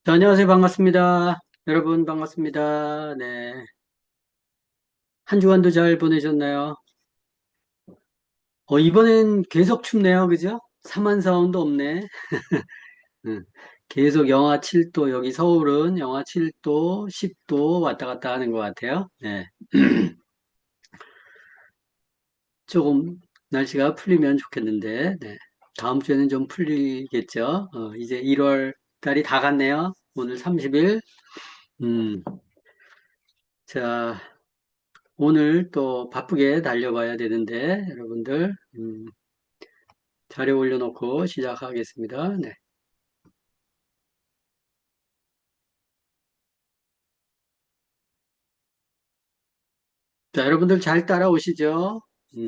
자, 안녕하세요. 반갑습니다. 여러분, 반갑습니다. 네. 한 주간도 잘 보내셨나요? 이번엔 계속 춥네요. 그죠? 사만사원도 없네. 응. 계속 영하 7도, 여기 서울은 영하 7도, 10도 왔다 갔다 하는 것 같아요. 네. 조금 날씨가 풀리면 좋겠는데, 네. 다음 주에는 좀 풀리겠죠? 이제 1월 달이 다 갔네요. 오늘 30일. 음, 자, 오늘 또 바쁘게 달려봐야 되는데, 여러분들, 자료 올려놓고 시작하겠습니다. 네. 자, 여러분들 잘 따라오시죠?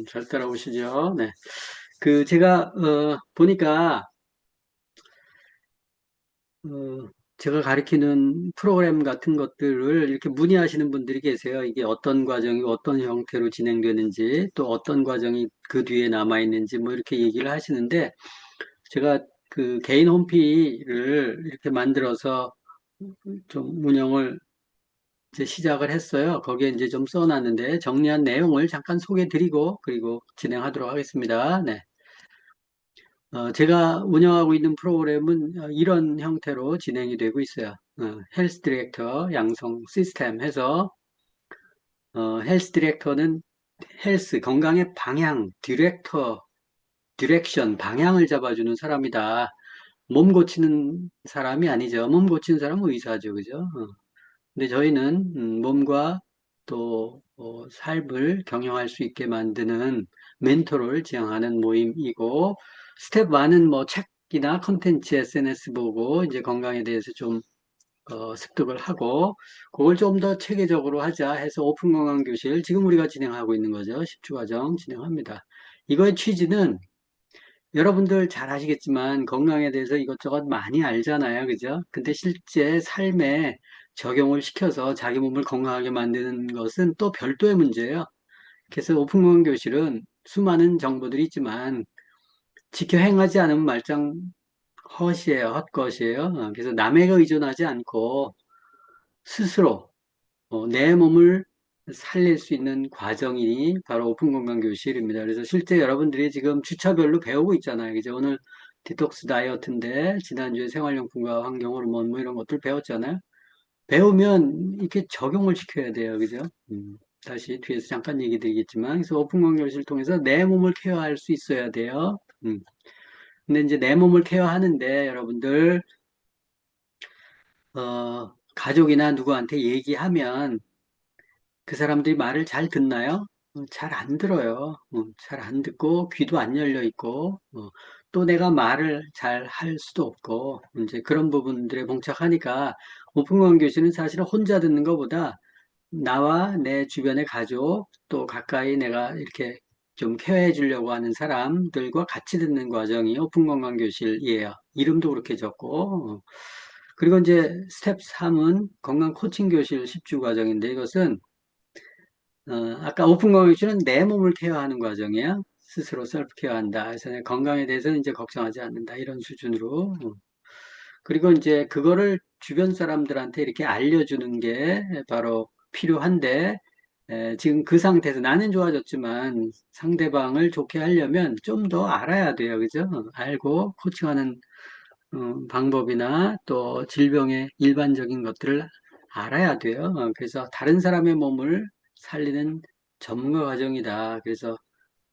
잘 따라오시죠? 네. 제가, 보니까, 제가 가리키는 프로그램 같은 것들을 이렇게 문의하시는 분들이 계세요. 이게 어떤 과정이 어떤 형태로 진행되는지, 또 어떤 과정이 그 뒤에 남아있는지, 뭐 이렇게 얘기를 하시는데, 제가 그 개인 홈피를 이렇게 만들어서 좀 운영을 이제 시작을 했어요. 거기에 이제 좀 써놨는데 정리한 내용을 잠깐 소개드리고 그리고 진행하도록 하겠습니다. 네. 제가 운영하고 있는 프로그램은 이런 형태로 진행이 되고 있어요. 헬스 디렉터 양성 시스템 해서 헬스 디렉터는 헬스 건강의 방향 디렉터 디렉션 방향을 잡아주는 사람이다. 몸 고치는 사람이 아니죠. 몸 고치는 사람은 의사죠, 그죠? 근데 저희는 몸과 또 삶을 경영할 수 있게 만드는 멘토를 지향하는 모임이고 스텝 1은 뭐 책이나 컨텐츠 SNS 보고 이제 건강에 대해서 좀 습득을 하고 그걸 좀 더 체계적으로 하자 해서 오픈 건강 교실 지금 우리가 진행하고 있는 거죠. 10주 과정 진행합니다. 이거의 취지는 여러분들 잘 아시겠지만 건강에 대해서 이것저것 많이 알잖아요. 그죠? 근데 실제 삶에 적용을 시켜서 자기 몸을 건강하게 만드는 것은 또 별도의 문제예요. 그래서 오픈 건강 교실은 수많은 정보들이 있지만 지켜 행하지 않으면 말짱 헛이에요. 헛것이에요. 그래서 남에게 의존하지 않고 스스로 내 몸을 살릴 수 있는 과정이 바로 오픈 건강 교실입니다. 그래서 실제 여러분들이 지금 주차별로 배우고 있잖아요. 그죠? 오늘 디톡스 다이어트인데 지난주에 생활용품과 환경호르몬 뭐 이런 것들 배웠잖아요. 배우면 이렇게 적용을 시켜야 돼요. 그죠? 다시 뒤에서 잠깐 얘기 드리겠지만 그래서 오픈 건강 교실을 통해서 내 몸을 케어할 수 있어야 돼요. 근데 이제 내 몸을 케어하는데 여러분들 가족이나 누구한테 얘기하면 그 사람들이 말을 잘 듣나요? 잘 안 들어요. 잘 안 듣고 귀도 안 열려 있고 또 내가 말을 잘 할 수도 없고 이제 그런 부분들에 봉착하니까 오픈건 교실은 사실은 혼자 듣는 것보다 나와 내 주변의 가족 또 가까이 내가 이렇게 좀 케어해 주려고 하는 사람들과 같이 듣는 과정이 오픈 건강 교실이에요. 이름도 그렇게 적고 그리고 이제 스텝 3은 건강 코칭 교실 10주 과정인데 이것은 아까 오픈 건강교실은 내 몸을 케어하는 과정이야. 스스로 셀프 케어한다. 그래서 내 건강에 대해서는 이제 걱정하지 않는다. 이런 수준으로. 그리고 이제 그거를 주변 사람들한테 이렇게 알려주는 게 바로 필요한데, 지금 그 상태에서 나는 좋아졌지만 상대방을 좋게 하려면 좀 더 알아야 돼요. 그죠? 알고 코칭하는 방법이나 또 질병의 일반적인 것들을 알아야 돼요. 그래서 다른 사람의 몸을 살리는 전문가 과정이다. 그래서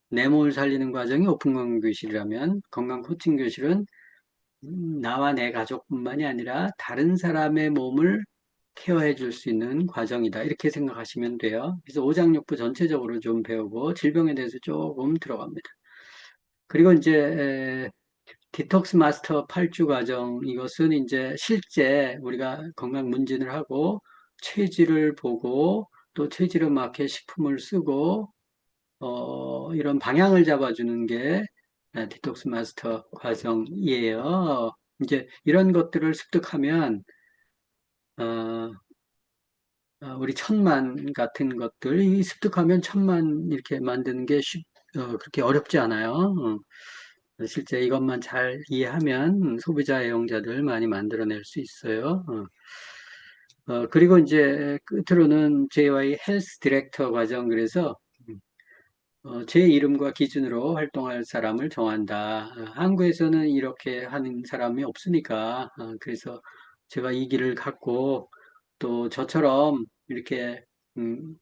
내 몸을 살리는 과정이 오픈 건강 교실이라면 건강 코칭 교실은 나와 내 가족뿐만이 아니라 다른 사람의 몸을 케어해 줄 수 있는 과정이다. 이렇게 생각하시면 돼요. 그래서 오장육부 전체적으로 좀 배우고 질병에 대해서 조금 들어갑니다. 그리고 이제 디톡스 마스터 8주 과정, 이것은 이제 실제 우리가 건강 문진을 하고 체질을 보고 또 체질에 맞게 식품을 쓰고, 이런 방향을 잡아주는 게 디톡스 마스터 과정이에요. 이제 이런 것들을 습득하면, 어, 우리 천만 같은 것들, 이 습득하면 천만 이렇게 만드는 게 그렇게 어렵지 않아요. 실제 이것만 잘 이해하면 소비자 애용자들 많이 만들어낼 수 있어요. 그리고 이제 끝으로는 JY 헬스 디렉터 과정, 그래서 제 이름과 기준으로 활동할 사람을 정한다. 한국에서는 이렇게 하는 사람이 없으니까, 그래서 제가 이 길을 갖고 또 저처럼 이렇게, 음,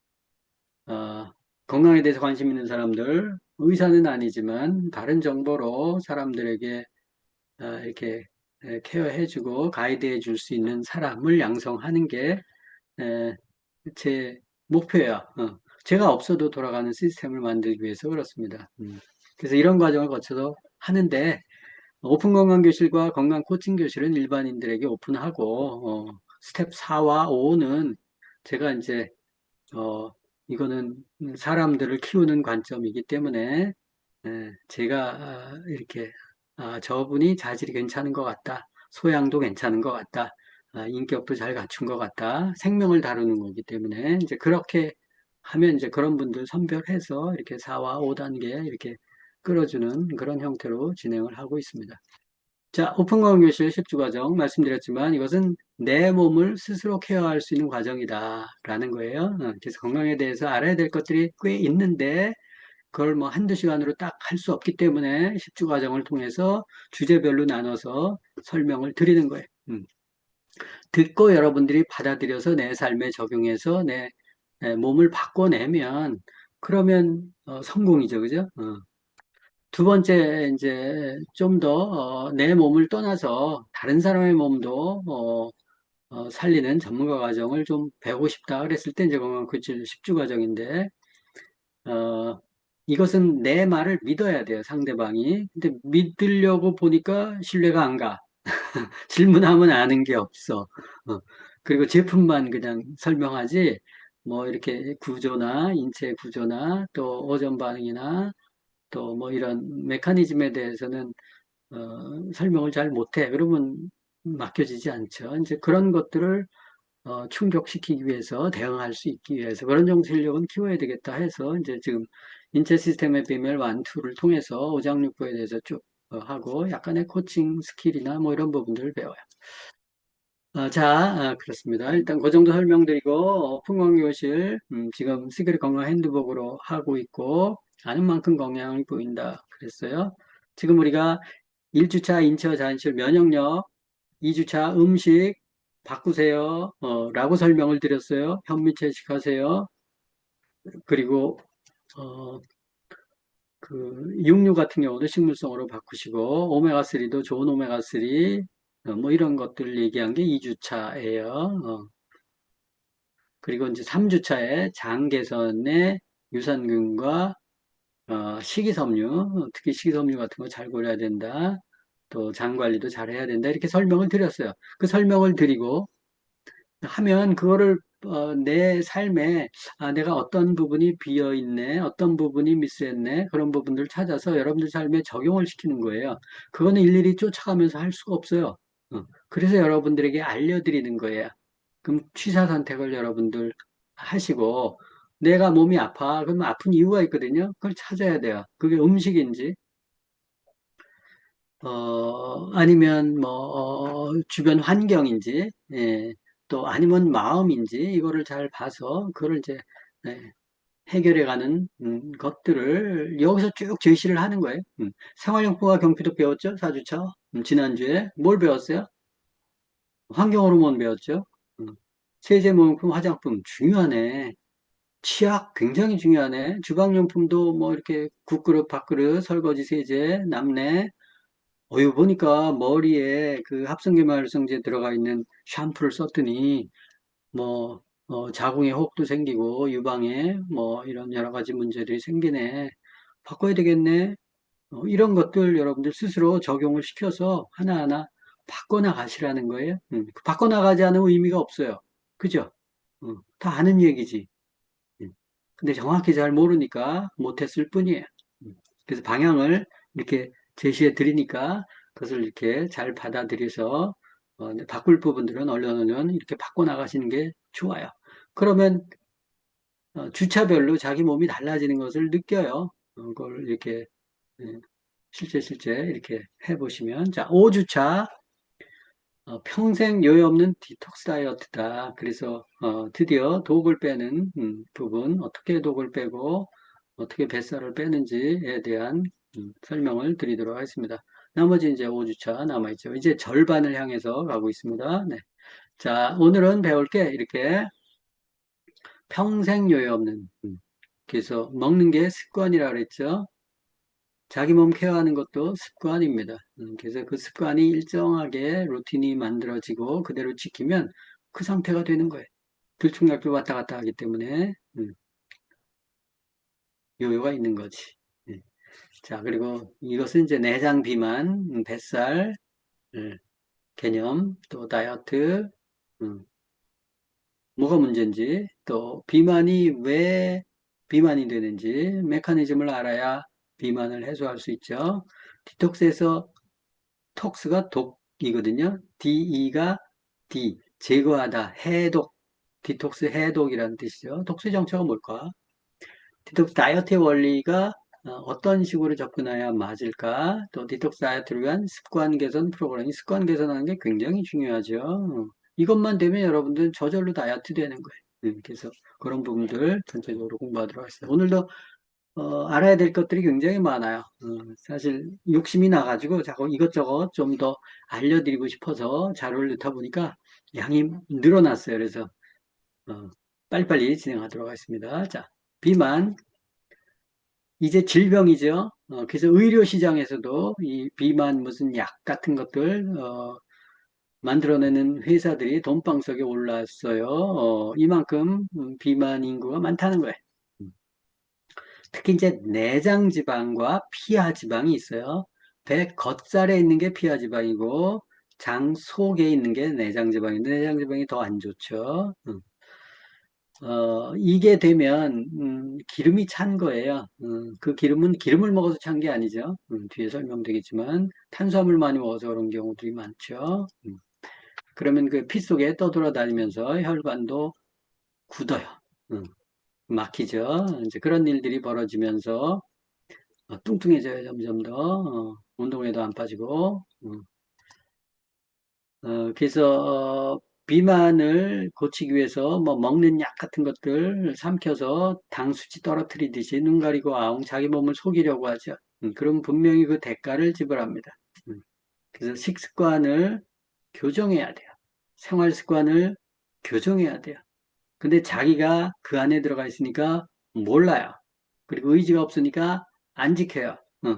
어, 건강에 대해서 관심 있는 사람들, 의사는 아니지만 바른 정보로 사람들에게 이렇게 케어해주고 가이드해 줄 수 있는 사람을 양성하는 게 제 목표야. 제가 없어도 돌아가는 시스템을 만들기 위해서 그렇습니다. 그래서 이런 과정을 거쳐서 하는데, 오픈 건강 교실과 건강 코칭 교실은 일반인들에게 오픈하고, 스텝 4와 5는 제가 이제, 어, 이거는 사람들을 키우는 관점이기 때문에, 제가 이렇게, 저분이 자질이 괜찮은 것 같다. 소양도 괜찮은 것 같다. 인격도 잘 갖춘 것 같다. 생명을 다루는 거기 때문에, 이제 그렇게 하면 이제 그런 분들 선별해서 이렇게 4와 5단계 이렇게 끌어주는 그런 형태로 진행을 하고 있습니다. 자, 오픈건강교실 10주 과정 말씀드렸지만 이것은 내 몸을 스스로 케어할 수 있는 과정이다라는 거예요. 그래서 건강에 대해서 알아야 될 것들이 꽤 있는데 그걸 뭐 한두 시간으로 딱 할 수 없기 때문에 10주 과정을 통해서 주제별로 나눠서 설명을 드리는 거예요. 듣고 여러분들이 받아들여서 내 삶에 적용해서 내 몸을 바꿔내면 그러면 성공이죠, 그죠? 두 번째, 이제 좀 더 내 몸을 떠나서 다른 사람의 몸도 살리는 전문가 과정을 좀 배우고 싶다 그랬을 때 이제 건강코치 10주 과정인데 어, 이것은 내 말을 믿어야 돼요, 상대방이. 근데 믿으려고 보니까 신뢰가 안 가. 질문하면 아는 게 없어. 그리고 제품만 그냥 설명하지, 뭐 이렇게 구조나 인체 구조나 또 오존 반응이나 또 뭐 이런 메커니즘에 대해서는 설명을 잘 못해. 그러면 맡겨지지 않죠. 이제 그런 것들을 충족시키기 위해서 대응할 수 있기 위해서 그런 정도 인력은 키워야 되겠다 해서 이제 지금 인체 시스템의 비밀 완투를 통해서 오장육부에 대해서 쭉 하고 약간의 코칭 스킬이나 뭐 이런 부분들을 배워요. 자, 그렇습니다. 일단 그 정도 설명드리고 풍광교실 지금 시크릿 건강 핸드북으로 하고 있고 아는 만큼 건강이 보인다 그랬어요. 지금 우리가 1주차 인체 자연실 면역력, 2주차 음식 바꾸세요. 라고 설명을 드렸어요. 현미채식하세요. 그리고 어, 그 육류 같은 경우도 식물성으로 바꾸시고 오메가3도 좋은 오메가3 뭐 이런 것들 얘기한 게 2주차예요. 그리고 이제 3주차에 장 개선에 유산균과 식이섬유, 특히 식이섬유 같은 거 잘 고려해야 된다. 또 장 관리도 잘 해야 된다. 이렇게 설명을 드렸어요. 그 설명을 드리고 하면 그거를 내 삶에 내가 어떤 부분이 비어 있네, 어떤 부분이 미스했네, 그런 부분들을 찾아서 여러분들 삶에 적용을 시키는 거예요. 그거는 일일이 쫓아가면서 할 수가 없어요. 그래서 여러분들에게 알려드리는 거예요. 그럼 취사 선택을 여러분들 하시고 내가 몸이 아파, 그러면 아픈 이유가 있거든요. 그걸 찾아야 돼요. 그게 음식인지, 아니면 뭐 주변 환경인지, 예, 또 아니면 마음인지 이거를 잘 봐서 그걸 이제 예, 해결해가는 것들을 여기서 쭉 제시를 하는 거예요. 생활용품과 경피도 배웠죠? 4주차 지난주에 뭘 배웠어요? 환경호르몬 배웠죠? 음, 세제용품, 화장품 중요하네. 치약 굉장히 중요하네. 주방용품도 뭐 이렇게 국그릇, 밥그릇, 설거지 세제, 남내 어유 보니까 머리에 그 합성계말성제 들어가 있는 샴푸를 썼더니 뭐 자궁에 혹도 생기고 유방에 뭐 이런 여러 가지 문제들이 생기네. 바꿔야 되겠네. 이런 것들 여러분들 스스로 적용을 시켜서 하나하나 바꿔나가시라는 거예요. 바꿔나가지 않으면 의미가 없어요. 그죠? 다 아는 얘기지. 근데 정확히 잘 모르니까 못했을 뿐이에요. 그래서 방향을 이렇게 제시해 드리니까 그것을 이렇게 잘 받아들여서 바꿀 부분들은 얼른 얼른 이렇게 바꿔 나가시는 게 좋아요. 그러면 주차별로 자기 몸이 달라지는 것을 느껴요. 그걸 이렇게 예, 실제 이렇게 해보시면. 자, 5주차, 평생 요요 없는 디톡스 다이어트다. 그래서, 드디어 독을 빼는 부분, 어떻게 독을 빼고, 어떻게 뱃살을 빼는지에 대한 설명을 드리도록 하겠습니다. 나머지 이제 5주차 남아있죠. 이제 절반을 향해서 가고 있습니다. 네. 자, 오늘은 배울 게 이렇게 평생 요요 없는, 그래서 먹는 게 습관이라 그랬죠. 자기 몸 케어하는 것도 습관입니다. 그래서 그 습관이 일정하게 루틴이 만들어지고 그대로 지키면 그 상태가 되는 거예요. 들쭉날쭉 왔다 갔다 하기 때문에 요요가 있는 거지. 예. 자, 그리고 이것은 이제 내장 비만, 뱃살 개념, 또 다이어트, 음, 뭐가 문제인지, 또 비만이 왜 비만이 되는지 메커니즘을 알아야 비만을 해소할 수 있죠. 디톡스에서 톡스가 독이거든요. DE가 D, 제거하다, 해독, 디톡스 해독이라는 뜻이죠. 독스 정체가 뭘까? 디톡스 다이어트의 원리가 어떤 식으로 접근해야 맞을까? 또 디톡스 다이어트를 위한 습관 개선 프로그램이 습관 개선하는 게 굉장히 중요하죠. 이것만 되면 여러분들은 저절로 다이어트 되는 거예요. 그래서 그런 부분들 전체적으로 공부하도록 하겠습니다. 오늘도 알아야 될 것들이 굉장히 많아요. 사실 욕심이 나가지고 자꾸 이것저것 좀 더 알려드리고 싶어서 자료를 넣다 보니까 양이 늘어났어요. 그래서 어, 빨리빨리 진행하도록 하겠습니다. 자, 비만 이제 질병이죠. 그래서 의료 시장에서도 이 비만 무슨 약 같은 것들 만들어내는 회사들이 돈방석에 올랐어요. 이만큼 비만 인구가 많다는 거예요. 특히 이제 내장 지방과 피하 지방이 있어요. 배 겉살에 있는 게 피하 지방이고 장 속에 있는 게 내장 지방인데 내장 지방이 더 안 좋죠. 이게 되면 기름이 찬 거예요. 그 기름은 기름을 먹어서 찬 게 아니죠. 뒤에 설명되겠지만 탄수화물 많이 먹어서 그런 경우들이 많죠. 그러면 그 피 속에 떠돌아다니면서 혈관도 굳어요. 음, 막히죠. 이제 그런 일들이 벌어지면서 뚱뚱해져요, 점점 더. 운동에도 안 빠지고. 그래서 비만을 고치기 위해서 뭐 먹는 약 같은 것들 삼켜서 당 수치 떨어뜨리듯이 눈 가리고 아웅 자기 몸을 속이려고 하죠. 그럼 분명히 그 대가를 지불합니다. 음, 그래서 식습관을 교정해야 돼요. 생활 습관을 교정해야 돼요. 근데 자기가 그 안에 들어가 있으니까 몰라요. 그리고 의지가 없으니까 안 지켜요.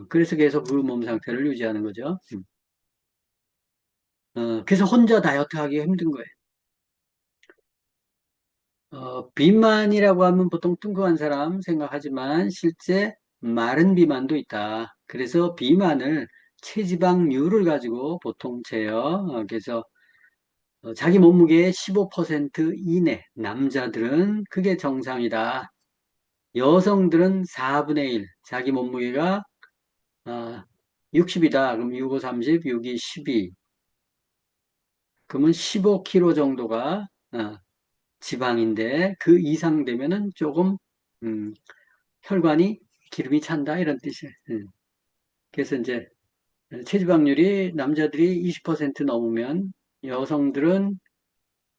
그래서 계속 그 몸 상태를 유지하는 거죠. 그래서 혼자 다이어트 하기가 힘든 거예요. 비만이라고 하면 보통 뚱뚱한 사람 생각하지만 실제 마른 비만도 있다. 그래서 비만을 체지방률을 가지고 보통 재요. 그래서 자기 몸무게의 15% 이내, 남자들은 그게 정상이다. 여성들은 4분의 1, 자기 몸무게가 60이다. 그럼 6, 5, 30, 6, 2, 12. 그러면 15kg 정도가 지방인데 그 이상 되면은 조금 음, 혈관이 기름이 찬다 이런 뜻이에요. 그래서 이제 체지방률이 남자들이 20% 넘으면 여성들은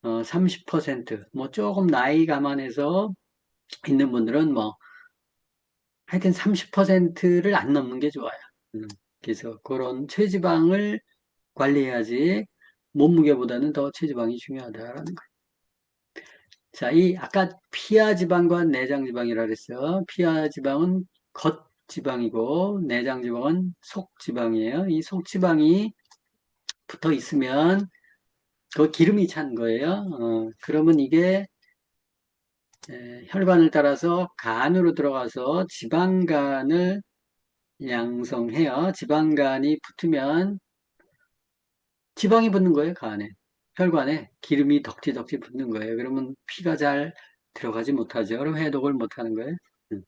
30%, 뭐 조금 나이 감안해서 있는 분들은 뭐 하여튼 30%를 안 넘는 게 좋아요. 그래서 그런 체지방을 관리해야지 몸무게보다는 더 체지방이 중요하다라는 거예요. 자, 이 아까 피하 지방과 내장 지방이라 그랬어요. 피하 지방은 겉 지방이고 내장 지방은 속 지방이에요. 이 속 지방이 붙어 있으면 그 기름이 찬 거예요. 그러면 이게 혈관을 따라서 간으로 들어가서 지방간을 양성해요. 지방간이 붙으면 지방이 붙는 거예요, 간에. 혈관에 기름이 덕지덕지 붙는 거예요. 그러면 피가 잘 들어가지 못하죠. 그럼 해독을 못하는 거예요. 음.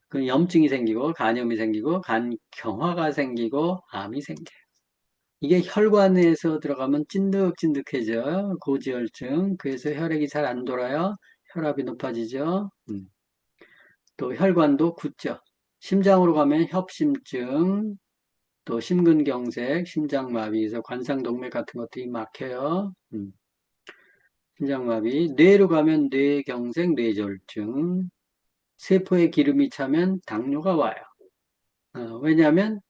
그 염증이 생기고, 간염이 생기고, 간경화가 생기고, 암이 생겨요. 이게 혈관에서 들어가면 찐득찐득해져. 고지혈증. 그래서 혈액이 잘 안 돌아요. 혈압이 높아지죠. 또 혈관도 굳죠. 심장으로 가면 협심증, 또 심근경색, 심장마비에서 관상동맥 같은 것들이 막혀요. 심장마비. 뇌로 가면 뇌경색, 뇌졸중. 세포에 기름이 차면 당뇨가 와요. 왜냐하면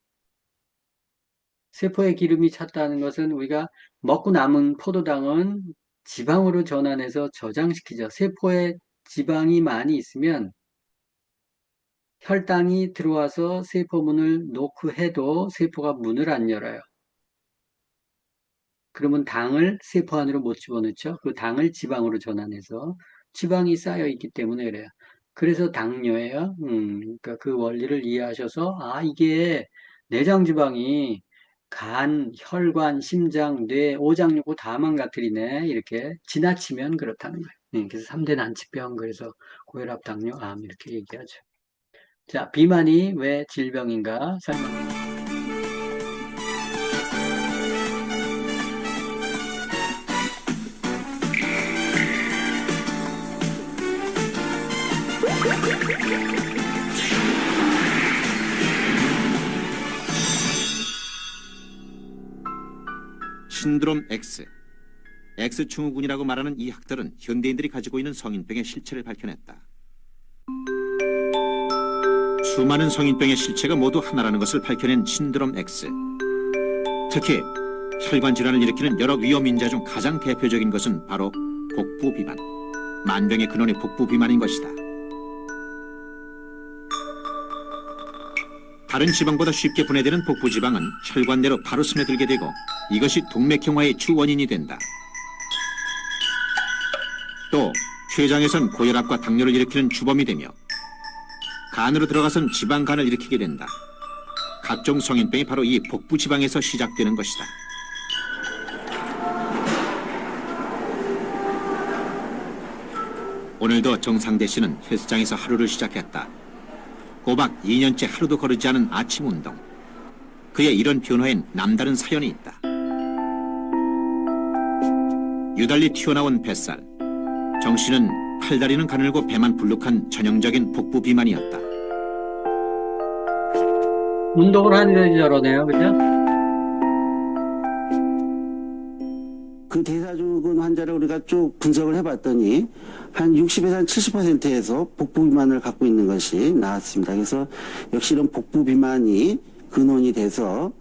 세포에 기름이 찼다는 것은 우리가 먹고 남은 포도당은 지방으로 전환해서 저장시키죠. 세포에 지방이 많이 있으면 혈당이 들어와서 세포 문을 놓고 해도 세포가 문을 안 열어요. 그러면 당을 세포 안으로 못 집어넣죠. 그 당을 지방으로 전환해서 지방이 쌓여 있기 때문에 그래요. 그래서 당뇨예요. 그러니까 그 원리를 이해하셔서 이게 내장 지방이 간, 혈관, 심장, 뇌, 오장육부 다 망가뜨리네. 이렇게 지나치면 그렇다는 거예요. 그래서 3대 난치병, 그래서 고혈압, 당뇨, 암 이렇게 얘기하죠. 자, 비만이 왜 질병인가 설명해. 신드롬 X, X증후군이라고 말하는 이 학설은 현대인들이 가지고 있는 성인병의 실체를 밝혀냈다. 수많은 성인병의 실체가 모두 하나라는 것을 밝혀낸 신드롬 X. 특히 혈관 질환을 일으키는 여러 위험 인자 중 가장 대표적인 것은 바로 복부 비만, 만병의 근원이 복부 비만인 것이다. 다른 지방보다 쉽게 분해되는 복부 지방은 혈관 내로 바로 스며들게 되고 이것이 동맥경화의 주 원인이 된다. 또 췌장에선 고혈압과 당뇨를 일으키는 주범이 되며 간으로 들어가선 지방간을 일으키게 된다. 각종 성인병이 바로 이 복부 지방에서 시작되는 것이다. 오늘도 정상대 씨는 헬스장에서 하루를 시작했다. 꼬박 2년째 하루도 거르지 않은 아침 운동. 그의 이런 변화엔 남다른 사연이 있다. 유달리 튀어나온 뱃살. 정씨는 팔다리는 가늘고 배만 불룩한 전형적인 복부 비만이었다. 운동을 하는데 저러네요, 그죠? 그 대사증후군 환자를 우리가 쭉 분석을 해봤더니 한 60에서 한 70%에서 복부 비만을 갖고 있는 것이 나왔습니다. 그래서 역시 이런 복부 비만이 근원이 돼서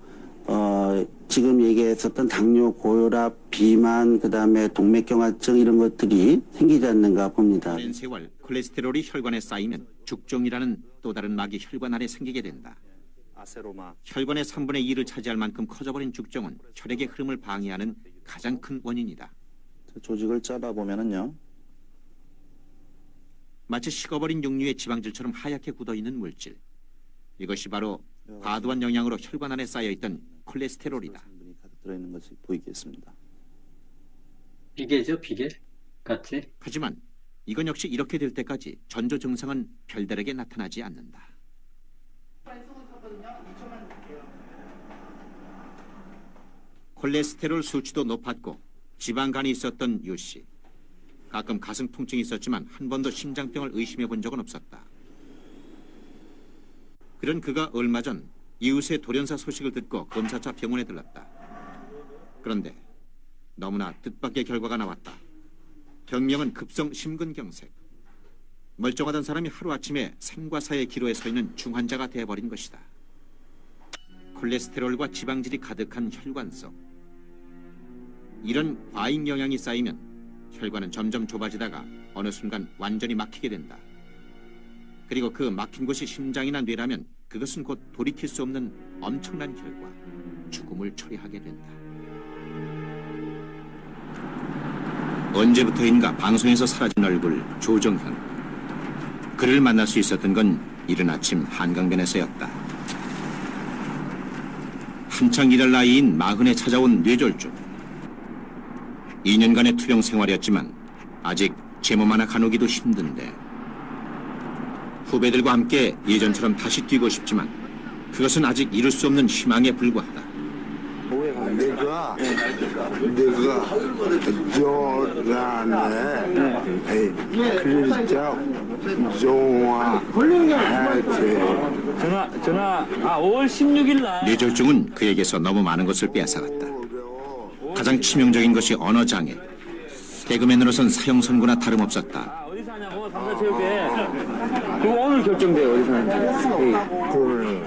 지금 얘기했었던 당뇨, 고혈압, 비만, 그다음에 동맥경화증 이런 것들이 생기지 않는가 봅니다. 오랜 세월 콜레스테롤이 혈관에 쌓이면 죽종이라는 또 다른 막이 혈관 안에 생기게 된다. 혈관의 3분의 2를 차지할 만큼 커져버린 죽종은 혈액의 흐름을 방해하는 가장 큰 원인이다. 조직을 짜다보면은요. 마치 식어버린 육류의 지방질처럼 하얗게 굳어있는 물질. 이것이 바로 과도한 영양으로 혈관 안에 쌓여있던 콜레스테롤이다. 성분이 가득 들어있는 것이 보이겠습니다. 비계죠, 비계 같이. 하지만 이건 역시 이렇게 될 때까지 전조 증상은 별다르게 나타나지 않는다. 콜레스테롤 수치도 높았고 지방간이 있었던 유 씨. 가끔 가슴 통증이 있었지만 한 번도 심장병을 의심해 본 적은 없었다. 그런 그가 얼마 전 이웃의 돌연사 소식을 듣고 검사차 병원에 들렀다. 그런데 너무나 뜻밖의 결과가 나왔다. 병명은 급성 심근경색. 멀쩡하던 사람이 하루아침에 생과 사의 기로에 서 있는 중환자가 되어버린 것이다. 콜레스테롤과 지방질이 가득한 혈관 속. 이런 과잉 영양이 쌓이면 혈관은 점점 좁아지다가 어느 순간 완전히 막히게 된다. 그리고 그 막힌 곳이 심장이나 뇌라면 그것은 곧 돌이킬 수 없는 엄청난 결과, 죽음을 초래하게 된다. 언제부터인가 방송에서 사라진 얼굴 조정현. 그를 만날 수 있었던 건 이른 아침 한강변에서였다. 한창 일할 나이인 40에 찾아온 뇌졸중. 2년간의 투병 생활이었지만 아직 제 몸 하나 가누기도 힘든데 후배들과 함께 예전처럼 다시 뛰고 싶지만 그것은 아직 이룰 수 없는 희망에 불과하다. 내가 조란에 그리스도 좋아하지. 전화 5월 16일 날 뇌졸중은 그에게서 너무 많은 것을 빼앗아갔다. 가장 치명적인 것이 언어 장애. 개그맨으로선 사형 선고나 다름없었다. 어디서 하냐고 삼사체육회. 그거 오늘 결정돼요. 어디서 하는지. 그래.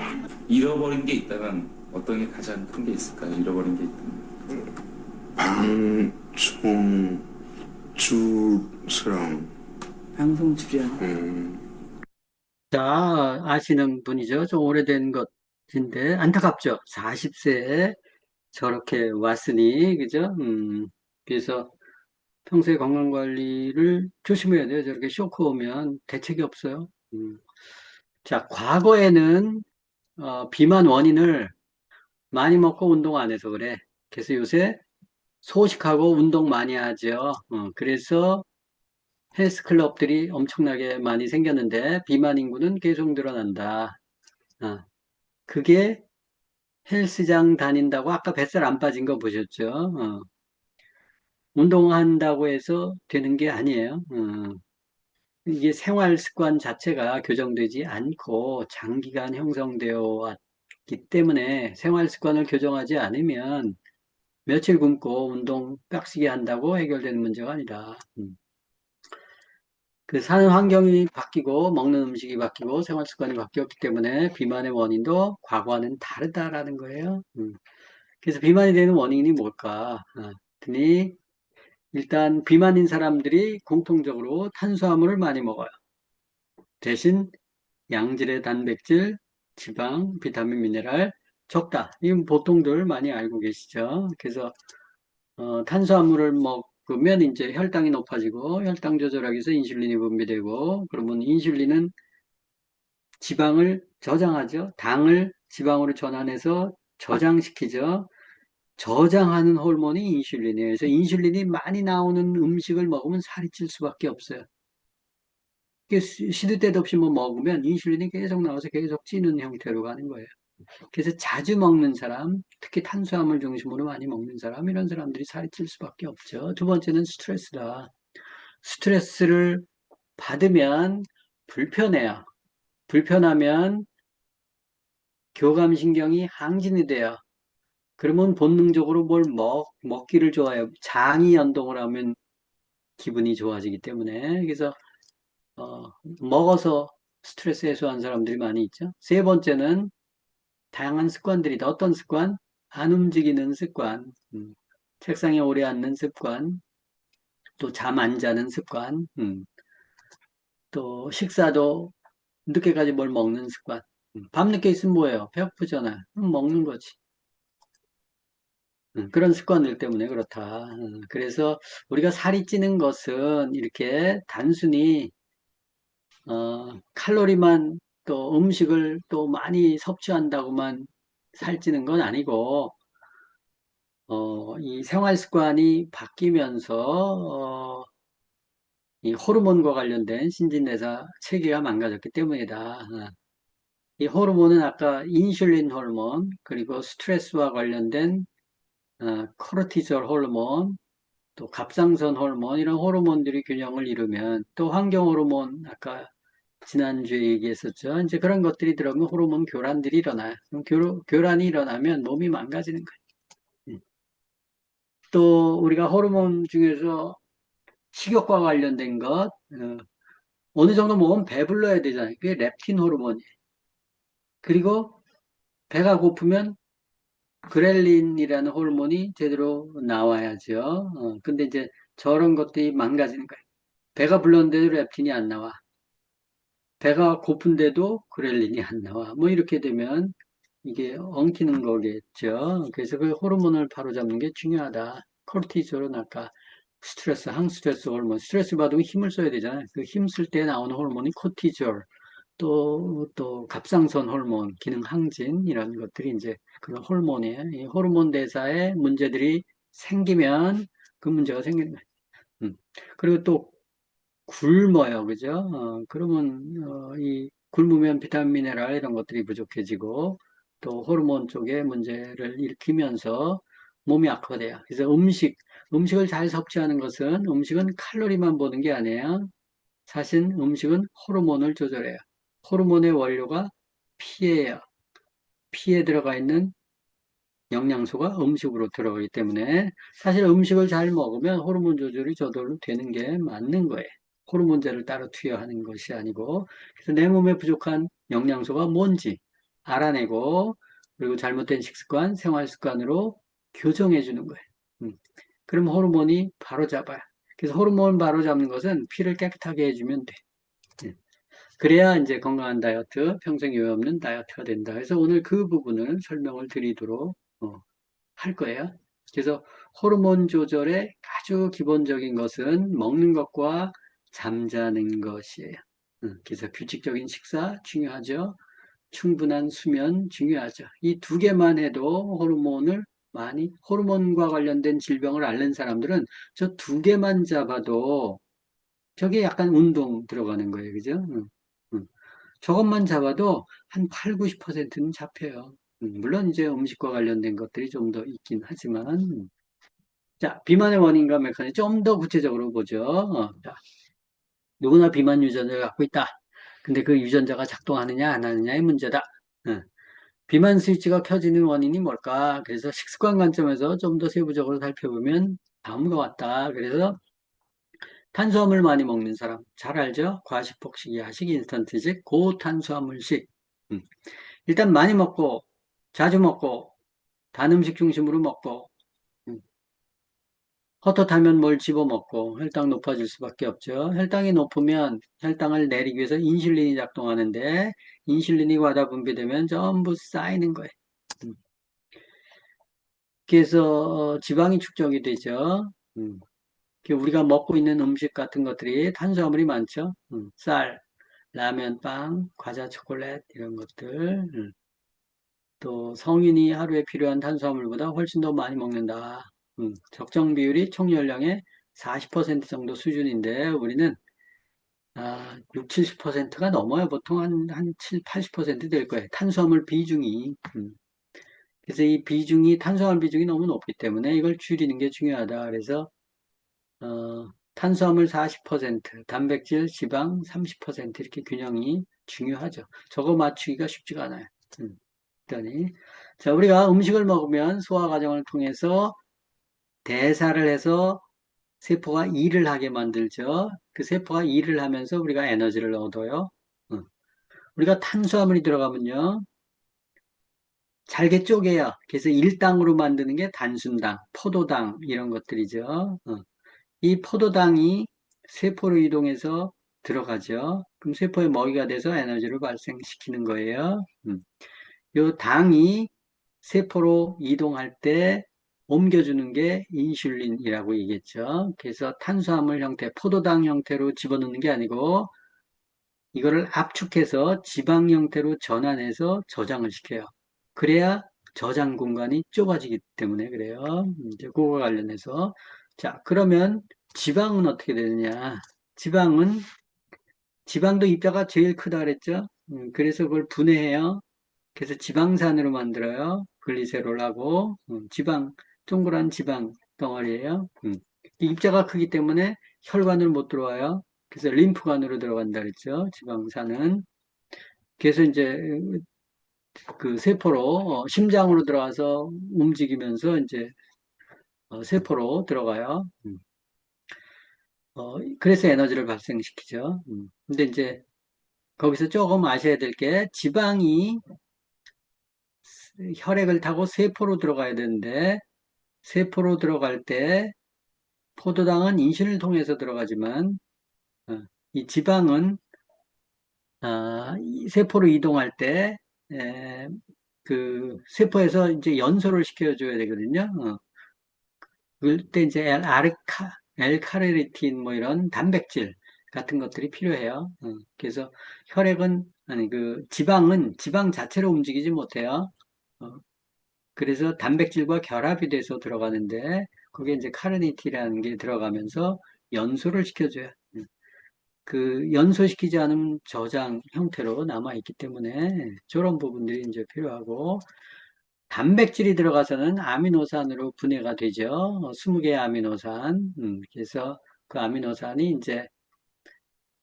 잃어버린 게 있다면 어떤 게 가장 큰 게 있을까요? 잃어버린 게 있다면. 방송 주스랑. 방송 출연. 자, 아시는 분이죠. 좀 오래된 것인데, 안타깝죠. 40세에 저렇게 왔으니, 그죠? 그래서 평소에 건강 관리를 조심해야 돼요. 저렇게 쇼크 오면 대책이 없어요. 자, 과거에는, 비만 원인을 많이 먹고 운동 안 해서 그래. 그래서 요새 소식하고 운동 많이 하죠. 그래서 헬스클럽들이 엄청나게 많이 생겼는데 비만 인구는 계속 늘어난다. 그게 헬스장 다닌다고 아까 뱃살 안 빠진 거 보셨죠? 운동한다고 해서 되는 게 아니에요. 이게 생활 습관 자체가 교정되지 않고 장기간 형성되어 왔기 때문에 생활 습관을 교정하지 않으면 며칠 굶고 운동 빡시게 한다고 해결되는 문제가 아니라 그 사는 환경이 바뀌고 먹는 음식이 바뀌고 생활 습관이 바뀌었기 때문에 비만의 원인도 과거와는 다르다라는 거예요. 그래서 비만이 되는 원인이 뭘까? 그랬더니 일단 비만인 사람들이 공통적으로 탄수화물을 많이 먹어요. 대신 양질의 단백질, 지방, 비타민, 미네랄 적다. 이건 보통들 많이 알고 계시죠? 그래서 탄수화물을 먹으면 이제 혈당이 높아지고 혈당 조절하기 위해서 인슐린이 분비되고 그러면 인슐린은 지방을 저장하죠. 당을 지방으로 전환해서 저장시키죠. 저장하는 호르몬이 인슐린이에요. 그래서 인슐린이 많이 나오는 음식을 먹으면 살이 찔 수밖에 없어요. 시도 때도 없이 뭐 먹으면 인슐린이 계속 나와서 계속 찌는 형태로 가는 거예요. 그래서 자주 먹는 사람, 특히 탄수화물 중심으로 많이 먹는 사람, 이런 사람들이 살이 찔 수밖에 없죠. 두 번째는 스트레스다. 스트레스를 받으면 불편해요. 불편하면 교감신경이 항진이 돼요. 그러면 본능적으로 뭘 먹기를 좋아해요. 장이 연동을 하면 기분이 좋아지기 때문에. 그래서, 먹어서 스트레스 해소한 사람들이 많이 있죠. 세 번째는 다양한 습관들이다. 어떤 습관? 안 움직이는 습관, 책상에 오래 앉는 습관, 또 잠 안 자는 습관, 또 식사도 늦게까지 뭘 먹는 습관. 밤늦게 있으면 뭐예요? 배고프잖아. 먹는 거지. 그런 습관들 때문에 그렇다. 그래서 우리가 살이 찌는 것은 이렇게 단순히 칼로리만 또 음식을 또 많이 섭취한다고만 살찌는 건 아니고 이 생활 습관이 바뀌면서 이 호르몬과 관련된 신진대사 체계가 망가졌기 때문이다. 이 호르몬은 아까 인슐린 호르몬 그리고 스트레스와 관련된 코르티졸 호르몬 또 갑상선 호르몬 이런 호르몬들이 균형을 이루면 또 환경 호르몬 아까 지난주에 얘기했었죠. 이제 그런 것들이 들어오면 호르몬 교란들이 일어나요. 그럼 교란이 일어나면 몸이 망가지는 거예요. 또 우리가 호르몬 중에서 식욕과 관련된 것 어느 정도 먹으면 배불러야 되잖아요. 그게 렙틴 호르몬이에요. 그리고 배가 고프면 그렐린이라는 호르몬이 제대로 나와야죠. 근데 이제 저런 것들이 망가지는 거예요. 배가 불렀는데도 렙틴이 안 나와. 배가 고픈데도 그렐린이 안 나와. 뭐 이렇게 되면 이게 엉키는 거겠죠. 그래서 그 호르몬을 바로잡는 게 중요하다. 코르티졸은 아까 스트레스, 항스트레스 호르몬, 스트레스 받으면 힘을 써야 되잖아요. 그 힘 쓸 때 나오는 호르몬이 코르티졸, 또 갑상선 호르몬, 기능 항진 이런 것들이 이제 그런 호르몬이에요. 이 호르몬 대사에 문제들이 생기면 그 문제가 생기는 거예요. 그리고 또 굶어요, 그죠? 그러면 이 굶으면 비타민, 미네랄 이런 것들이 부족해지고 또 호르몬 쪽에 문제를 일으키면서 몸이 악화돼요. 그래서 음식을 잘 섭취하는 것은 음식은 칼로리만 보는 게 아니에요. 사실 음식은 호르몬을 조절해요. 호르몬의 원료가 피예요. 피에 들어가 있는 영양소가 음식으로 들어가기 때문에 사실 음식을 잘 먹으면 호르몬 조절이 저절로 되는 게 맞는 거예요. 호르몬제를 따로 투여하는 것이 아니고 그래서 내 몸에 부족한 영양소가 뭔지 알아내고 그리고 잘못된 식습관, 생활 습관으로 교정해 주는 거예요. 그럼 호르몬이 바로 잡아요. 그래서 호르몬 바로 잡는 것은 피를 깨끗하게 해주면 돼. 예. 그래야 이제 건강한 다이어트, 평생 요요 없는 다이어트가 된다. 그래서 오늘 그 부분을 설명을 드리도록 할 거예요. 그래서 호르몬 조절의 아주 기본적인 것은 먹는 것과 잠자는 것이에요. 그래서 규칙적인 식사 중요하죠. 충분한 수면 중요하죠. 이 두 개만 해도 호르몬과 관련된 질병을 앓는 사람들은 저 두 개만 잡아도 저게 약간 운동 들어가는 거예요. 그죠? 저것만 잡아도 한 8, 90%는 잡혀요. 물론 이제 음식과 관련된 것들이 좀 더 있긴 하지만, 자, 비만의 원인과 메커니즘 좀 더 구체적으로 보죠. 자, 누구나 비만 유전자를 갖고 있다. 근데 그 유전자가 작동하느냐 안 하느냐의 문제다. 비만 스위치가 켜지는 원인이 뭘까? 그래서 식습관 관점에서 좀 더 세부적으로 살펴보면 다음과 같다. 그래서 탄수화물 많이 먹는 사람 잘 알죠? 과식, 폭식, 야식, 인스턴트식, 고탄수화물식. 음. 일단 많이 먹고 자주 먹고 단 음식 중심으로 먹고 음, 헛헛하면 뭘 집어먹고 혈당 높아질 수밖에 없죠. 혈당이 높으면 혈당을 내리기 위해서 인슐린이 작동하는데 인슐린이 과다 분비되면 전부 쌓이는 거예요. 음. 그래서 지방이 축적이 되죠. 우리가 먹고 있는 음식 같은 것들이 탄수화물이 많죠. 쌀, 라면, 빵, 과자, 초콜릿 이런 것들. 또 성인이 하루에 필요한 탄수화물보다 훨씬 더 많이 먹는다. 적정 비율이 총 열량의 40% 정도 수준인데 우리는 6, 70%가 넘어요. 보통 한 7, 80%될 거예요. 탄수화물 비중이. 그래서 이 비중이 탄수화물 비중이 너무 높기 때문에 이걸 줄이는 게 중요하다. 그래서 탄수화물 40%, 단백질, 지방 30% 이렇게 균형이 중요하죠. 저거 맞추기가 쉽지가 않아요. 그랬더니 자, 우리가 음식을 먹으면 소화 과정을 통해서 대사를 해서 세포가 일을 하게 만들죠. 그 세포가 일을 하면서 우리가 에너지를 얻어요. 우리가 탄수화물이 들어가면요. 잘게 쪼개요. 그래서 일당으로 만드는 게 단순당, 포도당 이런 것들이죠. 이 포도당이 세포로 이동해서 들어가죠. 그럼 세포의 먹이가 돼서 에너지를 발생시키는 거예요. 이 당이 세포로 이동할 때 옮겨주는 게 인슐린이라고 얘기했죠. 그래서 탄수화물 형태, 포도당 형태로 집어넣는 게 아니고 이거를 압축해서 지방 형태로 전환해서 저장을 시켜요. 그래야 저장 공간이 좁아지기 때문에 그래요. 이제 그거와 관련해서 자, 그러면 지방은 어떻게 되느냐? 지방도 입자가 제일 크다 그랬죠? 그래서 그걸 분해해요. 그래서 지방산으로 만들어요. 글리세롤하고 동그란 지방 덩어리예요. 입자가 크기 때문에 혈관으로 못 들어와요. 그래서 림프관으로 들어간다 그랬죠. 지방산은. 그래서 이제 그 세포로 심장으로 들어가서 움직이면서 이제 세포로 들어가요. 그래서 에너지를 발생시키죠. 근데 이제 거기서 조금 아셔야 될 게 지방이 혈액을 타고 세포로 들어가야 되는데 세포로 들어갈 때 포도당은 인슐린을 통해서 들어가지만 이 지방은 이 세포로 이동할 때 그 세포에서 이제 연소를 시켜줘야 되거든요. 그때 이제 L카르니틴 뭐 이런 단백질 같은 것들이 필요해요. 그래서 혈액은 아니 그 지방은 지방 자체로 움직이지 못해요. 그래서 단백질과 결합이 돼서 들어가는데 거기에 이제 카르니틴이라는 게 들어가면서 연소를 시켜줘요. 그 연소시키지 않은 저장 형태로 남아 있기 때문에 저런 부분들이 이제 필요하고 단백질이 들어가서는 아미노산으로 분해가 되죠. 20개의 아미노산. 그래서 그 아미노산이 이제,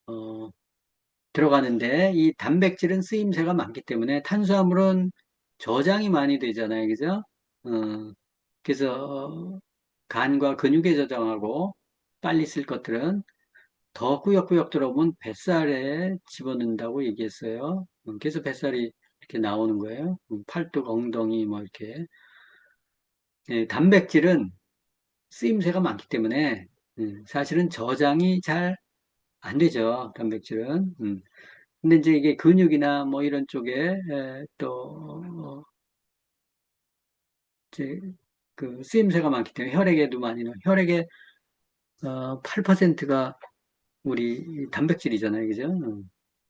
어, 들어가는데 이 단백질은 쓰임새가 많기 때문에 탄수화물은 저장이 많이 되잖아요. 그죠? 어, 그래서 간과 근육에 저장하고 빨리 쓸 것들은 더 꾸역꾸역 들어오면 뱃살에 집어넣는다고 얘기했어요. 그래서 뱃살이 이렇게 나오는 거예요. 팔뚝, 엉덩이 뭐 이렇게. 예, 단백질은 쓰임새가 많기 때문에 사실은 저장이 잘 안 되죠. 단백질은. 근데 이제 이게 근육이나 뭐 이런 쪽에 또 이제 그 쓰임새가 많기 때문에 혈액에도 많이 넣어. 혈액의 8%가 우리 단백질이잖아요, 그죠?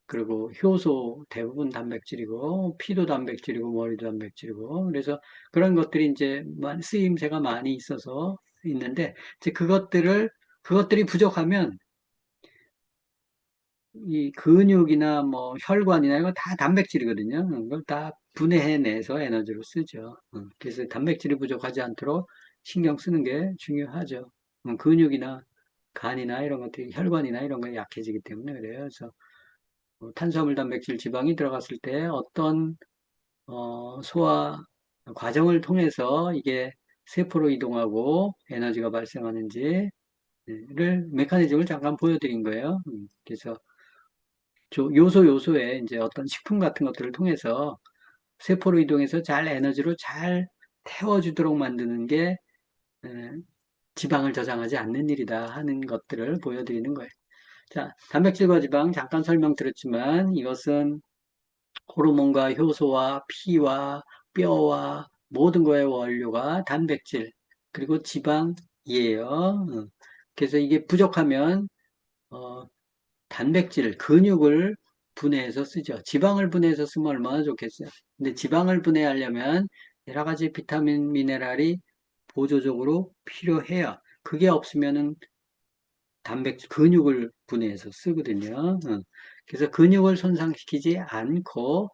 그리고 효소 대부분 단백질이고 피도 단백질이고 머리도 단백질이고 그래서 그런 것들이 이제 쓰임새가 많이 있어서 있는데 이제 그것들이 부족하면 이 근육이나 뭐 혈관이나 이거 다 단백질이거든요. 그걸 다 분해해내서 에너지로 쓰죠. 그래서 단백질이 부족하지 않도록 신경 쓰는 게 중요하죠. 근육이나 간이나 이런 것들이 혈관이나 이런 거 약해지기 때문에 그래요. 그래서 탄수화물, 단백질, 지방이 들어갔을 때 어떤 소화 과정을 통해서 이게 세포로 이동하고 에너지가 발생하는지를 메커니즘을 잠깐 보여드린 거예요. 그래서 요소에 이제 어떤 식품 같은 것들을 통해서 세포로 이동해서 잘 에너지로 잘 태워주도록 만드는 게 에, 지방을 저장하지 않는 일이다 하는 것들을 보여드리는 거예요. 자, 단백질과 지방 잠깐 설명드렸지만 이것은 호르몬과 효소와 피와 뼈와 모든 거의 원료가 단백질 그리고 지방이에요. 그래서 이게 부족하면 어, 단백질, 근육을 분해해서 쓰죠. 지방을 분해해서 쓰면 얼마나 좋겠어요. 근데 지방을 분해하려면 여러 가지 비타민, 미네랄이 보조적으로 필요해요. 그게 없으면은 근육을 분해해서 쓰거든요. 그래서 근육을 손상시키지 않고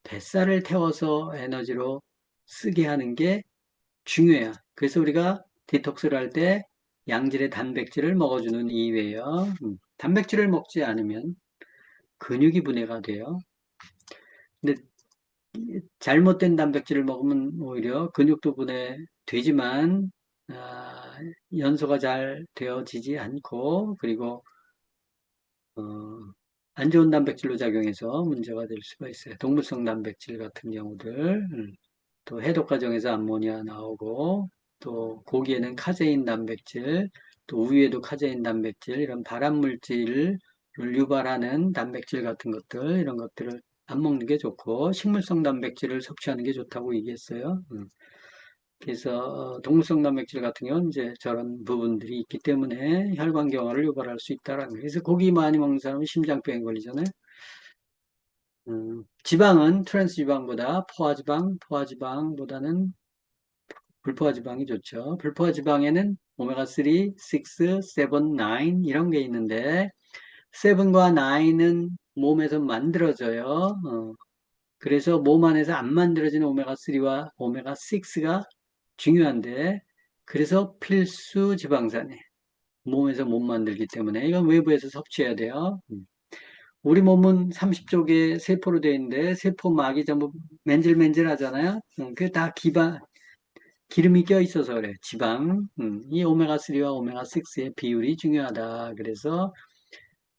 뱃살을 태워서 에너지로 쓰게 하는 게 중요해요. 그래서 우리가 디톡스를 할 때 양질의 단백질을 먹어주는 이유예요. 단백질을 먹지 않으면 근육이 분해가 돼요. 근데 잘못된 단백질을 먹으면 오히려 근육도 분해되지만 아, 연소가 잘 되어지지 않고 그리고 어, 안 좋은 단백질로 작용해서 문제가 될 수가 있어요. 동물성 단백질 같은 경우들 또 해독 과정에서 암모니아 나오고 또 고기에는 카제인 단백질 또 우유에도 카제인 단백질 이런 발암 물질을 유발하는 단백질 같은 것들 이런 것들을 안 먹는 게 좋고 식물성 단백질을 섭취하는 게 좋다고 얘기했어요. 그래서 동물성 단백질 같은 경우는 이제 저런 부분들이 있기 때문에 혈관경화를 유발할 수 있다라는 거예요. 그래서 고기 많이 먹는 사람은 심장병에 걸리잖아요. 지방은 트랜스 지방보다 포화지방보다는 불포화 지방이 좋죠. 불포화 지방에는 오메가3, 6, 7, 9 이런 게 있는데 7과 9은 몸에서 만들어져요. 그래서 몸 안에서 안 만들어지는 오메가3와 오메가6가 중요한데 그래서 필수 지방산이에요. 몸에서 못 만들기 때문에 이건 외부에서 섭취해야 돼요. 우리 몸은 30조 개의 세포로 되어 있는데 세포막이 전부 맨질맨질하잖아요. 그게 다 기름이 껴 있어서 그래. 지방. 이 오메가3와 오메가6의 비율이 중요하다. 그래서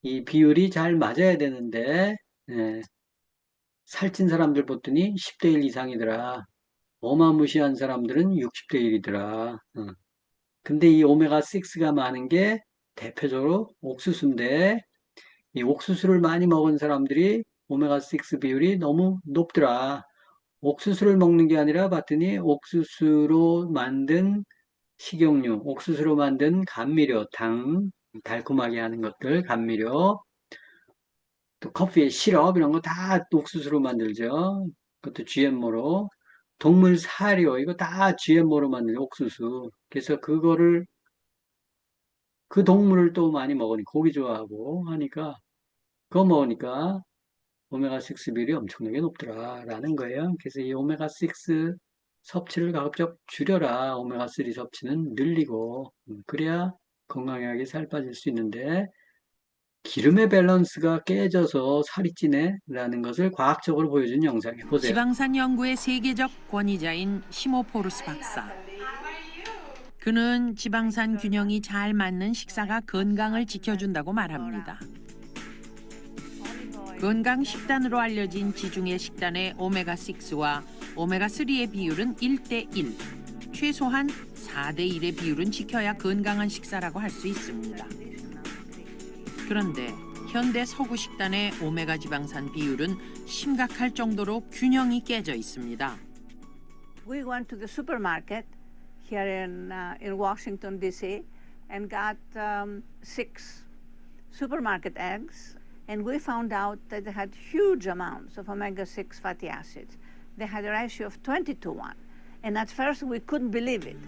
이 비율이 잘 맞아야 되는데 예, 살찐 사람들 봤더니 10대 1 이상이더라. 어마무시한 사람들은 60대 1이더라. 근데 이 오메가6가 많은 게 대표적으로 옥수수인데 이 옥수수를 많이 먹은 사람들이 오메가6 비율이 너무 높더라. 옥수수를 먹는 게 아니라 봤더니 옥수수로 만든 식용유, 옥수수로 만든 감미료, 달콤하게 하는 것들, 감미료, 또 커피의 시럽 이런 거 다 옥수수로 만들죠. 그것도 GMO로. 동물 사료 이거 다 GMO로 만든 옥수수. 그래서 그 동물을 또 많이 먹으니 고기 좋아하고 하니까 그거 먹으니까 오메가6 비율이 엄청나게 높더라라는 거예요. 그래서 이 오메가6 섭취를 가급적 줄여라. 오메가3 섭취는 늘리고 그래야 건강하게 살 빠질 수 있는데 기름의 밸런스가 깨져서 살이 찌네라는 것을 과학적으로 보여준 영상에 보세요. 지방산 연구의 세계적 권위자인 시모포르스 박사. 그는 지방산 균형이 잘 맞는 식사가 건강을 지켜준다고 말합니다. 건강 식단으로 알려진 지중해 식단의 오메가6와 오메가3의 비율은 1대1, 최소한 4대1의 비율은 지켜야 건강한 식사라고 할 수 있습니다. 그런데 현대 서구 식단의 오메가 지방산 비율은 심각할 정도로 균형이 깨져 있습니다. We went to the supermarket here in Washington D.C. and got 6 supermarket eggs, and we found out that they had huge amounts of omega-6 fatty acids. They had a ratio of 20-1, and at first we couldn't believe it.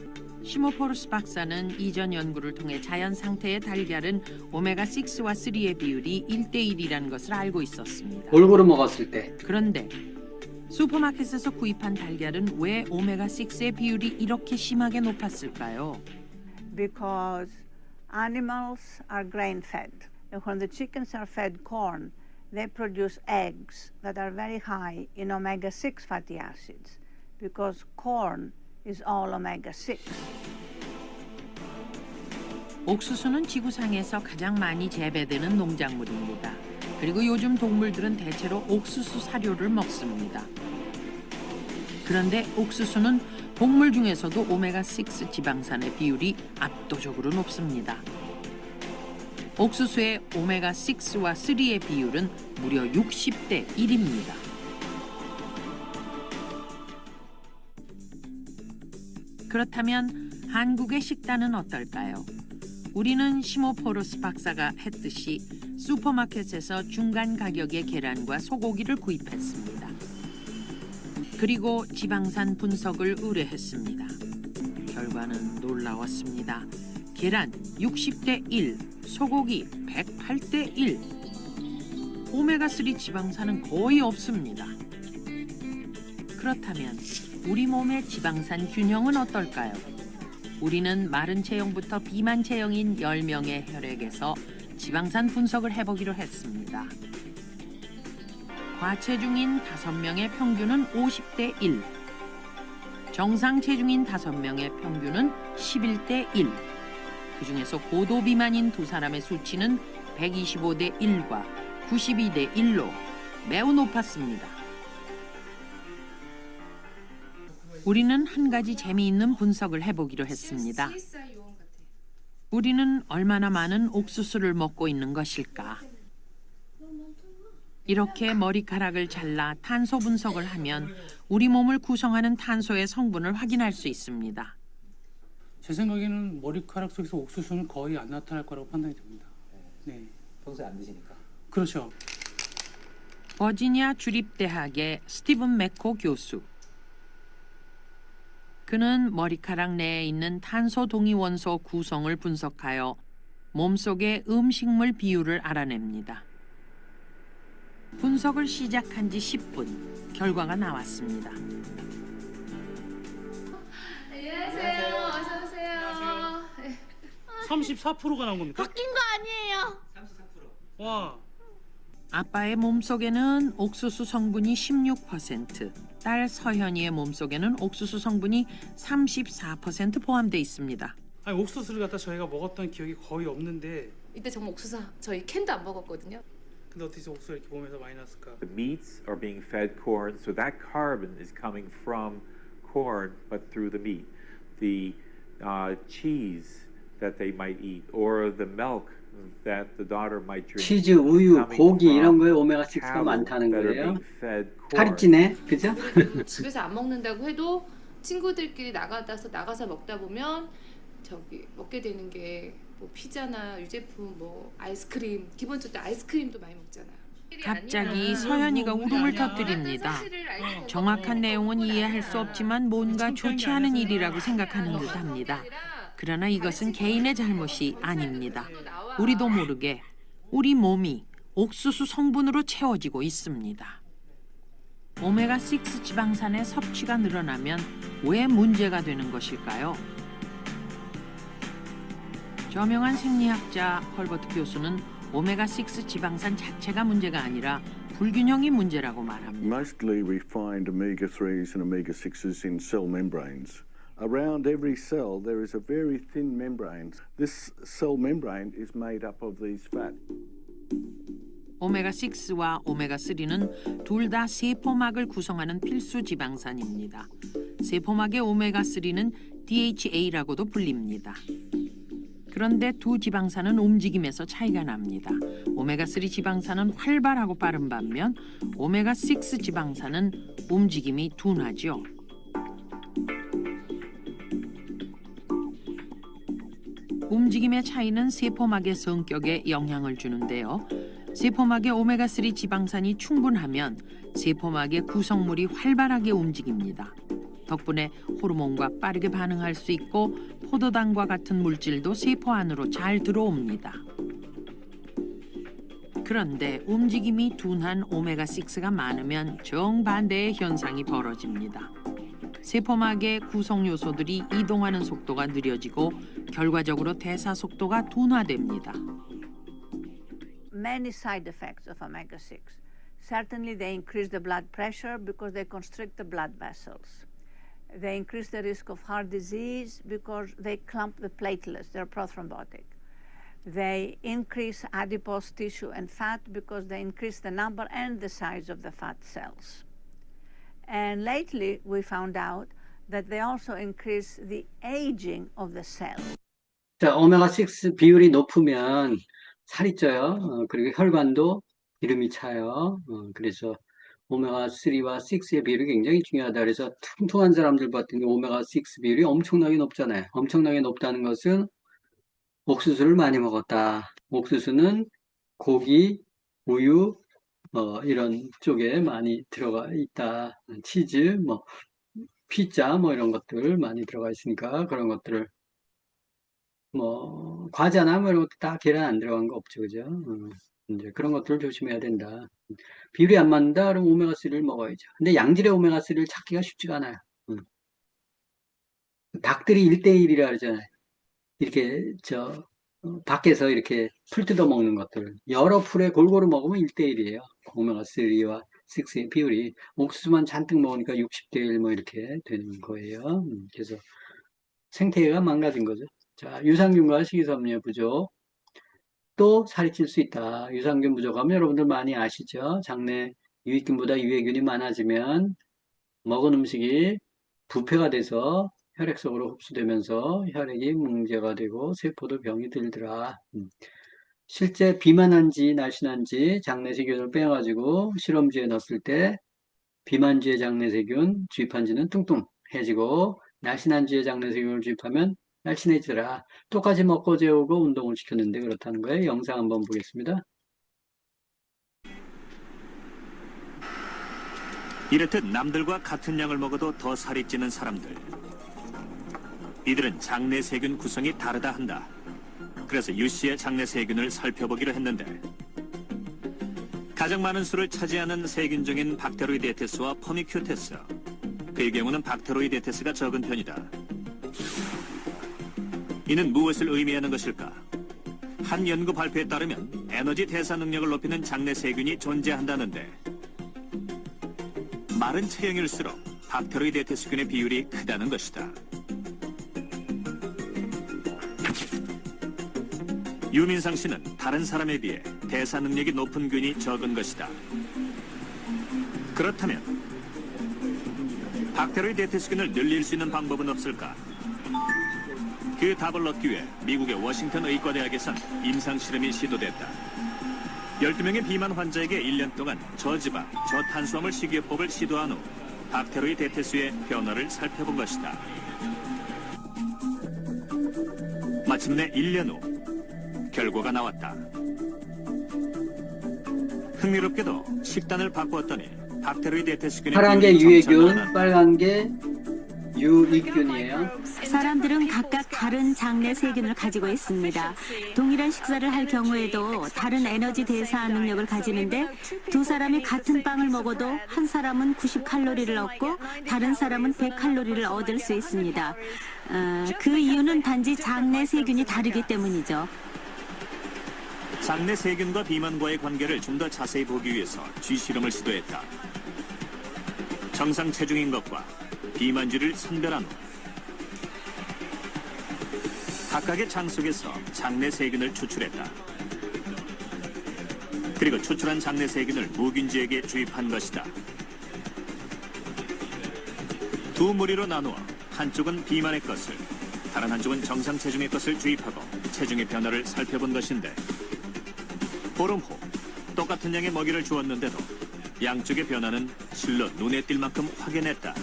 시모포르스 박사는 이전 연구를 통해 자연 상태의 달걀은 오메가6와 3의 비율이 1대1이라는 것을 알고 있었습니다. 골고루 먹었을 때 그런데 슈퍼마켓에서 구입한 달걀은 왜 오메가6의 비율이 이렇게 심하게 높았을까요? Because animals are grain-fed. And when the chickens are fed corn, they produce eggs that are very high in omega-6 fatty acids because corn is all omega-6. 옥수수는 지구상에서 가장 많이 재배되는 농작물입니다. 그리고 요즘 동물들은 대체로 옥수수 사료를 먹습니다. 그런데 옥수수는 곡물 중에서도 오메가6 지방산의 비율이 압도적으로 높습니다. 옥수수의 오메가6와 3의 비율은 무려 60대 1입니다. 그렇다면 한국의 식단은 어떨까요? 우리는 시모포르스 박사가 했듯이 슈퍼마켓에서 중간 가격의 계란과 소고기를 구입했습니다. 그리고 지방산 분석을 의뢰했습니다. 결과는 놀라웠습니다. 계란 60대 1, 소고기 108대 1. 오메가3 지방산은 거의 없습니다. 그렇다면 우리 몸의 지방산 균형은 어떨까요? 우리는 마른 체형부터 비만 체형인 10명의 혈액에서 지방산 분석을 해보기로 했습니다. 과체중인 5명의 평균은 50대 1, 정상 체중인 5명의 평균은 11대 1, 그중에서 고도 비만인 2사람의 수치는 125대 1과 92대 1로 매우 높았습니다. 우리는 한 가지 재미있는 분석을 해보기로 했습니다. 우리는 얼마나 많은 옥수수를 먹고 있는 것일까? 이렇게 머리카락을 잘라 탄소 분석을 하면 우리 몸을 구성하는 탄소의 성분을 확인할 수 있습니다. 제 생각에는 머리카락 속에서 옥수수는 거의 안 나타날 거라고 판단이 됩니다. 네. 평소에 안 드시니까. 그렇죠. 버지니아 주립대학의 스티븐 맥코 교수. 그는 머리카락 내에 있는 탄소 동위 원소 구성을 분석하여 몸속의 음식물 비율을 알아냅니다. 분석을 시작한 지 10분, 결과가 나왔습니다. 안녕하세요. 어서 오세요. 34%가 나온 겁니까? 바뀐 거 아니에요? 34%. 와. 아빠의 몸속에는 옥수수 성분이 16%, 딸 서현이의 몸속에는 옥수수 성분이 34% 포함되어 있습니다. 아니, 옥수수를 갖다 저희가 먹었던 기억이 거의 없는데. 이때 정말 옥수수 저희 캔도 안 먹었거든요. 근데 어떻게 옥수수가 이렇게 몸에서 많이 났을까? The meats are being fed corn, so that carbon is coming from corn, but through the meat. The cheese that they might eat, or the milk that the daughter might drink. 치즈, 우유, 고기 이런 거에 오메가6가 많다는 거예요. 살이 찌네, 그죠? 집에서 안 먹는다고 해도 친구들끼리 나가서 먹다 보면 저기 먹게 되는 게 뭐 피자나 유제품, 뭐 아이스크림, 기본적으로 아이스크림도 많이 먹잖아요. 갑자기 서현이가 울음을 터뜨립니다. 정확한 내용은 이해할 수 없지만 뭔가 좋지 않은 일이라고 생각하는 듯합니다. 그러나 이것은 개인의 잘못이 아닙니다. 우리도 모르게 우리 몸이 옥수수 성분으로 채워지고 있습니다. 오메가6 지방산의 섭취가 늘어나면 왜 문제가 되는 것일까요? 저명한 생리학자 헐버트 교수는 오메가6 지방산 자체가 문제가 아니라 불균형이 문제라고 말합니다. Mostly we find omega-3s and omega-6s in cell membranes. Around every cell there is a very thin membrane. This cell membrane is made up of these fat. 오메가6와 오메가3는 둘 다 세포막을 구성하는 필수 지방산입니다. 세포막의 오메가3는 DHA라고도 불립니다. 그런데 두 지방산은 움직임에서 차이가 납니다. 오메가3 지방산은 활발하고 빠른 반면 오메가6 지방산은 움직임이 둔하죠. 움직임의 차이는 세포막의 성격에 영향을 주는데요. 세포막의 오메가3 지방산이 충분하면 세포막의 구성물이 활발하게 움직입니다. 덕분에 호르몬과 빠르게 반응할 수 있고 포도당과 같은 물질도 세포 안으로 잘 들어옵니다. 그런데 움직임이 둔한 오메가6가 많으면 정반대의 현상이 벌어집니다. 세포막의 구성 요소들이 이동하는 속도가 느려지고 결과적으로 대사 속도가 둔화됩니다. Many side effects of omega-6. Certainly they increase the blood pressure because they constrict the blood vessels. They increase the risk of heart disease because they clump the platelets, they're prothrombotic. They increase adipose tissue and fat because they increase the number and the size of the fat cells. And lately we found out that they also increase the aging of the cell. 자, 오메가6 비율이 높으면 살이 쪄요. 그리고 혈관도 기름이 차요. 그래서 오메가3와 6의 비율이 굉장히 중요하다. 그래서 퉁퉁한 사람들 봤더니 오메가6 비율이 엄청나게 높잖아요. 엄청나게 높다는 것은 옥수수를 많이 먹었다. 옥수수는 고기, 우유, 이런 쪽에 많이 들어가 있다. 치즈, 피자, 이런 것들 많이 들어가 있으니까 그런 것들을 과자나 이런 것도 다 계란 안 들어간 거 없죠, 그죠? 이제 그런 것들을 조심해야 된다. 비율이 안 맞는다, 그럼 오메가3를 먹어야죠. 근데 양질의 오메가3를 찾기가 쉽지가 않아요. 닭들이 1대1이라 그러잖아요. 이렇게, 밖에서 이렇게 풀 뜯어 먹는 것들. 여러 풀에 골고루 먹으면 1대1이에요. 오메가3와 6의 비율이. 옥수수만 잔뜩 먹으니까 60대1 이렇게 되는 거예요. 그래서 생태계가 망가진 거죠. 자, 유산균과 식이섬유의 부족. 또 살이 찔 수 있다. 유산균 부족하면 여러분들 많이 아시죠? 장내 유익균보다 유해균이 많아지면 먹은 음식이 부패가 돼서 혈액 속으로 흡수되면서 혈액이 문제가 되고 세포도 병이 들더라. 실제 비만한지 날씬한지 장내세균을 빼가지고 실험지에 넣었을 때 비만지의 장내세균 주입한지는 뚱뚱해지고 날씬한지의 장내세균을 주입하면 날씬해지더라. 똑같이 먹고 재우고 운동을 시켰는데 그렇다는 거예요. 영상 한번 보겠습니다. 이렇듯 남들과 같은 양을 먹어도 더 살이 찌는 사람들. 이들은 장내 세균 구성이 다르다 한다. 그래서 유 씨의 장내 세균을 살펴보기로 했는데 가장 많은 수를 차지하는 세균종인 박테로이데테스와 퍼미큐테스. 그의 경우는 박테로이데테스가 적은 편이다. 이는 무엇을 의미하는 것일까? 한 연구 발표에 따르면 에너지 대사 능력을 높이는 장내 세균이 존재한다는데 마른 체형일수록 박테로이데테스균의 비율이 크다는 것이다. 유민상 씨는 다른 사람에 비해 대사 능력이 높은 균이 적은 것이다. 그렇다면 박테로이데테스균을 늘릴 수 있는 방법은 없을까? 그 답을 얻기 위해 미국의 워싱턴 의과대학에선 임상 실험이 시도됐다. 12명의 비만 환자에게 1년 동안 저지방, 저탄수화물 식이요법을 시도한 후 박테로이데테스의 변화를 살펴본 것이다. 마침내 1년 후 결과가 나왔다. 흥미롭게도 식단을 바꾸었더니 박테로이데테스균의 파란 게 유해균, 빨간 게 유익균이에요. 사람들은 각각 다른 장내 세균을 가지고 있습니다. 동일한 식사를 할 경우에도 다른 에너지 대사 능력을 가지는데 두 사람이 같은 빵을 먹어도 한 사람은 90칼로리를 얻고 다른 사람은 100칼로리를 얻을 수 있습니다. 그 이유는 단지 장내 세균이 다르기 때문이죠. 장내 세균과 비만과의 관계를 좀 더 자세히 보기 위해서 쥐실험을 시도했다. 정상 체중인 것과 비만쥐를 선별한 후 각각의 장 속에서 장내 세균을 추출했다. 그리고 추출한 장내 세균을 무균쥐에게 주입한 것이다. 두 무리로 나누어 한쪽은 비만의 것을, 다른 한쪽은 정상 체중의 것을 주입하고 체중의 변화를 살펴본 것인데, 보름 후 똑같은 양의 먹이를 주었는데도 양쪽의 변화는 실로 눈에 띌 만큼 확연했다.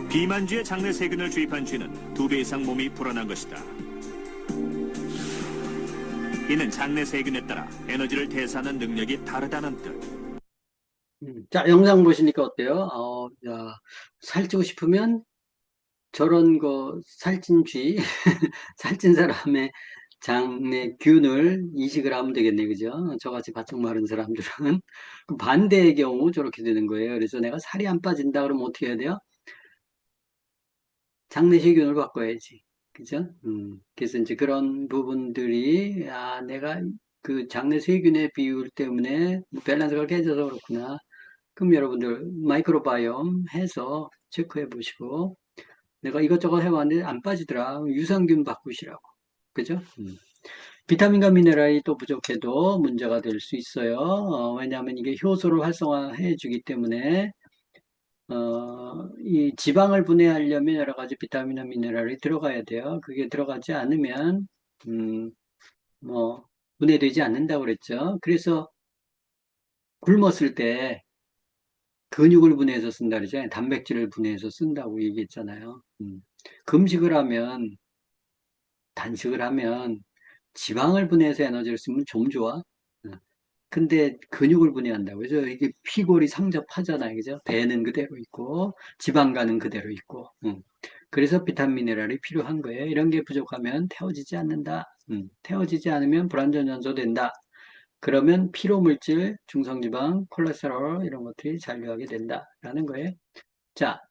비만쥐의 장내 세균을 주입한 쥐는 2배 이상 몸이 불어난 것이다. 이는 장내 세균에 따라 에너지를 대사하는 능력이 다르다는 뜻. 자, 영상 보시니까 어때요? 야, 살찌고 싶으면 저런 거 살찐 쥐, 살찐 사람의 장내 균을 이식을 하면 되겠네, 그죠? 저같이 바짝 마른 사람들은. 그 반대의 경우 저렇게 되는 거예요. 그래서 내가 살이 안 빠진다 그러면 어떻게 해야 돼요? 장내 세균을 바꿔야지. 그죠? 그래서 이제 그런 부분들이, 내가 그 장내 세균의 비율 때문에 밸런스가 깨져서 그렇구나. 그럼 여러분들 마이크로바이옴 해서 체크해 보시고, 내가 이것저것 해봤는데 안 빠지더라. 유산균 바꾸시라고. 그죠? 비타민과 미네랄이 또 부족해도 문제가 될 수 있어요. 왜냐하면 이게 효소를 활성화해 주기 때문에, 이 지방을 분해하려면 여러 가지 비타민과 미네랄이 들어가야 돼요. 그게 들어가지 않으면, 분해되지 않는다고 그랬죠. 그래서 굶었을 때 근육을 분해해서 쓴다 그러잖아요. 단백질을 분해해서 쓴다고 얘기했잖아요. 금식을 하면, 단식을 하면 지방을 분해해서 에너지를 쓰면 좀 좋아. 근데 근육을 분해한다고. 그래서 이게 피골이 상접하잖아요. 그죠? 배는 그대로 있고, 지방간은 그대로 있고. 그래서 비타민 미네랄이 필요한 거예요. 이런 게 부족하면 태워지지 않는다. 태워지지 않으면 불완전 연소 된다. 그러면 피로물질, 중성지방, 콜레스테롤 이런 것들이 잔류하게 된다라는 거예요. 자,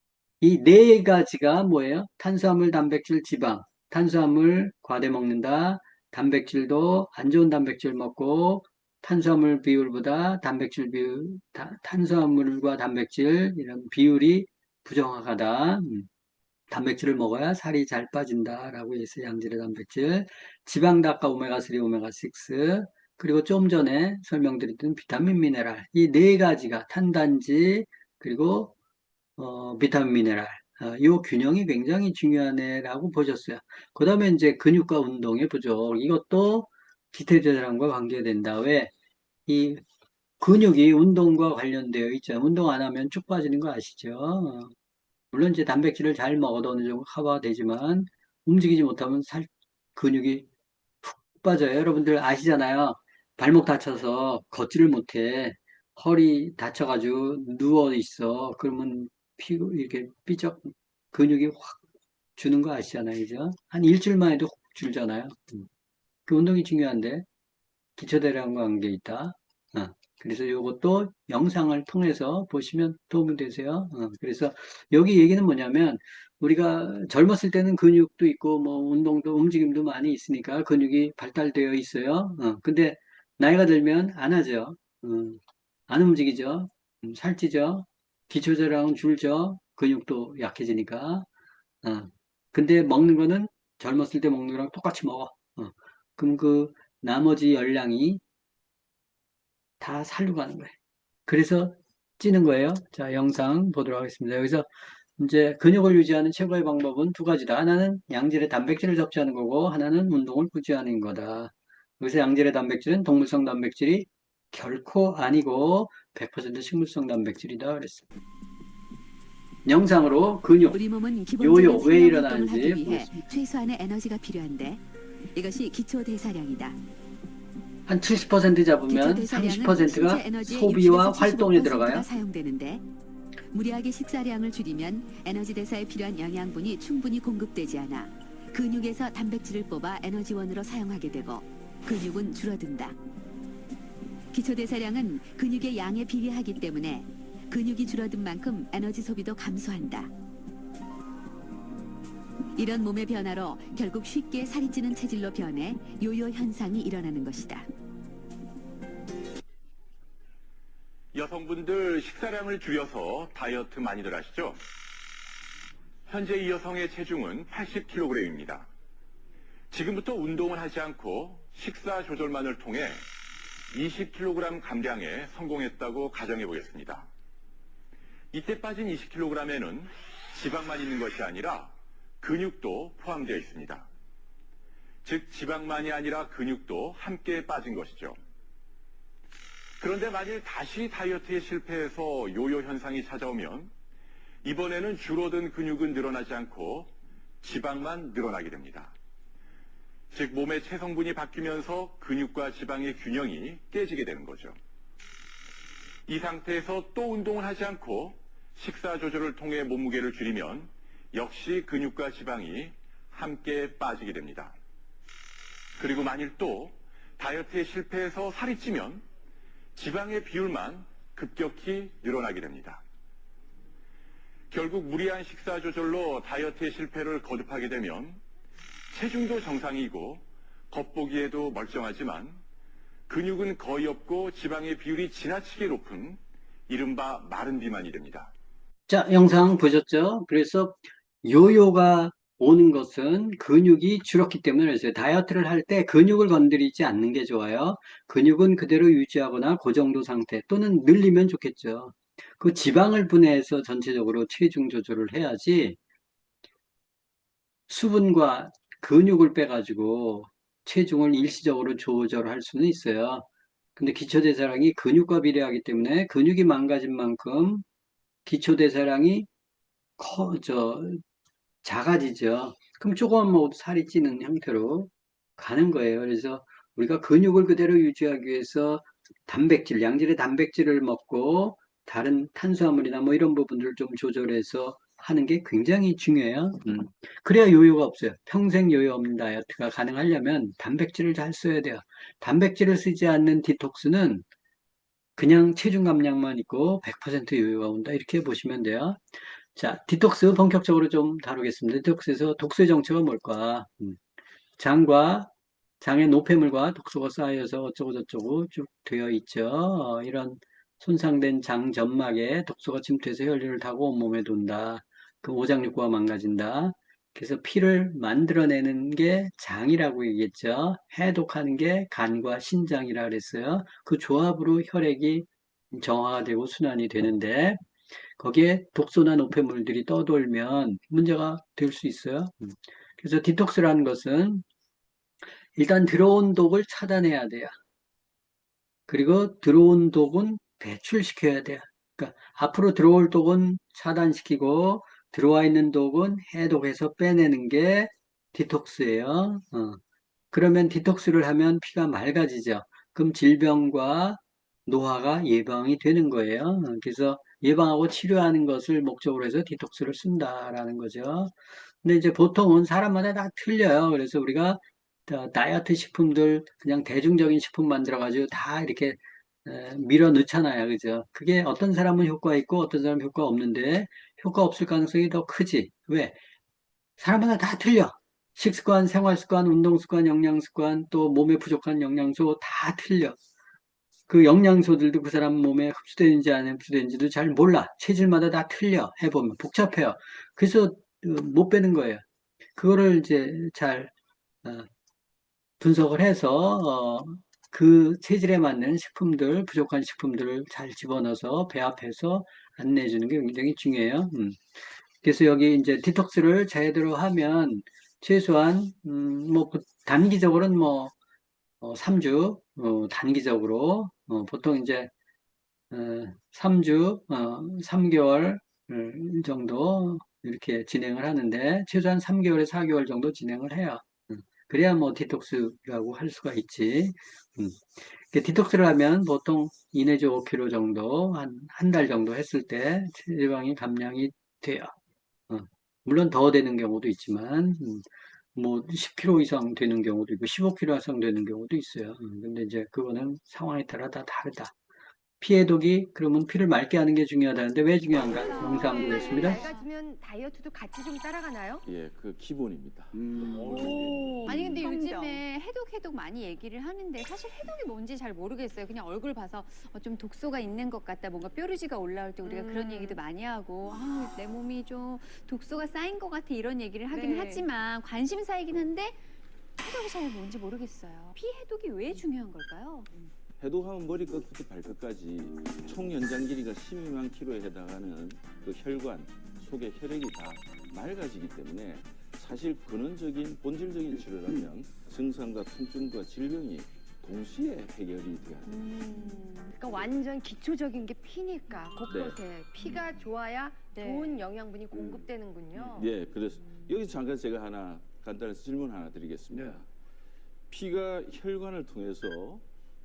이 네 가지가 뭐예요? 탄수화물, 단백질, 지방. 탄수화물 과대 먹는다. 단백질도 안 좋은 단백질 먹고 탄수화물 비율보다 단백질 비율, 탄수화물과 단백질 이런 비율이 부정하다. 단백질을 먹어야 살이 잘 빠진다라고 해서 양질의 단백질, 지방도 아까 오메가3, 오메가6, 그리고 좀 전에 설명드렸던 비타민 미네랄, 이 네 가지가 탄단지, 그리고 비타민 미네랄, 이 균형이 굉장히 중요하네라고 보셨어요. 그 다음에 이제 근육과 운동의 부족, 이것도 기태대사량과 관계된다. 왜? 이 근육이 운동과 관련되어 있죠. 운동 안 하면 쭉 빠지는 거 아시죠? 물론 이제 단백질을 잘 먹어도 어느 정도 커버가 되지만 움직이지 못하면 근육이 훅 빠져요. 여러분들 아시잖아요. 발목 다쳐서 걷지를 못해. 허리 다쳐가지고 누워 있어. 그러면 이렇게 삐쩍 근육이 확 주는 거 아시잖아요. 그죠? 한 일주일만 해도 훅 줄잖아요. 그 운동이 중요한데 기초대사량과 관계 있다. 그래서 이것도 영상을 통해서 보시면 도움이 되세요. 그래서 여기 얘기는 뭐냐면 우리가 젊었을 때는 근육도 있고 뭐 운동도 움직임도 많이 있으니까 근육이 발달되어 있어요. 근데 나이가 들면 안 하죠. 안 움직이죠. 살찌죠. 기초대사량은 줄죠. 근육도 약해지니까. 근데 먹는 거는 젊었을 때 먹는 거랑 똑같이 먹어. 그럼 그 나머지 열량이 다 살로 가는 거예요. 그래서 찌는 거예요. 자, 영상 보도록 하겠습니다. 여기서 이제 근육을 유지하는 최고의 방법은 두 가지다. 하나는 양질의 단백질을 섭취하는 거고, 하나는 운동을 꾸준히 하는 거다. 여기서 양질의 단백질은 동물성 단백질이 결코 아니고 100% 식물성 단백질이다 그랬습니다. 영상으로 근육, 우리 몸은 요요 기본적인 왜 생활 일어나는지 활동을 하기 위해 보겠습니다. 최소한의 에너지가 필요한데 이것이 기초 대사량이다. 한 70% 잡으면 30%가 소비와 활동에 들어가요. 사용되는데 무리하게 식사량을 줄이면 에너지 대사에 필요한 영양분이 충분히 공급되지 않아 근육에서 단백질을 뽑아 에너지원으로 사용하게 되고 근육은 줄어든다. 기초 대사량은 근육의 양에 비례하기 때문에 근육이 줄어든 만큼 에너지 소비도 감소한다. 이런 몸의 변화로 결국 쉽게 살이 찌는 체질로 변해 요요 현상이 일어나는 것이다. 여성분들 식사량을 줄여서 다이어트 많이들 하시죠? 현재 이 여성의 체중은 80kg입니다. 지금부터 운동을 하지 않고 식사 조절만을 통해 20kg 감량에 성공했다고 가정해 보겠습니다. 이때 빠진 20kg에는 지방만 있는 것이 아니라 근육도 포함되어 있습니다. 즉 지방만이 아니라 근육도 함께 빠진 것이죠. 그런데 만일 다시 다이어트에 실패해서 요요 현상이 찾아오면 이번에는 줄어든 근육은 늘어나지 않고 지방만 늘어나게 됩니다. 즉 몸의 체성분이 바뀌면서 근육과 지방의 균형이 깨지게 되는 거죠. 이 상태에서 또 운동을 하지 않고 식사 조절을 통해 몸무게를 줄이면 역시 근육과 지방이 함께 빠지게 됩니다. 그리고 만일 또 다이어트에 실패해서 살이 찌면 지방의 비율만 급격히 늘어나게 됩니다. 결국 무리한 식사 조절로 다이어트의 실패를 거듭하게 되면 체중도 정상이고 겉보기에도 멀쩡하지만 근육은 거의 없고 지방의 비율이 지나치게 높은 이른바 마른 비만이 됩니다. 자, 영상 보셨죠? 그래서 요요가 오는 것은 근육이 줄었기 때문에 그랬어요. 다이어트를 할 때 근육을 건드리지 않는 게 좋아요. 근육은 그대로 유지하거나 그 정도 상태 또는 늘리면 좋겠죠. 그 지방을 분해해서 전체적으로 체중 조절을 해야지 수분과 근육을 빼가지고 체중을 일시적으로 조절할 수는 있어요. 근데 기초대사량이 근육과 비례하기 때문에 근육이 망가진 만큼 기초대사량이 작아지죠. 그럼 조금만 먹어도 살이 찌는 형태로 가는 거예요. 그래서 우리가 근육을 그대로 유지하기 위해서 단백질, 양질의 단백질을 먹고 다른 탄수화물이나 뭐 이런 부분들을 좀 조절해서 하는 게 굉장히 중요해요. 그래야 요요가 없어요. 평생 요요 없는 다이어트가 가능하려면 단백질을 잘 써야 돼요. 단백질을 쓰지 않는 디톡스는 그냥 체중 감량만 있고 100% 요요가 온다. 이렇게 보시면 돼요. 자, 디톡스 본격적으로 좀 다루겠습니다. 디톡스에서 독소의 정체가 뭘까? 장에 노폐물과 독소가 쌓여서 어쩌고저쩌고 쭉 되어 있죠. 이런 손상된 장 점막에 독소가 침투해서 혈류를 타고 온몸에 돈다. 그 오장육부가 망가진다. 그래서 피를 만들어내는 게 장이라고 얘기했죠. 해독하는 게 간과 신장이라 그랬어요. 그 조합으로 혈액이 정화가 되고 순환이 되는데 거기에 독소나 노폐물들이 떠돌면 문제가 될 수 있어요. 그래서 디톡스라는 것은 일단 들어온 독을 차단해야 돼요. 그리고 들어온 독은 배출시켜야 돼요. 그러니까 앞으로 들어올 독은 차단시키고 들어와 있는 독은 해독해서 빼내는 게 디톡스예요. 그러면 디톡스를 하면 피가 맑아지죠. 그럼 질병과 노화가 예방이 되는 거예요. 그래서 예방하고 치료하는 것을 목적으로 해서 디톡스를 쓴다라는 거죠. 근데 이제 보통은 사람마다 다 틀려요. 그래서 우리가 다이어트 식품들 그냥 대중적인 식품 만들어가지고 다 이렇게 밀어 넣잖아요. 그죠? 그게 어떤 사람은 효과 있고 어떤 사람은 효과 없는데 효과 없을 가능성이 더 크지. 왜? 사람마다 다 틀려. 식습관, 생활습관, 운동습관, 영양습관, 또 몸에 부족한 영양소 다 틀려. 그 영양소들도 그 사람 몸에 흡수되는지 안 흡수되는지도 잘 몰라. 체질마다 다 틀려. 해보면 복잡해요. 그래서 못 빼는 거예요. 그거를 이제 잘 분석을 해서 그 체질에 맞는 식품들, 부족한 식품들을 잘 집어넣어서 배합해서 안내해 주는 게 굉장히 중요해요. 그래서 여기 이제 디톡스를 제대로 하면 최소한 뭐 단기적으로는 뭐 3주 단기적으로 보통 이제 3주 3개월 정도 이렇게 진행을 하는데 최소한 3개월에 4개월 정도 진행을 해요. 그래야 뭐 디톡스라고 할 수가 있지. 음. 디톡스를 하면 보통 2 내지 5kg 정도, 한 달 정도 했을 때 체지방이 감량이 돼요. 물론 더 되는 경우도 있지만, 뭐 10kg 이상 되는 경우도 있고 15kg 이상 되는 경우도 있어요. 근데 이제 그거는 상황에 따라 다 다르다. 피해독이 그러면 피를 맑게 하는 게 중요하다는데 왜 중요한가? 영상 보겠습니다. 맑아지면 다이어트도 같이 좀 따라가나요? 예, 그 기본입니다. 아니 근데 요즘에 해독 많이 얘기를 하는데 사실 해독이 뭔지 잘 모르겠어요. 그냥 얼굴 봐서 좀 독소가 있는 것 같다. 뭔가 뾰루지가 올라올 때 우리가 그런 얘기도 많이 하고 내 몸이 좀 독소가 쌓인 것 같아 이런 얘기를 하긴 하지만 관심사이긴 한데 해독이 잘 뭔지 모르겠어요. 피 해독이 왜 중요한 걸까요? 해독하면 머리끝부터 발끝까지 총 연장 길이가 12만 킬로에 해당하는 그 혈관 속의 혈액이 다 맑아지기 때문에 사실 근원적인 본질적인 치료를 하면 증상과 통증과 질병이 동시에 해결이 돼야 돼요. 그러니까 완전 기초적인 게 피니까 곳곳에 피가 좋아야 좋은 영양분이 공급되는군요. 예, 그래서 여기서 잠깐 제가 하나 간단한 질문 하나 드리겠습니다. 피가 혈관을 통해서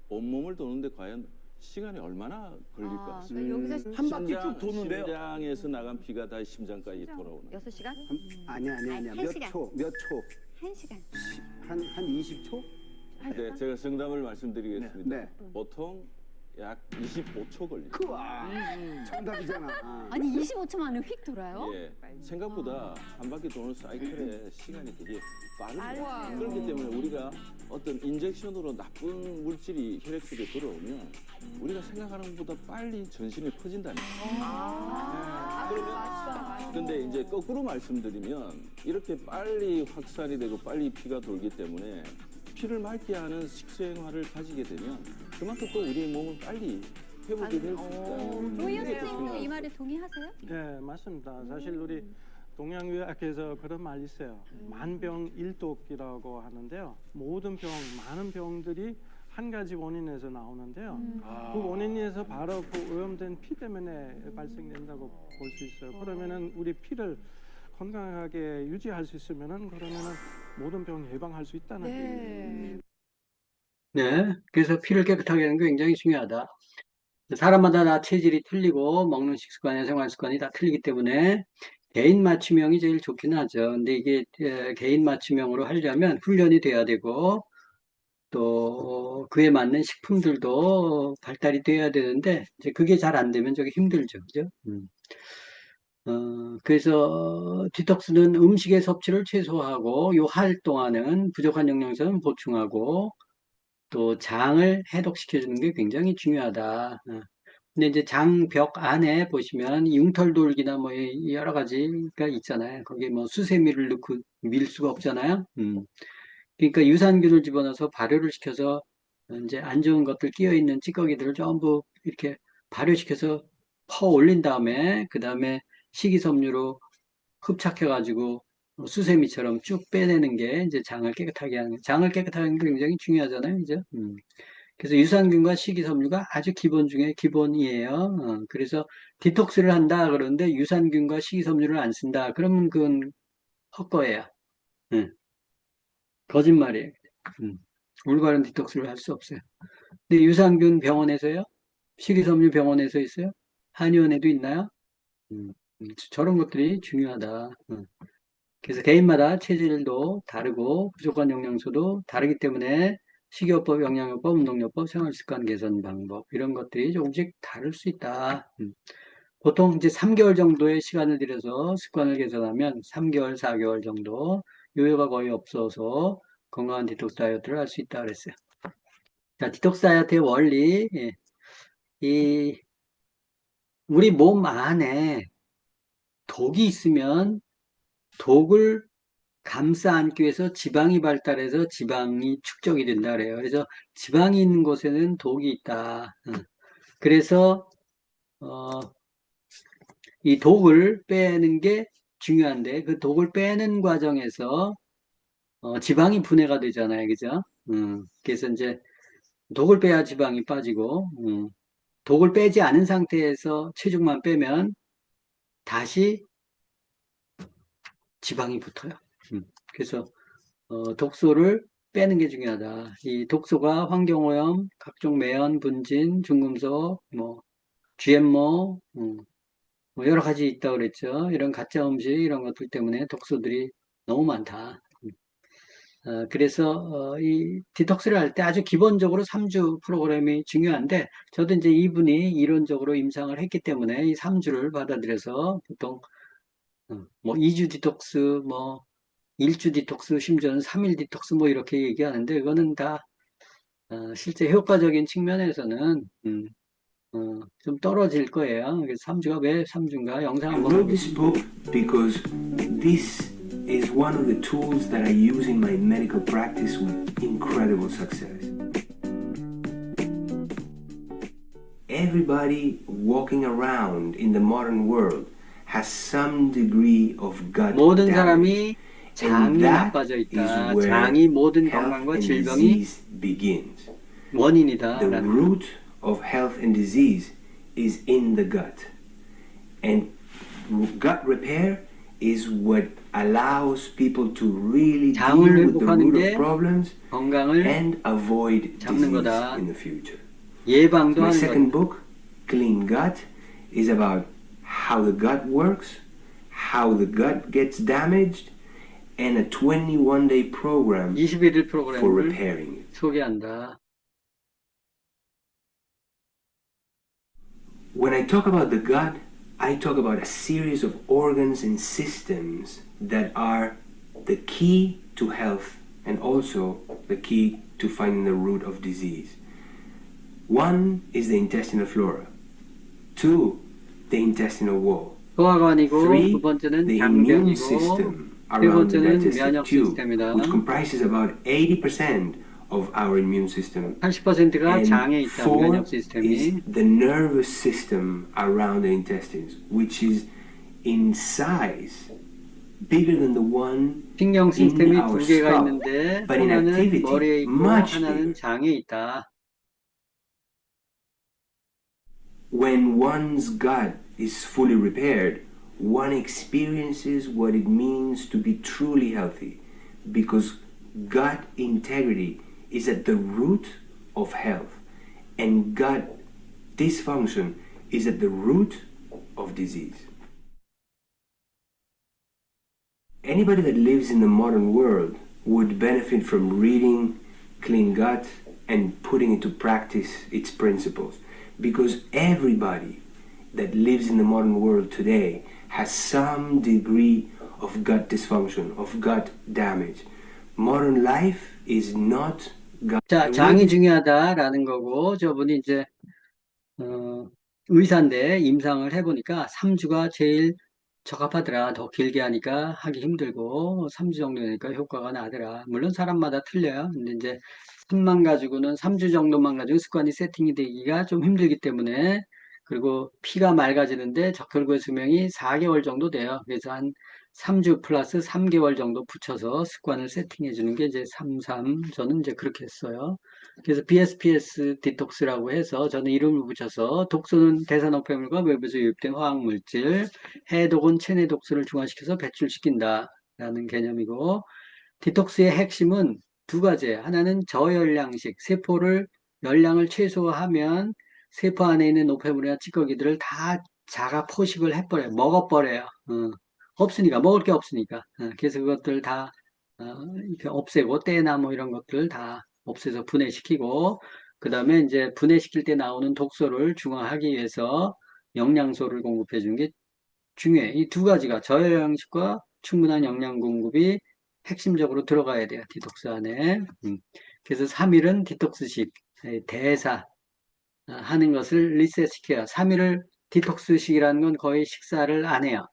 온몸을 도는데 과연 시간이 얼마나 걸릴 것 같습니까? 그러니까 여기서 한 바퀴 쭉 도는데요. 심장에서 나간 피가 다시 심장까지 돌아오는. 6시간? 아니야. 한 몇 시간. 초, 몇 초? 1시간. 한 20초? 네, 제가 정답을 말씀드리겠습니다. 네. 보통 약 25초 걸립니다. 정답이잖아. 아니 25초 만에 휙 돌아요? 예, 생각보다 한 바퀴 도는 사이클의 시간이 되게 빠릅니다. 그렇기 때문에 우리가 어떤 인젝션으로 나쁜 물질이 혈액 속에 들어오면 우리가 생각하는 것보다 빨리 전신에 퍼진다는 거예요. 그런데 이제 거꾸로 말씀드리면 이렇게 빨리 확산이 되고 빨리 피가 돌기 때문에 피를 맑게 하는 식생활을 가지게 되면 그만큼 또 우리의 몸은 빨리 회복이 될 수 있다. 조희연 선생님도 이 말에 동의하세요? 네, 맞습니다. 사실 우리 동양의학에서 그런 말이 있어요. 만병일독이라고 하는데요. 모든 많은 병들이 한 가지 원인에서 나오는데요. 그 원인에서 바로 그 오염된 피 때문에 발생된다고 볼 수 있어요. 그러면은 우리 피를 건강하게 유지할 수 있으면은 그러면은 모든 병 예방할 수 있다는 얘기예요. 네. 그래서 피를 깨끗하게 하는 게 굉장히 중요하다. 사람마다 다 체질이 틀리고 먹는 식습관이나 생활 습관이 다 틀리기 때문에 개인 맞춤형이 제일 좋긴 하죠. 근데 이게 개인 맞춤형으로 하려면 훈련이 돼야 되고 또 그에 맞는 식품들도 발달이 돼야 되는데 이제 그게 잘 안 되면 저게 힘들죠. 그죠? 그래서 디톡스는 음식의 섭취를 최소화하고 요 할 동안은 부족한 영양소는 보충하고 또 장을 해독시켜주는 게 굉장히 중요하다. 근데 이제 장벽 안에 보시면 융털돌기나 뭐 여러 가지가 있잖아요. 거기에 뭐 수세미를 넣고 밀 수가 없잖아요. 그러니까 유산균을 집어넣어서 발효를 시켜서 이제 안 좋은 것들 끼어 있는 찌꺼기들을 전부 이렇게 발효시켜서 퍼 올린 다음에 그 다음에 식이섬유로 흡착해가지고 수세미처럼 쭉 빼내는 게 이제 장을 깨끗하게 하는 게 굉장히 중요하잖아요, 그죠? 그래서 유산균과 식이섬유가 아주 기본 중에 기본이에요. 그래서 디톡스를 한다 그러는데 유산균과 식이섬유를 안 쓴다. 그러면 그건 헛거예요. 거짓말이에요. 올바른 디톡스를 할 수 없어요. 근데 유산균 병원에서요? 식이섬유 병원에서 있어요? 한의원에도 있나요? 저런 것들이 중요하다. 그래서 개인마다 체질도 다르고 부족한 영양소도 다르기 때문에 식이요법, 영양요법, 운동요법, 생활습관 개선 방법 이런 것들이 조금씩 다를 수 있다. 보통 이제 3개월 정도의 시간을 들여서 습관을 개선하면 3개월, 4개월 정도 요요가 거의 없어서 건강한 디톡스 다이어트를 할 수 있다 그랬어요. 자, 디톡스 다이어트의 원리. 우리 몸 안에 독이 있으면 독을 감싸 안기 위해서 지방이 발달해서 지방이 축적이 된다 그래요. 그래서 지방이 있는 곳에는 독이 있다. 그래서 이 독을 빼는 게 중요한데 그 독을 빼는 과정에서 지방이 분해가 되잖아요. 그죠? 그래서 이제 독을 빼야 지방이 빠지고 독을 빼지 않은 상태에서 체중만 빼면 다시 지방이 붙어요. 그래서 독소를 빼는 게 중요하다. 이 독소가 환경오염, 각종 매연, 분진, 중금속, 뭐 GMO, 뭐 여러 가지 있다고 그랬죠. 이런 가짜 음식 이런 것들 때문에 독소들이 너무 많다. 그래서 이 디톡스를 할 때 아주 기본적으로 3주 프로그램이 중요한데 저도 이제 이분이 이론적으로 임상을 했기 때문에 이 3주를 받아들여서 보통 뭐 2주 디톡스, 뭐 1주 디톡스, 심지어는 3일 디톡스 뭐 이렇게 얘기하는데 이거는 다 실제 효과적인 측면에서는 좀 떨어질 거예요. 그래서 3주가 왜 3주인가 영상 I 한번 wrote this 보겠습니다. book because this is one of the tools that I use in my medical practice with incredible success. Everybody walking around in the modern world has some degree of gut 모든 damage. 사람이 And 장이 that 나빠져 is 있다. where 장이 모든 health 건강과 and 질병이 disease begins. 원인이다. The root of health and disease is in the gut. And gut repair is what allows people to really deal 장을 with the 회복하는 root 게 of problems 건강을 and avoid 잡는 disease 거다. in the future. 예방도 My 하는 second 거다. book, Clean Gut, is about how the gut works, how the gut gets damaged, and a 21-day program 21일 for 프로그램을 repairing it. 소개한다. When I talk about the gut, I talk about a series of organs and systems that are the key to health and also the key to finding the root of disease. One is the intestinal flora. Two, the intestinal wall. 소화관이고 Three, 두 번째는 the immune 장벽이고 system 세 around the 번째는 digestive 면역 tube, 시스템이다. which comprises about 80% of our immune system. 80%가 장에 And 있다. four 면역 is 시스템이. the nervous system around the intestines, which is in size bigger than the one 신경 in 시스템이 our 두 개가 skull, 있는데 but in 하나는 activity 머리에 있고 much 하나는 bigger. 장에 있다. When one's gut is fully repaired, one experiences what it means to be truly healthy, because gut integrity is at the root of health, and gut dysfunction is at the root of disease. Anybody that lives in the modern world would benefit from reading Clean Gut and putting into practice its principles, because everybody that lives in the modern world today has some degree of gut dysfunction, of gut damage. Modern life is not gut. 자, 장이 중요하다라는 거고 저분이 이제 의사인데 임상을 해보니까 3주가 제일 적합하더라. 더 길게 하니까 하기 힘들고 3주 정도 되니까 효과가 나더라. 물론 사람마다 틀려요. 근데 이제 3만 가지고는 3주 정도만 가지고 습관이 세팅이 되기가 좀 힘들기 때문에 그리고 피가 맑아지는데 적혈구의 수명이 4개월 정도 돼요. 그래서 한 3주 플러스 3개월 정도 붙여서 습관을 세팅해 주는 게 이제 33, 저는 이제 그렇게 했어요. 그래서 BSPS 디톡스라고 해서 저는 이름을 붙여서 독소는 대사노폐물과 외부에서 유입된 화학물질, 해독은 체내 독소를 중화시켜서 배출시킨다라는 개념이고 디톡스의 핵심은 두 가지예요. 하나는 저열량식, 세포를 열량을 최소화하면 세포 안에 있는 노폐물이나 찌꺼기들을 다 자가 포식을 해버려요. 먹어버려요. 없으니까, 먹을 게 없으니까. 그래서 그것들 다 이렇게 없애고, 때나 뭐 이런 것들 다 없애서 분해시키고, 그 다음에 이제 분해시킬 때 나오는 독소를 중화하기 위해서 영양소를 공급해 주는 게 중요해. 이 두 가지가 저열량식과 충분한 영양 공급이 핵심적으로 들어가야 돼요. 디톡스 안에. 그래서 3일은 디톡스식, 대사 하는 것을 리셋시켜요. 3일을 디톡스식이라는 건 거의 식사를 안 해요.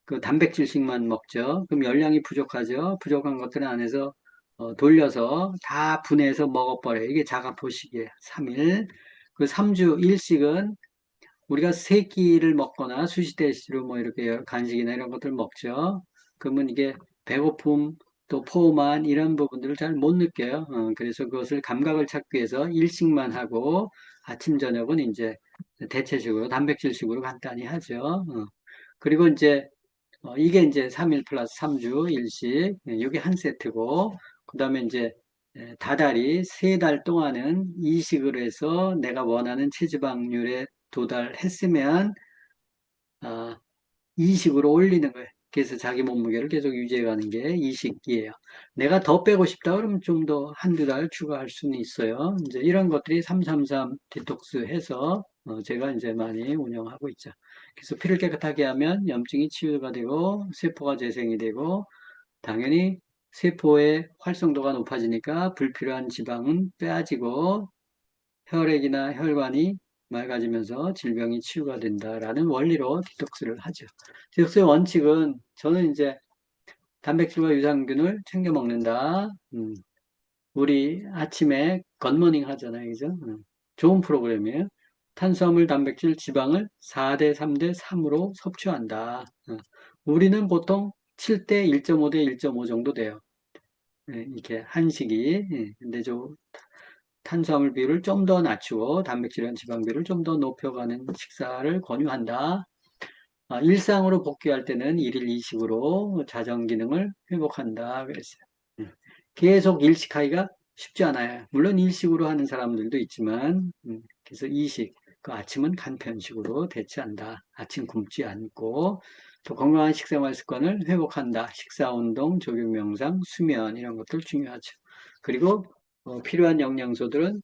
그 단백질식만 먹죠. 그럼 열량이 부족하죠. 부족한 것들은 안에서 돌려서 다 분해해서 먹어버려요. 이게 자가포식이에요. 3일. 그 3주 일식은 우리가 세 끼를 먹거나 수시대시로 뭐 이렇게 간식이나 이런 것들 먹죠. 그러면 이게 배고픔 또 포만 이런 부분들을 잘 못 느껴요. 그래서 그것을 감각을 찾기 위해서 일식만 하고 아침 저녁은 이제 대체식으로 단백질식으로 간단히 하죠. 그리고 이제 이게 이제 3일 플러스 3주 일식. 이게 한 세트고, 그 다음에 이제 다달이 3달 동안은 이식으로 해서 내가 원하는 체지방률에 도달했으면, 이식으로 올리는 거예요. 그래서 자기 몸무게를 계속 유지해가는 게 이식이에요. 내가 더 빼고 싶다 그러면 좀 더 한두 달 추가할 수는 있어요. 이제 이런 것들이 333 디톡스 해서 제가 이제 많이 운영하고 있죠. 그래서 피를 깨끗하게 하면 염증이 치유가 되고 세포가 재생이 되고 당연히 세포의 활성도가 높아지니까 불필요한 지방은 빼지고 혈액이나 혈관이 맑아지면서 질병이 치유가 된다라는 원리로 디톡스를 하죠. 디톡스의 원칙은 저는 이제 단백질과 유산균을 챙겨 먹는다. 우리 아침에 굿모닝 하잖아요. 그죠? 좋은 프로그램이에요. 탄수화물, 단백질, 지방을 4대 3대 3으로 섭취한다. 우리는 보통 7대 1.5대 1.5 정도 돼요. 이렇게 한식이. 근데 탄수화물 비율을 좀 더 낮추고 단백질이랑 지방 비율을 좀 더 높여가는 식사를 권유한다. 일상으로 복귀할 때는 일일 이식으로 자정 기능을 회복한다 그랬어요. 계속 일식하기가 쉽지 않아요. 물론 일식으로 하는 사람들도 있지만 그래서 이식, 그 아침은 간편식으로 대체한다. 아침 굶지 않고 또 건강한 식생활 습관을 회복한다. 식사, 운동, 조경, 명상, 수면 이런 것들 중요하죠. 그리고 필요한 영양소들은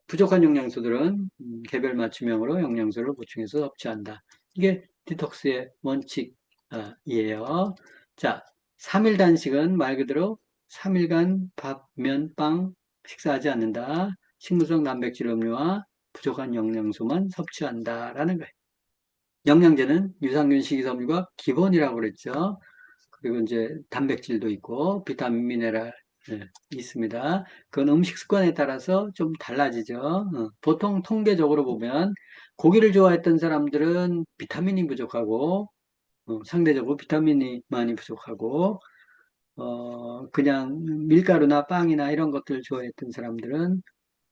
부족한 영양소들은 개별 맞춤형으로 영양소를 보충해서 섭취한다. 이게 디톡스의 원칙이에요. 자, 3일 단식은 말 그대로 3일간 밥, 면, 빵 식사하지 않는다. 식물성 단백질 음료와 부족한 영양소만 섭취한다라는 거예요. 영양제는 유산균, 식이섬유가 기본이라고 그랬죠. 그리고 이제 단백질도 있고 비타민, 미네랄 있습니다. 그건 음식 습관에 따라서 좀 달라지죠. 보통 통계적으로 보면 고기를 좋아했던 사람들은 비타민이 부족하고 상대적으로 비타민이 많이 부족하고 그냥 밀가루나 빵이나 이런 것들을 좋아했던 사람들은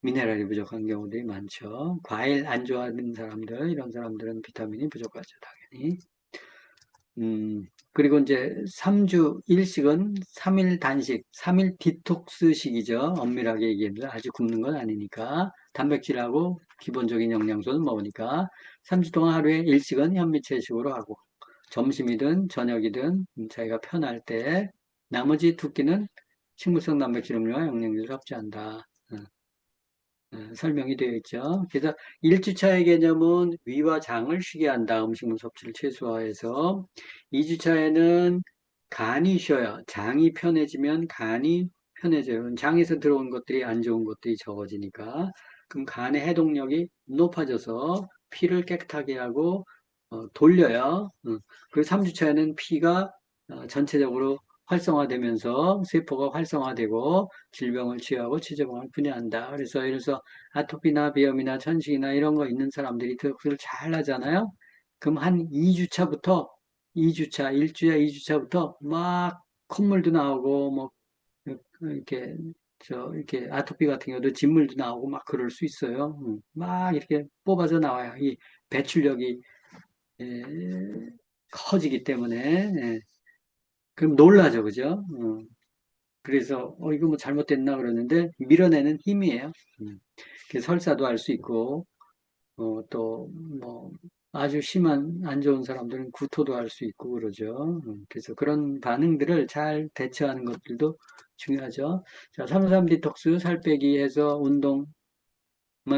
미네랄이 부족한 경우들이 많죠. 과일 안 좋아하는 사람들, 이런 사람들은 비타민이 부족하죠, 당연히. 그리고 이제 3주 일식은 3일 단식, 3일 디톡스식이죠. 엄밀하게 얘기하면 아주 굶는 건 아니니까. 단백질하고 기본적인 영양소는 먹으니까 3주 동안 하루에 일식은 현미채식으로 하고 점심이든 저녁이든 자기가 편할 때 나머지 두 끼는 식물성 단백질 음료와 영양제를 섭취한다. 설명이 되어 있죠. 그래서 1주차의 개념은 위와 장을 쉬게 한다. 음식물 섭취를 최소화해서 2주차에는 간이 쉬어요. 장이 편해지면 간이 편해져요. 장에서 들어온 것들이 안 좋은 것들이 적어지니까 그럼 간의 해독력이 높아져서 피를 깨끗하게 하고 돌려요. 그리고 3주차에는 피가 전체적으로 활성화되면서 세포가 활성화되고 질병을 치유하고 치료병을 분해한다. 그래서 예를 들어서 아토피나 비염이나 천식이나 이런 거 있는 사람들이 디톡스를 잘 하잖아요. 그럼 한 2주차부터 2주차, 1주차, 2주차부터 막 콧물도 나오고 뭐 이렇게 아토피 같은 경우도 진물도 나오고 막 그럴 수 있어요. 막 이렇게 뽑아져 나와요. 이 배출력이 커지기 때문에. 그럼 놀라죠, 그죠? 그래서, 이거 뭐 잘못됐나 그러는데, 밀어내는 힘이에요. 그래서 설사도 할 수 있고, 또, 뭐, 아주 심한 안 좋은 사람들은 구토도 할 수 있고 그러죠. 그래서 그런 반응들을 잘 대처하는 것들도 중요하죠. 자, 333 디톡스 살 빼기 해서 운동만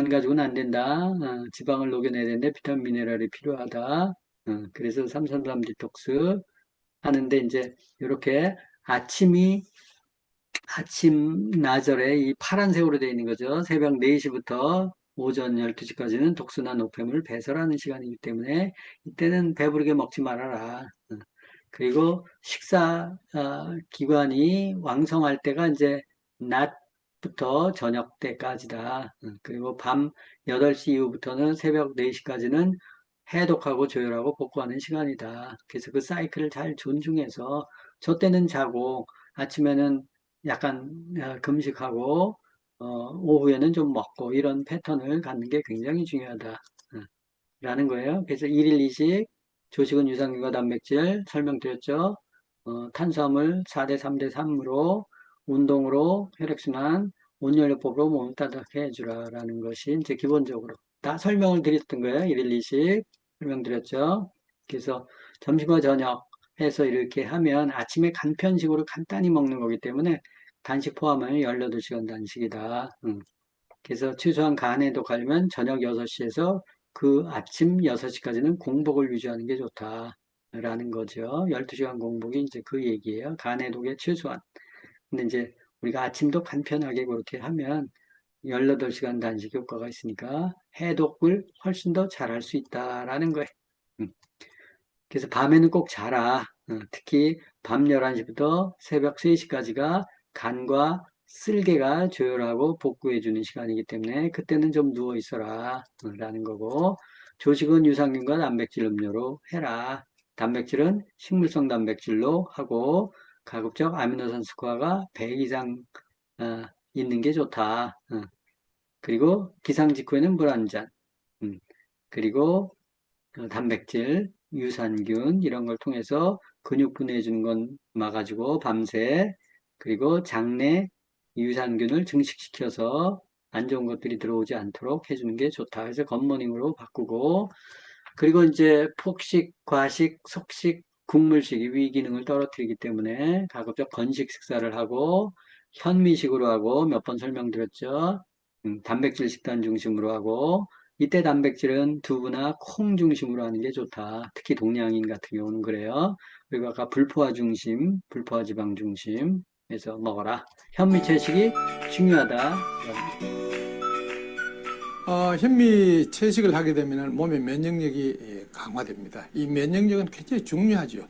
가지고는 안 된다. 지방을 녹여내야 되는데 비타민 미네랄이 필요하다. 그래서 333 디톡스 하는데 이제 이렇게 아침 나절에 이 파란색으로 되어 있는 거죠. 새벽 4시부터 오전 12시까지는 독소나 노폐물 배설하는 시간이기 때문에 이때는 배부르게 먹지 말아라. 그리고 식사 기관이 왕성할 때가 이제 낮부터 저녁 때까지다. 그리고 밤 8시 이후부터는 새벽 4시까지는 해독하고 조절하고 복구하는 시간이다. 그래서 그 사이클을 잘 존중해서 저 때는 자고 아침에는 약간 금식하고 오후에는 좀 먹고 이런 패턴을 갖는 게 굉장히 중요하다. 라는 거예요. 그래서 일일 이식 조식은 유산균과 단백질 설명드렸죠. 탄수화물 4대 3대 3으로 운동으로 혈액순환, 온열요법으로 몸을 따뜻하게 해주라라는 것이 이제 기본적으로 다 설명을 드렸던 거예요. 1일 2식 설명드렸죠. 그래서 점심과 저녁 해서 이렇게 하면 아침에 간편식으로 간단히 먹는 거기 때문에 단식 포함하면 18시간 단식이다. 그래서 최소한 간에도 가려면 저녁 6시에서 그 아침 6시까지는 공복을 유지하는 게 좋다라는 거죠. 12시간 공복이 이제 그 얘기예요. 간해독의 최소한. 근데 이제 우리가 아침도 간편하게 그렇게 하면 18시간 단식 효과가 있으니까 해독을 훨씬 더 잘할 수 있다라는 거예요. 그래서 밤에는 꼭 자라. 특히 밤 11시부터 새벽 3시까지가 간과 쓸개가 조율하고 복구해주는 시간이기 때문에 그때는 좀 누워 있어라 라는 거고, 조식은 유산균과 단백질 음료로 해라. 단백질은 식물성 단백질로 하고 가급적 아미노산 스코어가 100 이상 있는 게 좋다. 그리고 기상 직후에는 물 한 잔. 그리고 단백질, 유산균 이런 걸 통해서 근육 분해해 주는 건 막아주고 밤새, 그리고 장내 유산균을 증식시켜서 안 좋은 것들이 들어오지 않도록 해주는 게 좋다. 그래서 굿모닝으로 바꾸고, 그리고 이제 폭식, 과식, 속식, 국물식이 위 기능을 떨어뜨리기 때문에 가급적 건식 식사를 하고 현미식으로 하고 몇 번 설명드렸죠. 단백질 식단 중심으로 하고, 이때 단백질은 두부나 콩 중심으로 하는 게 좋다. 특히 동양인 같은 경우는 그래요. 그리고 아까 불포화 중심, 불포화 지방 중심에서 먹어라. 현미 채식이 중요하다. 현미 채식을 하게 되면 몸의 면역력이 강화됩니다. 이 면역력은 굉장히 중요하죠.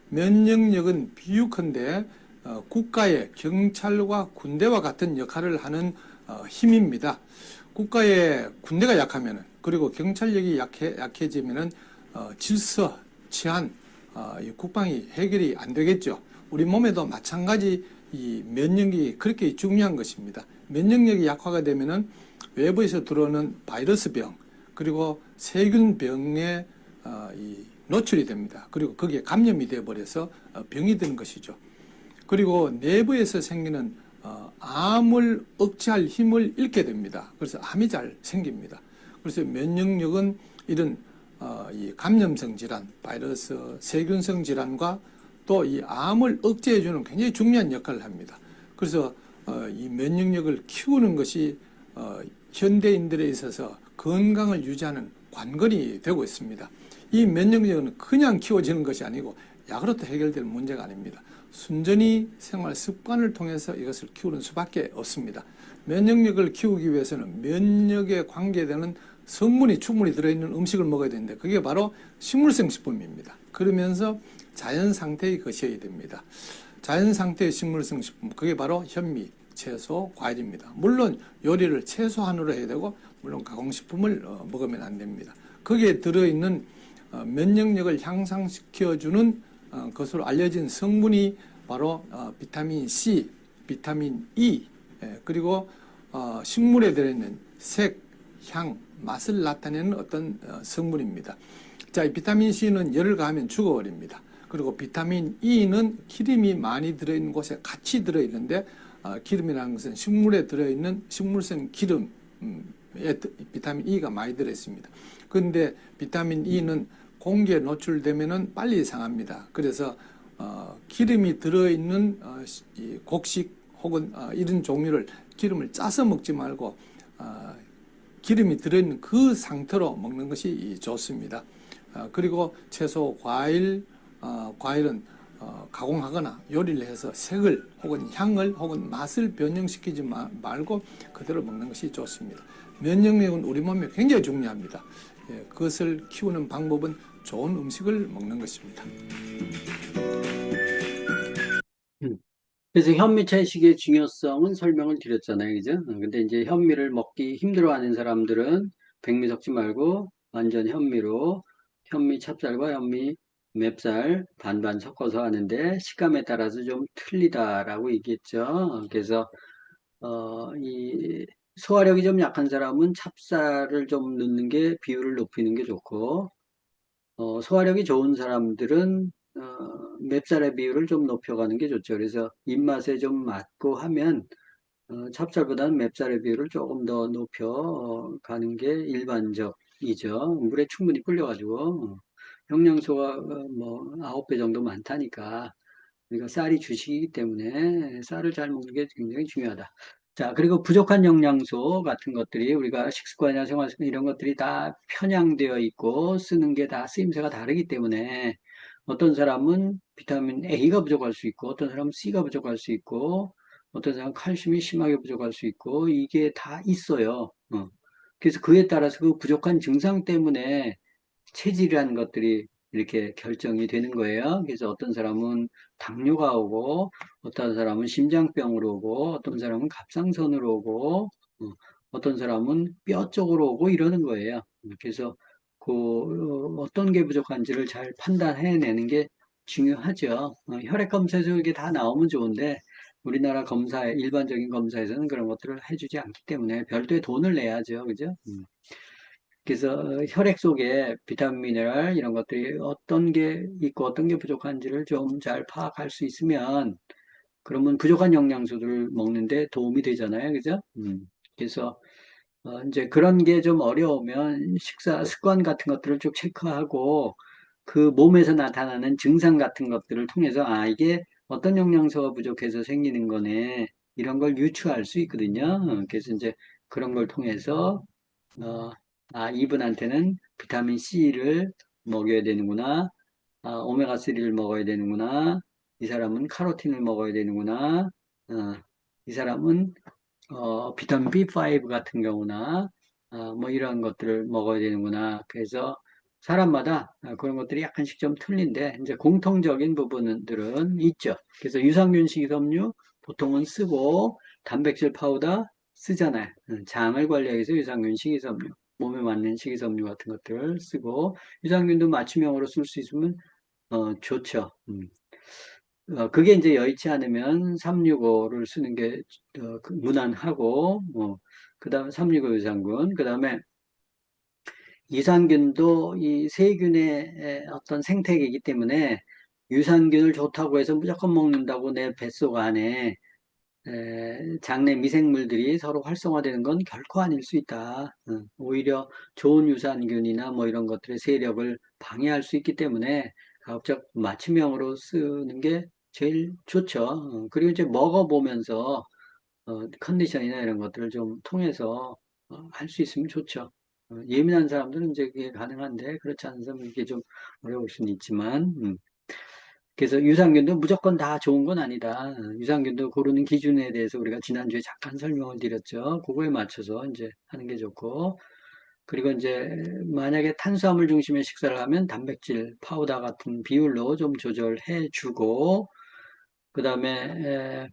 면역력은 비유컨대 국가의 경찰과 군대와 같은 역할을 하는 힘입니다. 국가의 군대가 약하면은, 그리고 경찰력이 약해지면은 질서, 치안, 국방이 해결이 안 되겠죠. 우리 몸에도 마찬가지 이 면역력이 그렇게 중요한 것입니다. 면역력이 약화가 되면은 외부에서 들어오는 바이러스병, 그리고 세균병에 노출이 됩니다. 그리고 거기에 감염이 되어버려서 병이 드는 것이죠. 그리고 내부에서 생기는 암을 억제할 힘을 잃게 됩니다. 그래서 암이 잘 생깁니다. 그래서 면역력은 이런 이 감염성 질환, 바이러스, 세균성 질환과 또 이 암을 억제해주는 굉장히 중요한 역할을 합니다. 그래서 이 면역력을 키우는 것이 현대인들에 있어서 건강을 유지하는 관건이 되고 있습니다. 이 면역력은 그냥 키워지는 것이 아니고 약으로도 해결될 문제가 아닙니다. 순전히 생활 습관을 통해서 이것을 키우는 수밖에 없습니다. 면역력을 키우기 위해서는 면역에 관계되는 성분이 충분히 들어있는 음식을 먹어야 되는데 그게 바로 식물성 식품입니다. 그러면서 자연 상태의 것이어야 됩니다. 자연 상태의 식물성 식품, 그게 바로 현미, 채소, 과일입니다. 물론 요리를 최소한으로 해야 되고 물론 가공식품을 먹으면 안 됩니다. 거기에 들어있는 면역력을 향상시켜주는 것으로 알려진 성분이 바로 비타민 C, 비타민 E, 그리고 식물에 들어있는 색, 향, 맛을 나타내는 어떤 성분입니다. 자, 이 비타민 C는 열을 가하면 죽어버립니다. 그리고 비타민 E는 기름이 많이 들어있는 곳에 같이 들어있는데 기름이라는 것은 식물에 들어있는 식물성 기름에 비타민 E가 많이 들어있습니다. 그런데 비타민 E는 공기에 노출되면 빨리 상합니다. 그래서 기름이 들어있는 곡식 혹은 이런 종류를 기름을 짜서 먹지 말고 기름이 들어있는 그 상태로 먹는 것이 좋습니다. 그리고 채소, 과일은 가공하거나 요리를 해서 색을 혹은 향을 혹은 맛을 변형시키지 말고 그대로 먹는 것이 좋습니다. 면역력은 우리 몸에 굉장히 중요합니다. 그것을 키우는 방법은 좋은 음식을 먹는 것입니다. 그래서 현미 채식의 중요성은 설명을 드렸잖아요. 그죠? 근데 이제 현미를 먹기 힘들어하는 사람들은 백미 섞지 말고 완전 현미로 현미 찹쌀과 현미 맵쌀 반반 섞어서 하는데 식감에 따라서 좀 틀리다라고 얘기했죠. 그래서 이 소화력이 좀 약한 사람은 찹쌀을 좀 넣는 게 비율을 높이는 게 좋고, 소화력이 좋은 사람들은 맵쌀의 비율을 좀 높여가는 게 좋죠. 그래서 입맛에 좀 맞고 하면 찹쌀보다는 맵쌀의 비율을 조금 더 높여 가는 게 일반적이죠. 물에 충분히 불려가지고 영양소가 뭐 9배 정도 많다니까 우리가 쌀이 주식이기 때문에 쌀을 잘 먹는 게 굉장히 중요하다. 자, 그리고 부족한 영양소 같은 것들이 우리가 식습관이나 생활 습관 이런 것들이 다 편향되어 있고 쓰는 게 다 쓰임새가 다르기 때문에 어떤 사람은 비타민 A가 부족할 수 있고 어떤 사람은 C가 부족할 수 있고 어떤 사람은 칼슘이 심하게 부족할 수 있고 이게 다 있어요. 그래서 그에 따라서 그 부족한 증상 때문에 체질이라는 것들이 이렇게 결정이 되는 거예요. 그래서 어떤 사람은 당뇨가 오고, 어떤 사람은 심장병으로 오고, 어떤 사람은 갑상선으로 오고, 어떤 사람은 뼈 쪽으로 오고 이러는 거예요. 그래서 어떤 게 부족한지를 잘 판단해내는 게 중요하죠. 혈액 검사에서 이게 다 나오면 좋은데, 우리나라 일반적인 검사에서는 그런 것들을 해주지 않기 때문에 별도의 돈을 내야죠. 그죠? 그래서 혈액 속에 비타민, 미네랄 이런 것들이 어떤 게 있고 어떤 게 부족한지를 좀 잘 파악할 수 있으면 그러면 부족한 영양소들을 먹는데 도움이 되잖아요. 그죠? 그래서 이제 그런 게 좀 어려우면 식사 습관 같은 것들을 쭉 체크하고 그 몸에서 나타나는 증상 같은 것들을 통해서 이게 어떤 영양소가 부족해서 생기는 거네. 이런 걸 유추할 수 있거든요. 그래서 이제 그런 걸 통해서 어, 이분한테는 비타민 C를 먹여야 되는구나. 오메가3를 먹어야 되는구나. 이 사람은 카로틴을 먹어야 되는구나. 이 사람은 비타민 B5 같은 경우나 뭐 이런 것들을 먹어야 되는구나. 그래서 사람마다 그런 것들이 약간씩 좀 틀린데 이제 공통적인 부분들은 있죠. 그래서 유산균 식이섬유 보통은 쓰고 단백질 파우더 쓰잖아요. 장을 관리하기 위해서 유산균 식이섬유, 몸에 맞는 식이섬유 같은 것들을 쓰고 유산균도 맞춤형으로 쓸 수 있으면 좋죠. 그게 이제 여의치 않으면 365를 쓰는 게 무난하고, 그 다음에 365 유산균, 그 다음에 유산균도 이 세균의 어떤 생태계이기 때문에 유산균을 좋다고 해서 무조건 먹는다고 내 뱃속 안에 장내 미생물들이 서로 활성화되는 건 결코 아닐 수 있다. 오히려 좋은 유산균이나 뭐 이런 것들의 세력을 방해할 수 있기 때문에 가급적 맞춤형으로 쓰는 게 제일 좋죠. 그리고 이제 먹어보면서 컨디션이나 이런 것들을 좀 통해서 할 수 있으면 좋죠. 예민한 사람들은 이제 그게 가능한데 그렇지 않은 사람은 이게 좀 어려울 수는 있지만 그래서 유산균도 무조건 다 좋은 건 아니다. 유산균도 고르는 기준에 대해서 우리가 지난주에 잠깐 설명을 드렸죠. 그거에 맞춰서 이제 하는 게 좋고. 그리고 이제 만약에 탄수화물 중심의 식사를 하면 단백질 파우더 같은 비율로 좀 조절해 주고, 그 다음에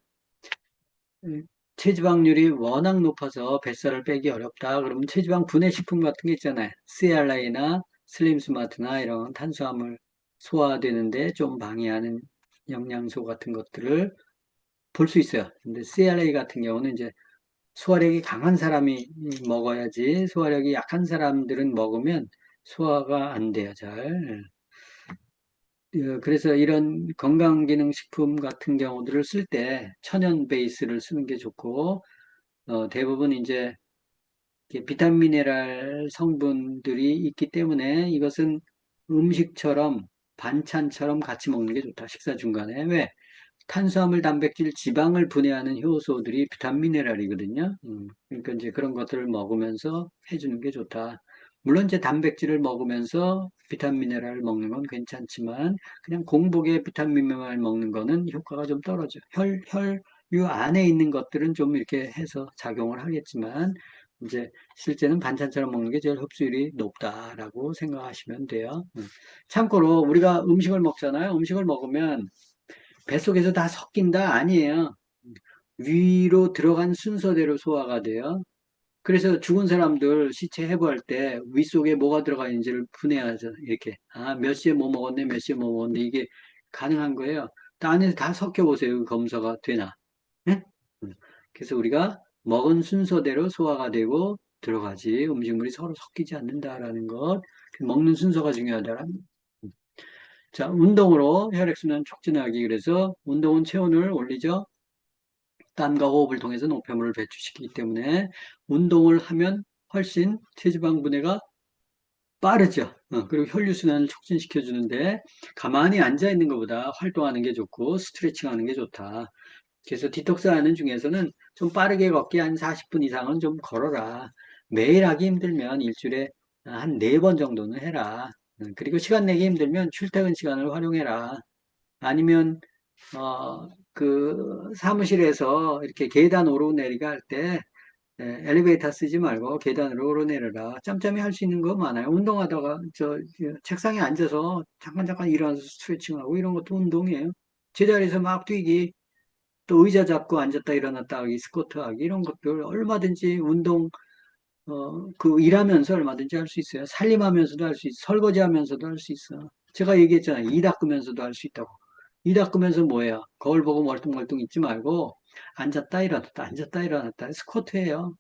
체지방률이 워낙 높아서 뱃살을 빼기 어렵다. 그러면 체지방 분해 식품 같은 게 있잖아요. CLA나 슬림 스마트나 이런 탄수화물 소화되는데 좀 방해하는 영양소 같은 것들을 볼 수 있어요. 근데 CLA 같은 경우는 이제 소화력이 강한 사람이 먹어야지 소화력이 약한 사람들은 먹으면 소화가 안 돼요, 잘. 그래서 이런 건강기능식품 같은 경우들을 쓸 때 천연 베이스를 쓰는 게 좋고, 대부분 이제 비타민 미네랄 성분들이 있기 때문에 이것은 음식처럼 반찬처럼 같이 먹는 게 좋다. 식사 중간에. 왜? 탄수화물, 단백질, 지방을 분해하는 효소들이 비타민 미네랄이거든요. 그러니까 이제 그런 것들을 먹으면서 해주는 게 좋다. 물론 이제 단백질을 먹으면서 비타민 미네랄을 먹는 건 괜찮지만 그냥 공복에 비타민 미네랄 먹는 거는 효과가 좀 떨어져. 혈류 안에 있는 것들은 좀 이렇게 해서 작용을 하겠지만 이제 실제는 반찬처럼 먹는 게 제일 흡수율이 높다라고 생각하시면 돼요. 참고로 우리가 음식을 먹잖아요. 음식을 먹으면 뱃속에서 다 섞인다? 아니에요. 위로 들어간 순서대로 소화가 돼요. 그래서 죽은 사람들 시체 해부할 때 윗속에 뭐가 들어가 있는지를 분해하죠. 이렇게. 몇 시에 뭐 먹었네, 몇 시에 뭐 먹었네. 이게 가능한 거예요. 안에서 다 섞여보세요. 검사가 되나. 네? 그래서 우리가 먹은 순서대로 소화가 되고 들어가지 음식물이 서로 섞이지 않는다라는 것. 먹는 순서가 중요하다라는 자, 운동으로 혈액순환 촉진하기. 그래서 운동은 체온을 올리죠. 땀과 호흡을 통해서 노폐물을 배출시키기 때문에 운동을 하면 훨씬 체지방 분해가 빠르죠. 그리고 혈류순환을 촉진시켜 주는데 가만히 앉아 있는 것보다 활동하는 게 좋고 스트레칭 하는 게 좋다. 그래서 디톡스 하는 중에서는 좀 빠르게 걷기 한 40분 이상은 좀 걸어라. 매일 하기 힘들면 일주일에 한 4번 정도는 해라. 그리고 시간 내기 힘들면 출퇴근 시간을 활용해라. 아니면 그 사무실에서 이렇게 계단 오르내리가 할 때 엘리베이터 쓰지 말고 계단으로 오르내려라. 짬짬이 할 수 있는 거 많아요. 운동하다가 책상에 앉아서 잠깐 일어나서 스트레칭하고 이런 것도 운동이에요. 제자리에서 막 뛰기, 또 의자 잡고 앉았다 일어났다 하기, 스쿼트 하기 이런 것들 얼마든지 운동 그 일하면서 얼마든지 할 수 있어요. 살림하면서도 할 수 있어. 설거지하면서도 할 수 있어. 제가 얘기했잖아요. 이 닦으면서도 할 수 있다고. 이 닦으면서 뭐예요? 거울 보고 멀뚱멀뚱 있지 말고 앉았다 일어났다 앉았다 일어났다 스쿼트예요.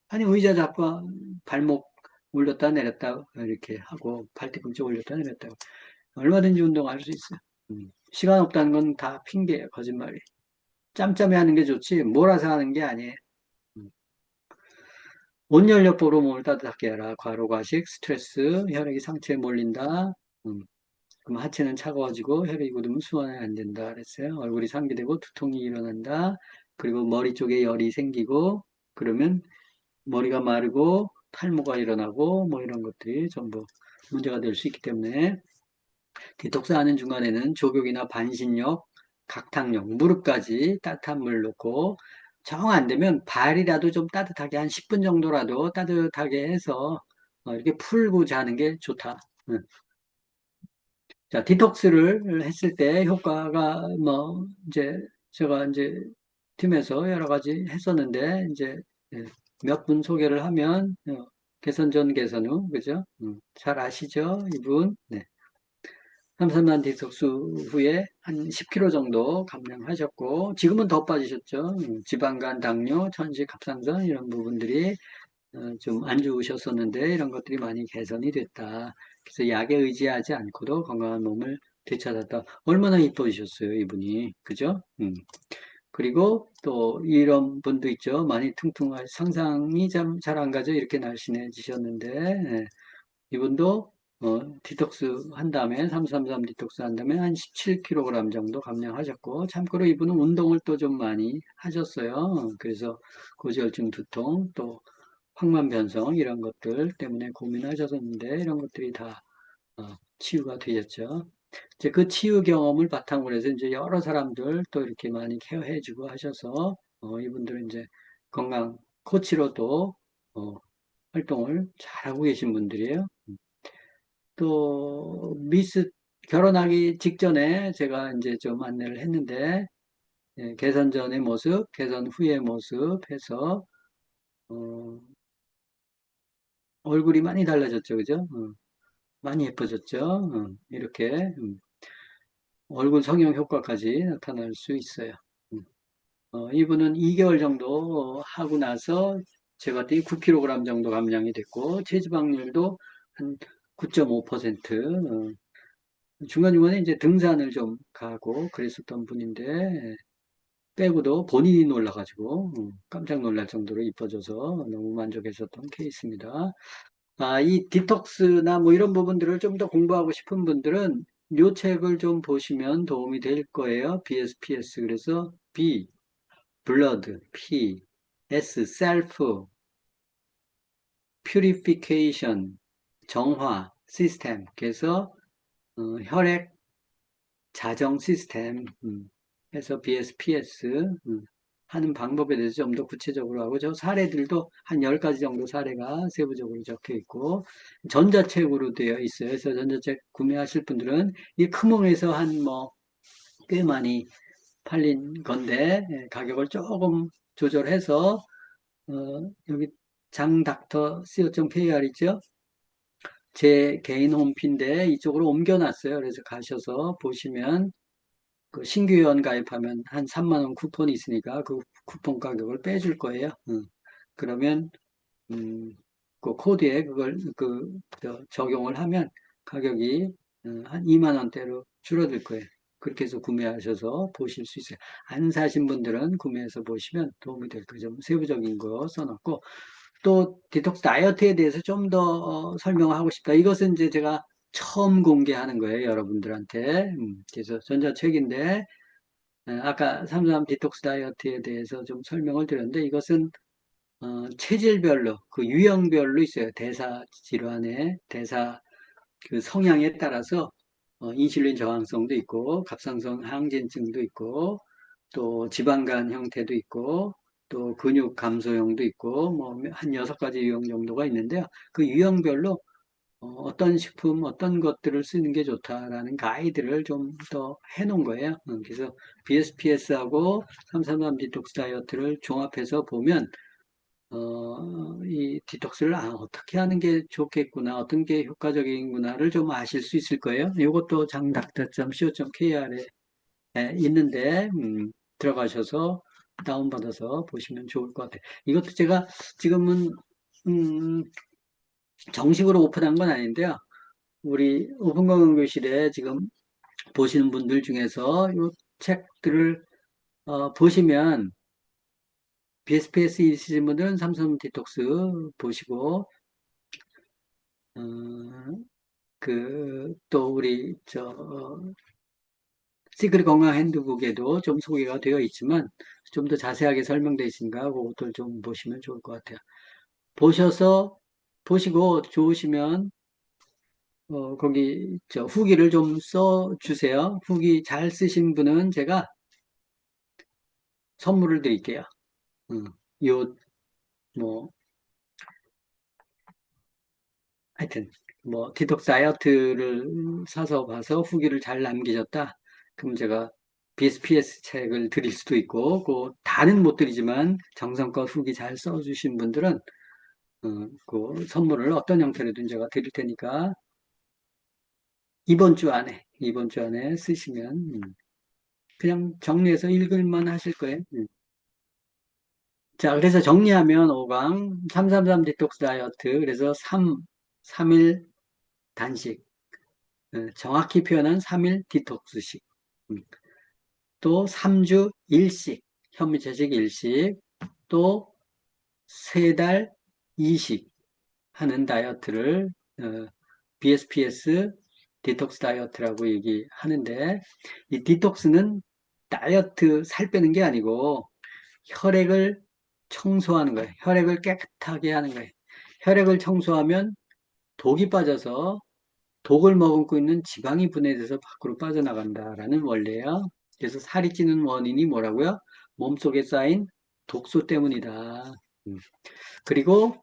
아니 의자 잡고 발목 올렸다 내렸다 이렇게 하고 팔뒤꿈치 올렸다 내렸다 얼마든지 운동할 수 있어요. 시간 없다는 건 다 핑계예요. 거짓말이. 짬짬이 하는 게 좋지 몰아서 하는 게 아니에요. 온열요법으로 몸을 따뜻하게 해라. 과로과식, 스트레스, 혈액이 상체에 몰린다. 그럼 하체는 차가워지고 혈액이 굳으면 수환이 안 된다 그랬어요. 얼굴이 상기되고 두통이 일어난다. 그리고 머리 쪽에 열이 생기고 그러면 머리가 마르고 탈모가 일어나고 뭐 이런 것들이 전부 문제가 될 수 있기 때문에 디톡스 하는 중간에는 족욕이나 반신욕, 각탕욕, 무릎까지 따뜻한 물 넣고 정 안 되면 발이라도 좀 따뜻하게 한 10분 정도라도 따뜻하게 해서 이렇게 풀고 자는 게 좋다. 자, 디톡스를 했을 때 효과가 뭐 이제 제가 이제 팀에서 여러 가지 했었는데 이제 몇 분 소개를 하면 개선 전 개선 후 그죠? 잘 아시죠? 이분. 네. 삼삼단 디톡스 후에 한 10kg 정도 감량하셨고 지금은 더 빠지셨죠. 지방간, 당뇨, 천식, 갑상선 이런 부분들이 좀 안 좋으셨었는데 이런 것들이 많이 개선이 됐다. 그래서 약에 의지하지 않고도 건강한 몸을 되찾았다. 얼마나 이뻐지셨어요, 이분이. 그죠? 그리고 또 이런 분도 있죠. 많이 퉁퉁할 상상이 잘 안 가죠. 이렇게 날씬해지셨는데 예. 이분도 디톡스 한 다음에 333 디톡스 한 다음에 한 17kg 정도 감량하셨고 참고로 이분은 운동을 또 좀 많이 하셨어요. 그래서 고지혈증 두통 또 황만 변성 이런 것들 때문에 고민하셨었는데 이런 것들이 다 치유가 되셨죠. 이제 그 치유 경험을 바탕으로 해서 이제 여러 사람들 또 이렇게 많이 케어해주고 하셔서 이분들은 이제 건강 코치로도 활동을 잘하고 계신 분들이에요. 또 미스 결혼하기 직전에 제가 이제 좀 안내를 했는데 개선 전의 모습, 개선 후의 모습 해서 얼굴이 많이 달라졌죠, 그죠? 많이 예뻐졌죠. 이렇게 얼굴 성형 효과까지 나타날 수 있어요. 이분은 2개월 정도 하고 나서 제가 봤더니 9kg 정도 감량이 됐고 체지방률도 한 9.5%. 중간중간에 이제 등산을 좀 가고 그랬었던 분인데 빼고도 본인이 놀라가지고 깜짝 놀랄 정도로 이뻐져서 너무 만족했었던 케이스입니다. 이 디톡스나 뭐 이런 부분들을 좀 더 공부하고 싶은 분들은 이 책을 좀 보시면 도움이 될 거예요. BSPS. 그래서 B, blood, P, S, self, purification, 정화, 시스템. 그래서 혈액 자정 시스템 해서 BSPS 하는 방법에 대해서 좀 더 구체적으로 하고 저 사례들도 한 10가지 정도 사례가 세부적으로 적혀 있고 전자책으로 되어 있어요. 그래서 전자책 구매하실 분들은 이 크몽에서 한 뭐 꽤 많이 팔린 건데 가격을 조금 조절해서 여기 장닥터 co.kr 있죠? 제 개인 홈피인데 이쪽으로 옮겨놨어요. 그래서 가셔서 보시면 그 신규 회원 가입하면 한 3만 원 쿠폰이 있으니까 그 쿠폰 가격을 빼줄 거예요. 그러면 그 코드에 그걸 적용을 하면 가격이 한 2만 원대로 줄어들 거예요. 그렇게 해서 구매하셔서 보실 수 있어요. 안 사신 분들은 구매해서 보시면 도움이 될 거죠. 좀 세부적인 거 써놨고, 또 디톡스 다이어트에 대해서 좀 더 설명하고 싶다. 이것은 이제 제가 처음 공개하는 거예요, 여러분들한테. 그래서 전자책인데, 아까 삼삼 디톡스 다이어트에 대해서 좀 설명을 드렸는데, 이것은 체질별로, 그 유형별로 있어요. 대사 질환의 대사 그 성향에 따라서 인슐린 저항성도 있고, 갑상선 항진증도 있고, 또 지방간 형태도 있고, 또 근육 감소형도 있고, 뭐 한 6가지 유형 정도가 있는데요. 그 유형별로 어떤 식품, 어떤 것들을 쓰는 게 좋다라는 가이드를 좀 더 해놓은 거예요. 그래서 BSPS하고 333 디톡스 다이어트를 종합해서 보면 이 디톡스를 어떻게 하는 게 좋겠구나, 어떤 게 효과적인구나를 좀 아실 수 있을 거예요. 이것도 장닥터.co.kr에 있는데 들어가셔서 다운받아서 보시면 좋을 것 같아요. 이것도 제가 지금은 음, 정식으로 오픈한 건 아닌데요. 우리 오픈건강교실에 지금 보시는 분들 중에서 이 책들을 보시면 BSPS 있으신 분들은 삼성 디톡스 보시고 또 우리 시크릿 건강 핸드북에도 좀 소개가 되어 있지만 좀 더 자세하게 설명되어 있으니까 그것들 좀 보시면 좋을 것 같아요. 보시고 좋으시면 거기 후기를 좀 써주세요. 후기 잘 쓰신 분은 제가 선물을 드릴게요. 요, 뭐, 하여튼, 뭐, 디톡스 다이어트를 사서 봐서 후기를 잘 남기셨다. 그럼 제가 BSPS 책을 드릴 수도 있고, 다는 못 드리지만 정성껏 후기 잘 써주신 분들은 그 선물을 어떤 형태로든 제가 드릴 테니까 이번 주 안에 쓰시면 그냥 정리해서 읽을만 하실 거예요. 자, 그래서 정리하면 5강 333 디톡스 다이어트 그래서 3일 단식 정확히 표현한 3일 디톡스식 또 3주 일식 현미채식 일식 또 3달 이식 하는 다이어트를 BSPS 디톡스 다이어트라고 얘기하는데 이 디톡스는 다이어트 살 빼는 게 아니고 혈액을 청소하는 거예요. 혈액을 깨끗하게 하는 거예요. 혈액을 청소하면 독이 빠져서 독을 머금고 있는 지방이 분해돼서 밖으로 빠져나간다라는 원리예요. 그래서 살이 찌는 원인이 뭐라고요? 몸속에 쌓인 독소 때문이다. 그리고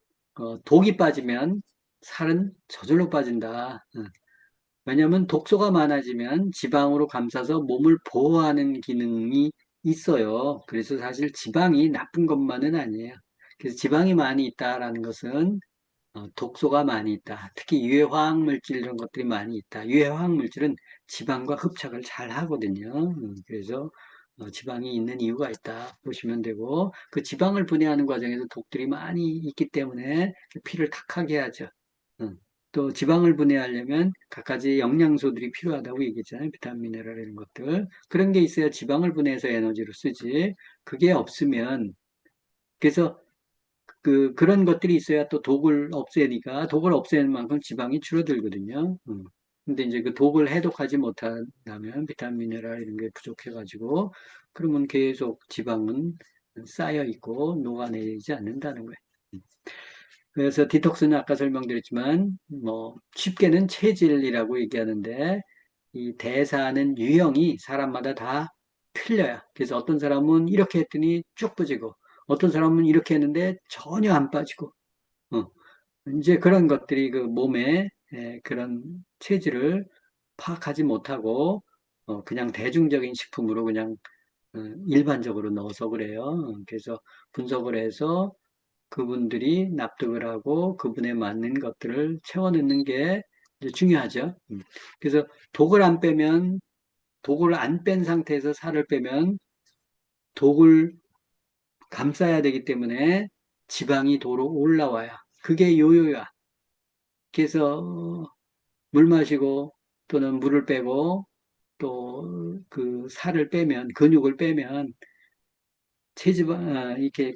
독이 빠지면 살은 저절로 빠진다. 왜냐하면 독소가 많아지면 지방으로 감싸서 몸을 보호하는 기능이 있어요. 그래서 사실 지방이 나쁜 것만은 아니에요. 그래서 지방이 많이 있다라는 것은 독소가 많이 있다. 특히 유해화학 물질 이런 것들이 많이 있다. 유해화학 물질은 지방과 흡착을 잘 하거든요. 그래서 지방이 있는 이유가 있다 보시면 되고 그 지방을 분해하는 과정에서 독들이 많이 있기 때문에 피를 탁하게 하죠. 또 지방을 분해하려면 갖가지 영양소들이 필요하다고 얘기했잖아요. 비타민, 미네랄 이런 것들. 그런 게 있어야 지방을 분해해서 에너지로 쓰지. 그게 없으면 그래서 그런 것들이 있어야 또 독을 없애니까 독을 없애는 만큼 지방이 줄어들거든요. 근데 이제 그 독을 해독하지 못한다면 비타민, 미네랄 이런 게 부족해가지고 그러면 계속 지방은 쌓여 있고 녹아내리지 않는다는 거예요. 그래서 디톡스는 아까 설명드렸지만 뭐 쉽게는 체질이라고 얘기하는데 이 대사하는 유형이 사람마다 다 틀려요. 그래서 어떤 사람은 이렇게 했더니 쭉 빠지고 어떤 사람은 이렇게 했는데 전혀 안 빠지고 이제 그런 것들이 그 몸에 그런 체질을 파악하지 못하고 그냥 대중적인 식품으로 그냥 일반적으로 넣어서 그래요. 그래서 분석을 해서 그분들이 납득을 하고 그분에 맞는 것들을 채워 넣는 게 중요하죠. 그래서 독을 안 뺀 상태에서 살을 빼면 독을 감싸야 되기 때문에 지방이 도로 올라와요. 그게 요요야. 그래서 물 마시고 또는 물을 빼고 또 그 살을 빼면, 근육을 빼면 이렇게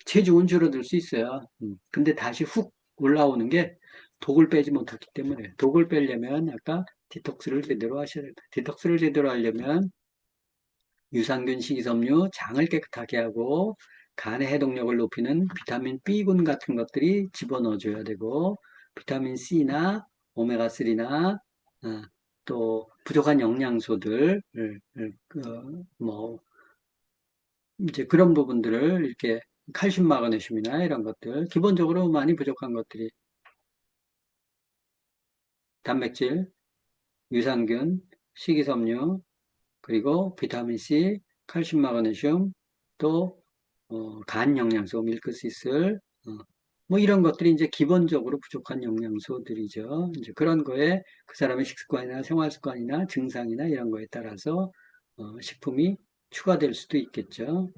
체중은 줄어들 수 있어요. 근데 다시 훅 올라오는 게 독을 빼지 못했기 때문에, 독을 빼려면 아까 디톡스를 제대로 하셔야 됩니다. 디톡스를 제대로 하려면 유산균, 식이섬유, 장을 깨끗하게 하고 간의 해독력을 높이는 비타민 B군 같은 것들이 집어넣어줘야 되고, 비타민 C나 오메가3나 또 부족한 영양소들, 뭐 이제 그런 부분들을 이렇게 칼슘, 마그네슘이나 이런 것들, 기본적으로 많이 부족한 것들이 단백질, 유산균, 식이섬유, 그리고 비타민 C, 칼슘, 마그네슘, 또 간 영양소, 밀크시슬, 뭐 이런 것들이 이제 기본적으로 부족한 영양소들이죠. 이제 그런 거에 그 사람의 식습관이나 생활습관이나 증상이나 이런 거에 따라서 식품이 추가될 수도 있겠죠.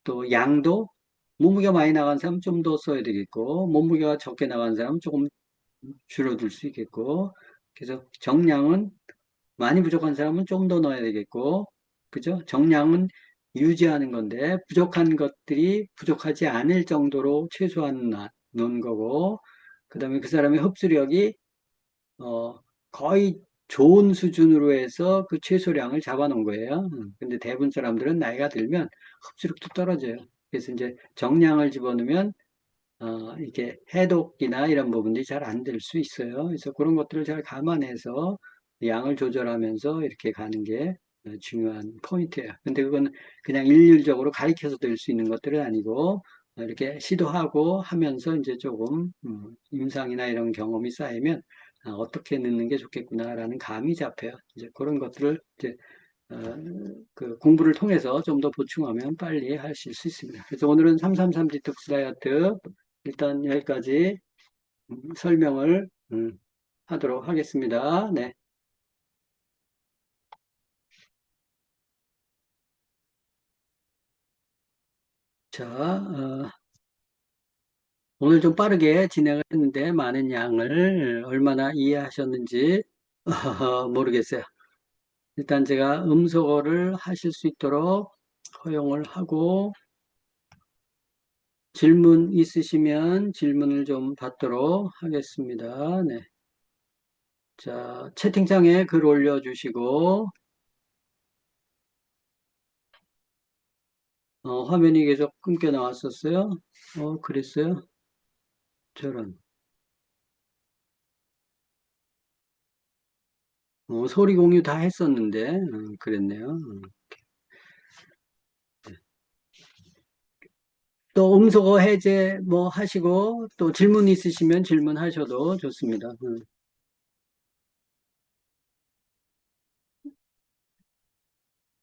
또 양도 몸무게가 많이 나간 사람은 좀 더 써야 되겠고, 몸무게가 적게 나간 사람은 조금 줄어들 수 있겠고, 그래서 정량은 많이 부족한 사람은 좀 더 넣어야 되겠고, 그죠? 정량은 유지하는 건데, 부족한 것들이 부족하지 않을 정도로 최소한 넣는 거고, 그 다음에 그 사람의 흡수력이, 거의 좋은 수준으로 해서 그 최소량을 잡아놓은 거예요. 근데 대부분 사람들은 나이가 들면 흡수력도 떨어져요. 그래서 이제 정량을 집어넣으면 이게 해독이나 이런 부분들이 잘 안 될 수 있어요. 그래서 그런 것들을 잘 감안해서 양을 조절하면서 이렇게 가는 게 중요한 포인트예요. 근데 그건 그냥 일률적으로 가르쳐서 될 수 있는 것들은 아니고 이렇게 시도하고 하면서 이제 조금 임상이나 이런 경험이 쌓이면 어떻게 넣는 게 좋겠구나라는 감이 잡혀요. 이제 그런 것들을 이제 그 공부를 통해서 좀 더 보충하면 빨리 하실 수 있습니다. 그래서 오늘은 333 디톡스 다이어트 일단 여기까지 설명을 하도록 하겠습니다. 네. 자, 오늘 좀 빠르게 진행을 했는데 많은 양을 얼마나 이해하셨는지 모르겠어요. 일단 제가 음소거를 하실 수 있도록 허용을 하고 질문 있으시면 질문을 좀 받도록 하겠습니다. 네. 자, 채팅창에 글 올려주시고 화면이 계속 끊겨 나왔었어요. 그랬어요? 저런. 소리 공유 다 했었는데 그랬네요. 또 음소거 해제 뭐 하시고 또 질문 있으시면 질문하셔도 좋습니다.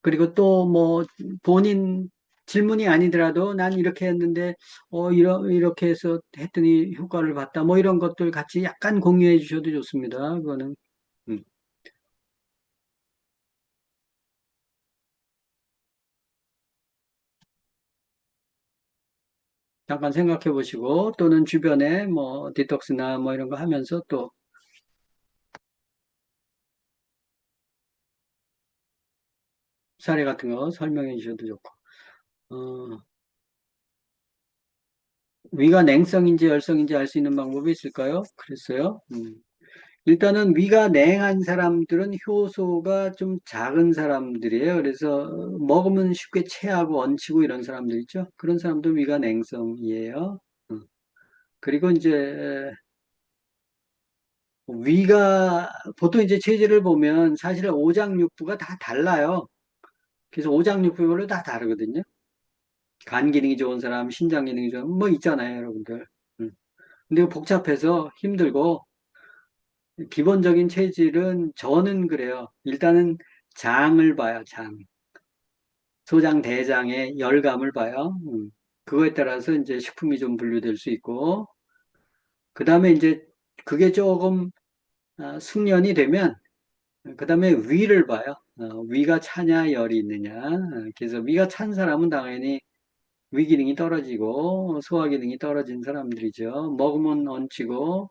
그리고 또 뭐 본인 질문이 아니더라도 난 이렇게 했는데 이렇게 해서 했더니 효과를 봤다. 뭐 이런 것들 같이 약간 공유해 주셔도 좋습니다. 그거는 잠깐 생각해 보시고 또는 주변에 뭐 디톡스나 뭐 이런 거 하면서 또 사례 같은 거 설명해 주셔도 좋고 위가 냉성인지 열성인지 알 수 있는 방법이 있을까요? 그랬어요. 일단은 위가 냉한 사람들은 효소가 좀 작은 사람들이에요. 그래서 먹으면 쉽게 체하고 얹히고 이런 사람들 있죠. 그런 사람도 위가 냉성이에요. 그리고 이제 위가 보통 이제 체질을 보면 사실은 오장육부가 다 달라요. 그래서 오장육부별로 다 다르거든요. 간 기능이 좋은 사람, 신장 기능이 좋은 뭐 있잖아요, 여러분들. 근데 복잡해서 힘들고 기본적인 체질은 저는 그래요. 일단은 장을 봐요, 장. 소장, 대장의 열감을 봐요. 그거에 따라서 이제 식품이 좀 분류될 수 있고, 그 다음에 이제 그게 조금 숙련이 되면, 그 다음에 위를 봐요. 위가 차냐, 열이 있느냐. 그래서 위가 찬 사람은 당연히 위 기능이 떨어지고, 소화 기능이 떨어진 사람들이죠. 먹으면 얹히고,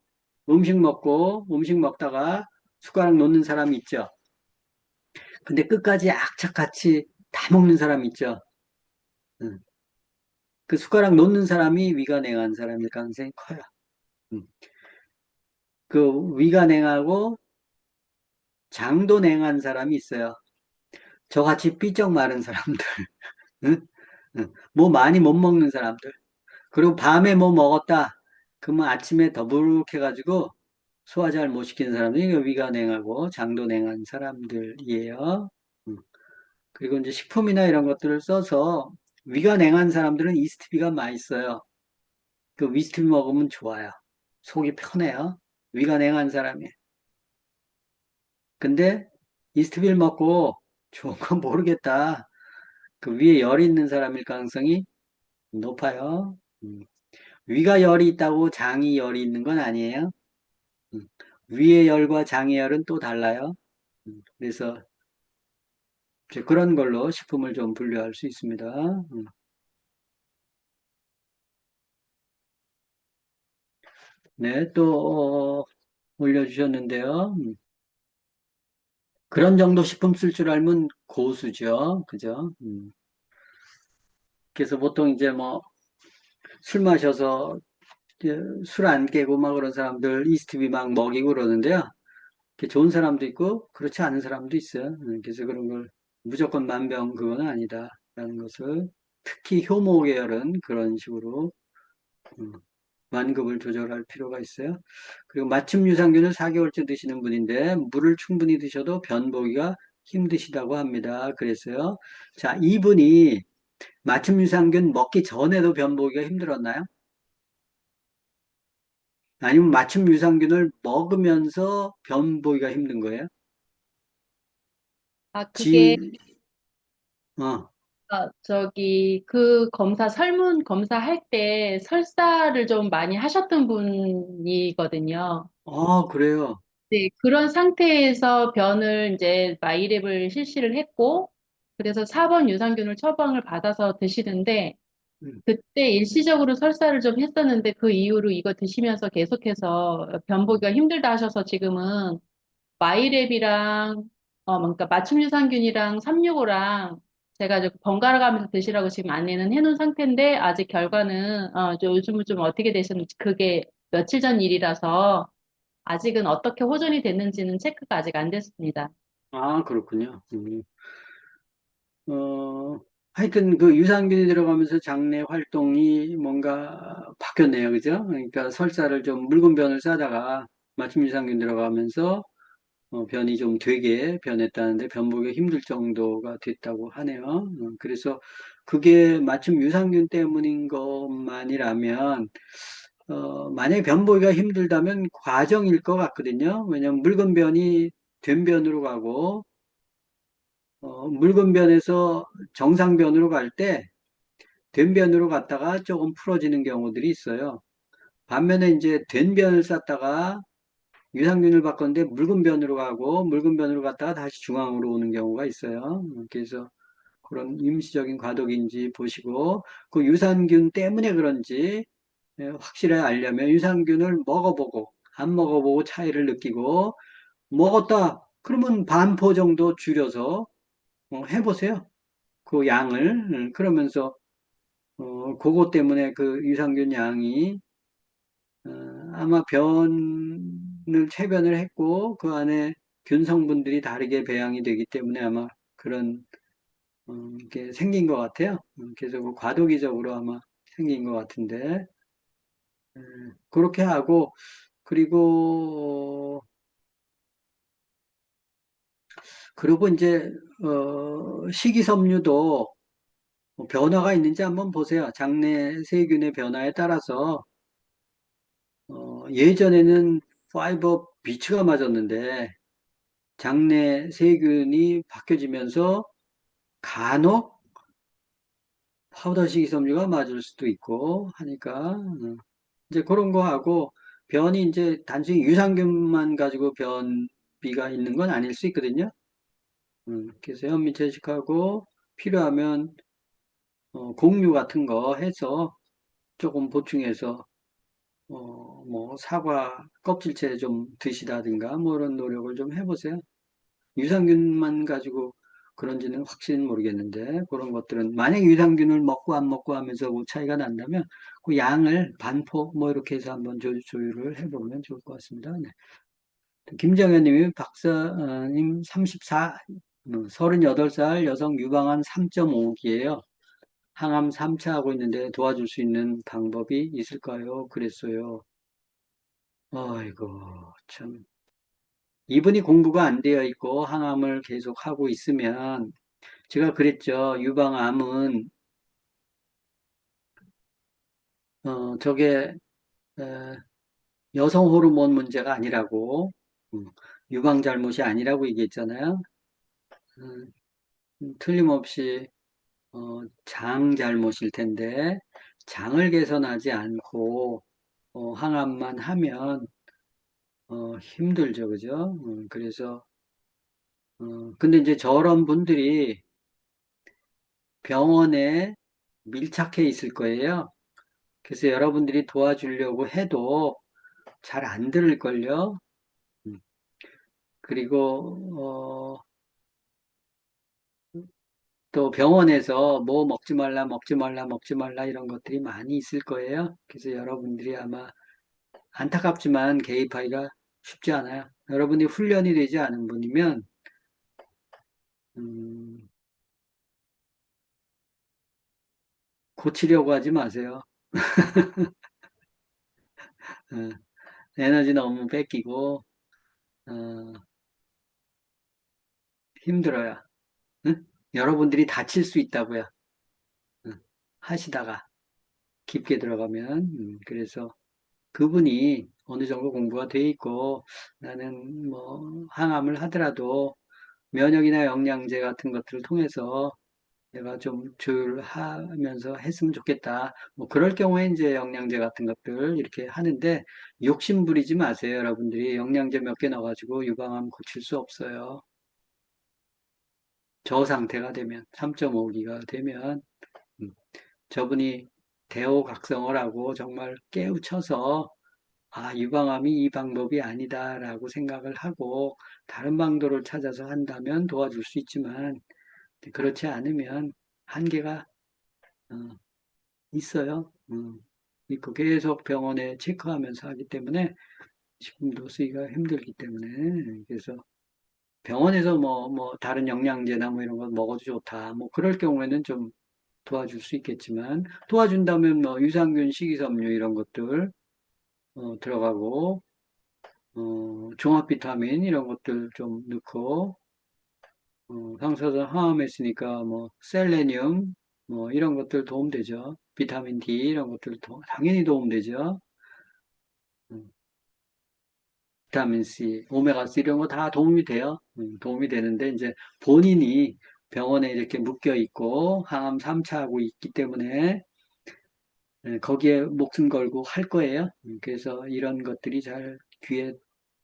음식 먹다가 숟가락 놓는 사람 있죠. 근데 끝까지 악착같이 다 먹는 사람 있죠. 음. 그 숟가락 놓는 사람이 위가 냉한 사람일 가능성이 커요. 음. 그 위가 냉하고 장도 냉한 사람이 있어요. 저같이 삐쩍 마른 사람들. 응? 응. 뭐 많이 못 먹는 사람들. 그리고 밤에 뭐 먹었다. 그러면 아침에 더부룩해가지고 소화 잘 못 시키는 사람들이 위가 냉하고 장도 냉한 사람들이에요. 응. 그리고 이제 식품이나 이런 것들을 써서 위가 냉한 사람들은 이스트비가 맛있어요. 그 이스트비 먹으면 좋아요. 속이 편해요. 위가 냉한 사람이. 근데 이스트비를 먹고 좋은 건 모르겠다. 그 위에 열이 있는 사람일 가능성이 높아요. 위가 열이 있다고 장이 열이 있는 건 아니에요. 음. 위의 열과 장의 열은 또 달라요. 그래서 이제 그런 걸로 식품을 좀 분류할 수 있습니다. 네, 또 올려주셨는데요. 그런 정도 식품 쓸 줄 알면 고수죠. 그죠? 그래서 보통 이제 뭐 술 마셔서 술 안 깨고 막 그런 사람들 이스트비 막 먹이고 그러는데요. 좋은 사람도 있고 그렇지 않은 사람도 있어요. 그래서 그런 걸 무조건 만병 그건 아니다라는 것을 특히 효모 계열은 그런 식으로 만급을 조절할 필요가 있어요. 그리고 맞춤 유산균을 4개월째 드시는 분인데 물을 충분히 드셔도 변 보기가 힘드시다고 합니다. 그래서요. 자, 이분이 맞춤 유산균 먹기 전에도 변 보기가 힘들었나요? 아니면 맞춤 유산균을 먹으면서 변 보기가 힘든 거예요? 아, 그게, 지, 어, 그 검사, 설문 검사할 때 설사를 좀 많이 하셨던 분이거든요. 그래요. 네, 그런 상태에서 변을 이제 마이랩을 실시를 했고, 그래서 4번 유산균을 처방을 받아서 드시는데, 음. 그때 일시적으로 설사를 좀 했었는데, 그 이후로 이거 드시면서 계속해서 변 보기가 힘들다 하셔서 지금은 마이랩이랑 그러니까 맞춤 유산균이랑 365랑 제가 이제 번갈아 가면서 드시라고 지금 안내는 해놓은 상태인데 아직 결과는 요즘은 좀 어떻게 되셨는지 그게 며칠 전 일이라서 아직은 어떻게 호전이 됐는지는 체크가 아직 안 됐습니다. 아, 그렇군요. 하여튼 그 유산균이 들어가면서 장내 활동이 뭔가 바뀌었네요. 그죠? 그러니까 설사를 좀 묽은 변을 싸다가 맞춤 유산균 들어가면서 변이 좀 되게 변했다는데 변보기 힘들 정도가 됐다고 하네요. 그래서 그게 맞춤 유산균 때문인 것만이라면 만약에 변보기가 힘들다면 과정일 것 같거든요. 왜냐하면 묽은 변이 된 변으로 가고 묽은 변에서 정상 변으로 갈 때 된 변으로 갔다가 조금 풀어지는 경우들이 있어요. 반면에 이제 된 변을 쌓다가 유산균을 바꿨는데 묽은 변으로 가고 묽은 변으로 갔다가 다시 중앙으로 오는 경우가 있어요. 그래서 그런 임시적인 과도기인지 보시고 그 유산균 때문에 그런지 확실히 알려면 유산균을 먹어보고 안 먹어보고 차이를 느끼고 먹었다 그러면 반포 정도 줄여서 해보세요. 그 양을 그러면서 그것 때문에 그 유산균 양이 아마 변을 체변을 했고 그 안에 균 성분들이 다르게 배양이 되기 때문에 아마 그런 게 생긴 것 같아요. 그래서 그 과도기적으로 아마 생긴 것 같은데 그렇게 하고 그리고 그리고 이제 식이섬유도 변화가 있는지 한번 보세요. 장내 세균의 변화에 따라서 예전에는 파이버 비츠가 맞았는데 장내 세균이 바뀌어지면서 간혹 파우더 식이섬유가 맞을 수도 있고 하니까 이제 그런 거 하고 변이 이제 단순히 유산균만 가지고 변비가 있는 건 아닐 수 있거든요. 그래서 현미채식하고 필요하면 곡류 같은 거 해서 조금 보충해서 뭐 사과 껍질째 좀 드시다든가 뭐 이런 노력을 좀 해보세요. 유산균만 가지고 그런지는 확실히 모르겠는데 그런 것들은 만약에 유산균을 먹고 안 먹고 하면서 그 차이가 난다면 그 양을 반포 뭐 이렇게 해서 한번 조율을 해보면 좋을 것 같습니다. 네. 김정현님이 박사님 38살 여성 유방암 3.5기예요. 항암 3차 하고 있는데 도와줄 수 있는 방법이 있을까요? 그랬어요. 아이고 참 이분이 공부가 안 되어 있고 항암을 계속 하고 있으면 제가 그랬죠. 유방암은 저게 에, 여성 호르몬 문제가 아니라고 유방 잘못이 아니라고 얘기했잖아요. 틀림없이 장 잘못일 텐데 장을 개선하지 않고 항암만 하면 힘들죠, 그죠? 그래서 근데 이제 저런 분들이 병원에 밀착해 있을 거예요. 그래서 여러분들이 도와주려고 해도 잘 안 들을걸요. 그리고 또 병원에서 뭐 먹지 말라, 먹지 말라, 먹지 말라 이런 것들이 많이 있을 거예요. 그래서 여러분들이 아마 안타깝지만 개입하기가 쉽지 않아요. 여러분이 훈련이 되지 않은 분이면 고치려고 하지 마세요. 어, 에너지 너무 뺏기고 어, 힘들어요. 응? 여러분들이 다칠 수 있다고요. 하시다가 깊게 들어가면 그래서 그분이 어느 정도 공부가 돼 있고 나는 뭐 항암을 하더라도 면역이나 영양제 같은 것들을 통해서 내가 좀 조율하면서 했으면 좋겠다. 뭐 그럴 경우에 이제 영양제 같은 것들 이렇게 하는데 욕심 부리지 마세요, 여러분들이. 영양제 몇 개 넣어가지고 유방암 고칠 수 없어요. 저 상태가 되면 3.5기가 되면 저분이 대호각성을 하고 정말 깨우쳐서 아, 유방암이 이 방법이 아니다라고 생각을 하고 다른 방도를 찾아서 한다면 도와줄 수 있지만 그렇지 않으면 한계가 어, 있어요. 있고 계속 병원에 체크하면서 하기 때문에 지금도 쓰기가 힘들기 때문에 그래서 병원에서 뭐 다른 영양제나 뭐 이런 거 먹어도 좋다. 뭐 그럴 경우에는 좀 도와줄 수 있겠지만 도와준다면 뭐 유산균, 식이섬유 이런 것들 들어가고 종합 비타민 이런 것들 좀 넣고 상사자 항암했으니까 뭐 셀레늄 뭐 이런 것들 도움되죠. 비타민 D 이런 것들 당연히 도움되죠. 비타민 C, 오메가3 이런 거 다 도움이 돼요. 도움이 되는데 이제 본인이 병원에 이렇게 묶여 있고 항암 3차 하고 있기 때문에 거기에 목숨 걸고 할 거예요. 그래서 이런 것들이 잘 귀에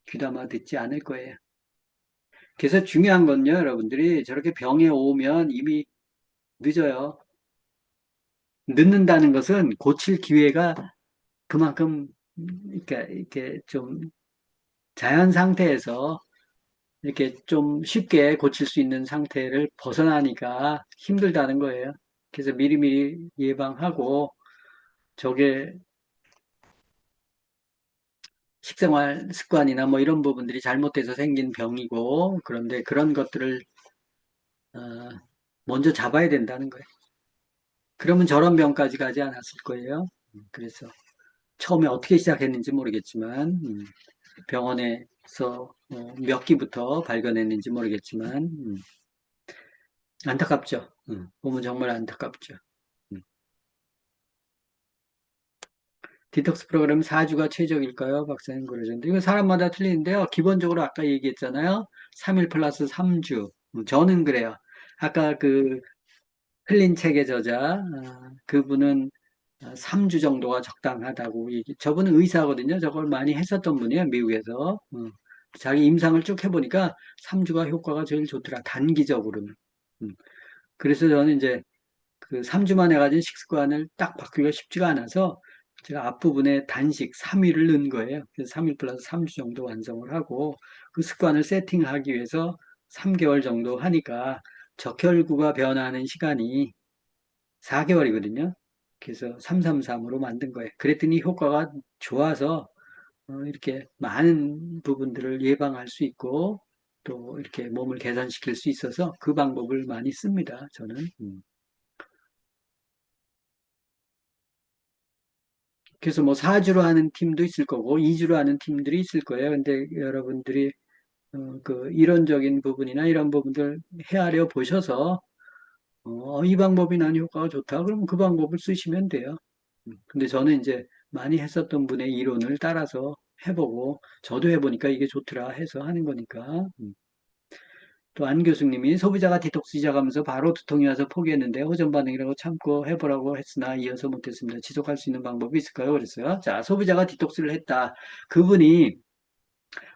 귀담아 듣지 않을 거예요. 그래서 중요한 건요, 여러분들이 저렇게 병에 오면 이미 늦어요. 늦는다는 것은 고칠 기회가 그만큼 이렇게 좀 자연 상태에서 이렇게 좀 쉽게 고칠 수 있는 상태를 벗어나니까 힘들다는 거예요. 그래서 미리미리 예방하고 저게 식생활 습관이나 뭐 이런 부분들이 잘못돼서 생긴 병이고 그런데 그런 것들을 어, 먼저 잡아야 된다는 거예요. 그러면 저런 병까지 가지 않았을 거예요. 그래서 처음에 어떻게 시작했는지 모르겠지만 병원에서 몇 기부터 발견했는지 모르겠지만 안타깝죠. 보면 정말 안타깝죠. 디톡스 프로그램 4주가 최적일까요? 박사님 그러셨는데 이거 사람마다 틀리는데요. 기본적으로 아까 얘기했잖아요. 3일 플러스 3주. 저는 그래요. 아까 그 흘린 책의 저자 그분은 3주 정도가 적당하다고 저분은 의사거든요. 저걸 많이 했었던 분이에요. 미국에서. 자기 임상을 쭉 해보니까 3주가 효과가 제일 좋더라. 단기적으로는. 그래서 저는 이제 그 3주만 해가지고 식습관을 딱 바꾸기가 쉽지가 않아서 제가 앞부분에 단식 3일을 넣은 거예요. 그래서 3일 플러스 3주 정도 완성을 하고 그 습관을 세팅하기 위해서 3개월 정도 하니까 적혈구가 변하는 시간이 4개월이거든요. 그래서 333으로 만든 거예요. 그랬더니 효과가 좋아서 이렇게 많은 부분들을 예방할 수 있고 또 이렇게 몸을 개선시킬 수 있어서 그 방법을 많이 씁니다. 저는. 그래서 뭐 4주로 하는 팀도 있을 거고 2주로 하는 팀들이 있을 거예요. 근데 여러분들이 그 이론적인 부분이나 이런 부분들 헤아려 보셔서 이 방법이 난 효과가 좋다. 그러면 그 방법을 쓰시면 돼요. 근데 저는 이제 많이 했었던 분의 이론을 따라서 해보고 저도 해보니까 이게 좋더라 해서 하는 거니까. 또 안 교수님이 소비자가 디톡스 시작하면서 바로 두통이 와서 포기했는데 호전 반응이라고 참고 해보라고 했으나 이어서 못했습니다. 지속할 수 있는 방법이 있을까요? 그랬어요. 자, 소비자가 디톡스를 했다. 그분이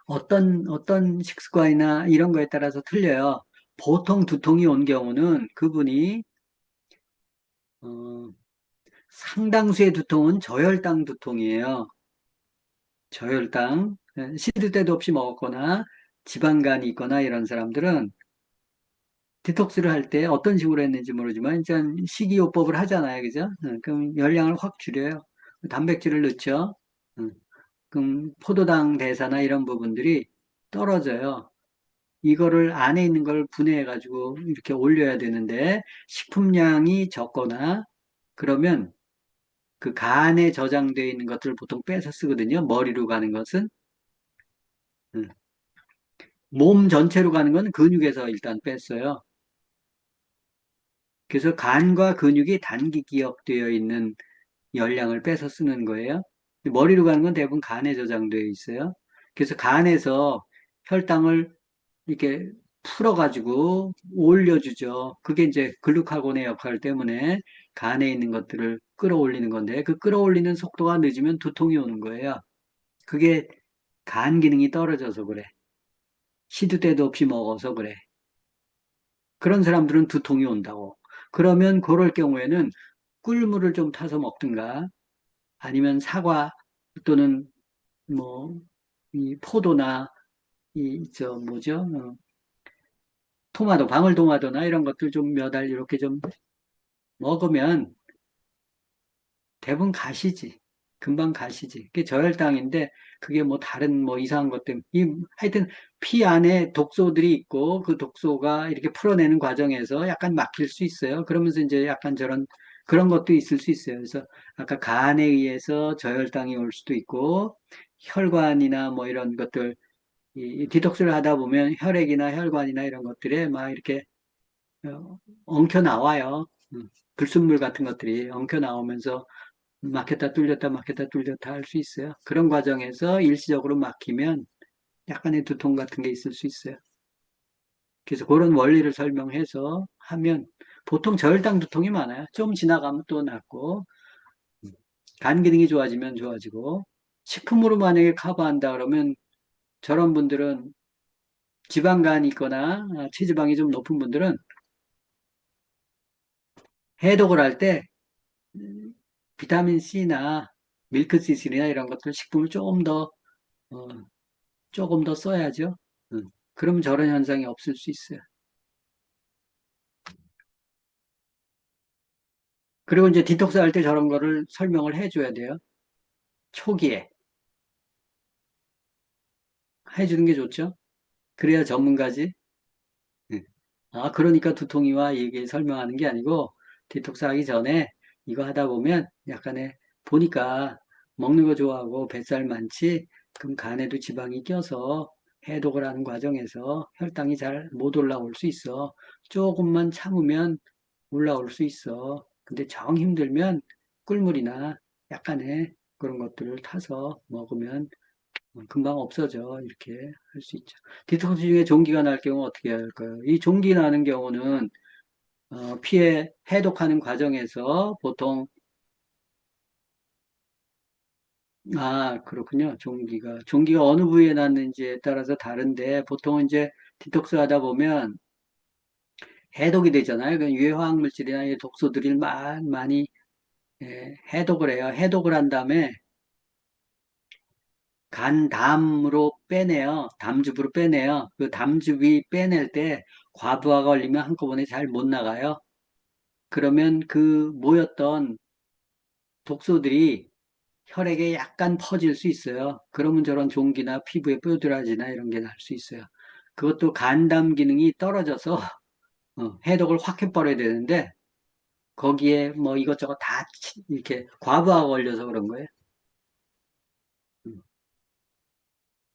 어떤 식습관이나 이런 거에 따라서 틀려요. 보통 두통이 온 경우는 그분이 상당수의 두통은 저혈당 두통이에요. 저혈당, 시도 때도 없이 먹었거나 지방간이 있거나 이런 사람들은 디톡스를 할 때 어떤 식으로 했는지 모르지만 일단 식이요법을 하잖아요. 그죠? 그럼 열량을 확 줄여요. 단백질을 넣죠. 그럼 포도당 대사나 이런 부분들이 떨어져요. 이거를 안에 있는 걸 분해해 가지고 이렇게 올려야 되는데 식품량이 적거나 그러면 그 간에 저장되어 있는 것들을 보통 빼서 쓰거든요. 머리로 가는 것은. 몸 전체로 가는 건 근육에서 일단 뺐어요. 그래서 간과 근육이 단기 기억되어 있는 열량을 빼서 쓰는 거예요. 머리로 가는 건 대부분 간에 저장되어 있어요. 그래서 간에서 혈당을 이렇게 풀어가지고 올려주죠. 그게 이제 글루카곤의 역할 때문에 간에 있는 것들을 끌어올리는 건데 그 끌어올리는 속도가 늦으면 두통이 오는 거예요. 그게 간 기능이 떨어져서 그래. 시도 때도 없이 먹어서 그래. 그런 사람들은 두통이 온다고. 그러면 그럴 경우에는 꿀물을 좀 타서 먹든가 아니면 사과 또는 뭐 이 포도나 이 저 뭐죠? 토마토, 방울토마토나 이런 것들 좀 몇 알 이렇게 좀 먹으면 대부분 가시지. 금방 가시지. 그게 저혈당인데 그게 뭐 다른 뭐 이상한 것 때문에 하여튼 피 안에 독소들이 있고 그 독소가 이렇게 풀어내는 과정에서 약간 막힐 수 있어요. 그러면서 이제 약간 저런 그런 것도 있을 수 있어요. 그래서 아까 간에 의해서 저혈당이 올 수도 있고 혈관이나 뭐 이런 것들 이 디톡스를 하다 보면 혈액이나 혈관이나 이런 것들에 막 이렇게 엉켜 나와요. 불순물 같은 것들이 엉켜 나오면서 막혔다 뚫렸다 막혔다 뚫렸다 할 수 있어요. 그런 과정에서 일시적으로 막히면 약간의 두통 같은 게 있을 수 있어요. 그래서 그런 원리를 설명해서 하면 보통 저혈당 두통이 많아요. 좀 지나가면 또 낫고 간 기능이 좋아지면 좋아지고 식품으로 만약에 커버한다 그러면 저런 분들은 지방간이 있거나 체지방이 좀 높은 분들은 해독을 할 때 비타민 C나 밀크시슬이나 이런 것들 식품을 어, 조금 더 써야죠. 그러면 저런 현상이 없을 수 있어요. 그리고 이제 디톡스 할 때 저런 거를 설명을 해줘야 돼요. 초기에. 해주는 게 좋죠. 그래야 전문가지. 아, 그러니까 두통이 와 얘기 설명하는 게 아니고 디톡스 하기 전에 이거 하다 보면 약간의 보니까 먹는 거 좋아하고 뱃살 많지 그럼 간에도 지방이 껴서 해독을 하는 과정에서 혈당이 잘 못 올라올 수 있어. 조금만 참으면 올라올 수 있어. 근데 정 힘들면 꿀물이나 약간의 그런 것들을 타서 먹으면 금방 없어져. 이렇게 할 수 있죠. 디톡스 중에 종기가 날 경우 어떻게 해야 할까요? 이 종기 나는 경우는 피해 해독하는 과정에서 보통 그렇군요. 종기가 어느 부위에 났는지에 따라서 다른데 보통 이제 디톡스 하다 보면 해독이 되잖아요. 그 유해 화학 물질이나 이 독소들이 많이 해독을 해요. 해독을 한 다음에 간 담으로 빼내요. 담즙으로 빼내요. 그 담즙이 빼낼 때 과부하가 걸리면 한꺼번에 잘 못 나가요. 그러면 그 모였던 독소들이 혈액에 약간 퍼질 수 있어요. 그러면 저런 종기나 피부에 뼈드라지나 이런 게 날 수 있어요. 그것도 간담 기능이 떨어져서 해독을 확 해버려야 되는데 거기에 뭐 이것저것 다 이렇게 과부하가 걸려서 그런 거예요.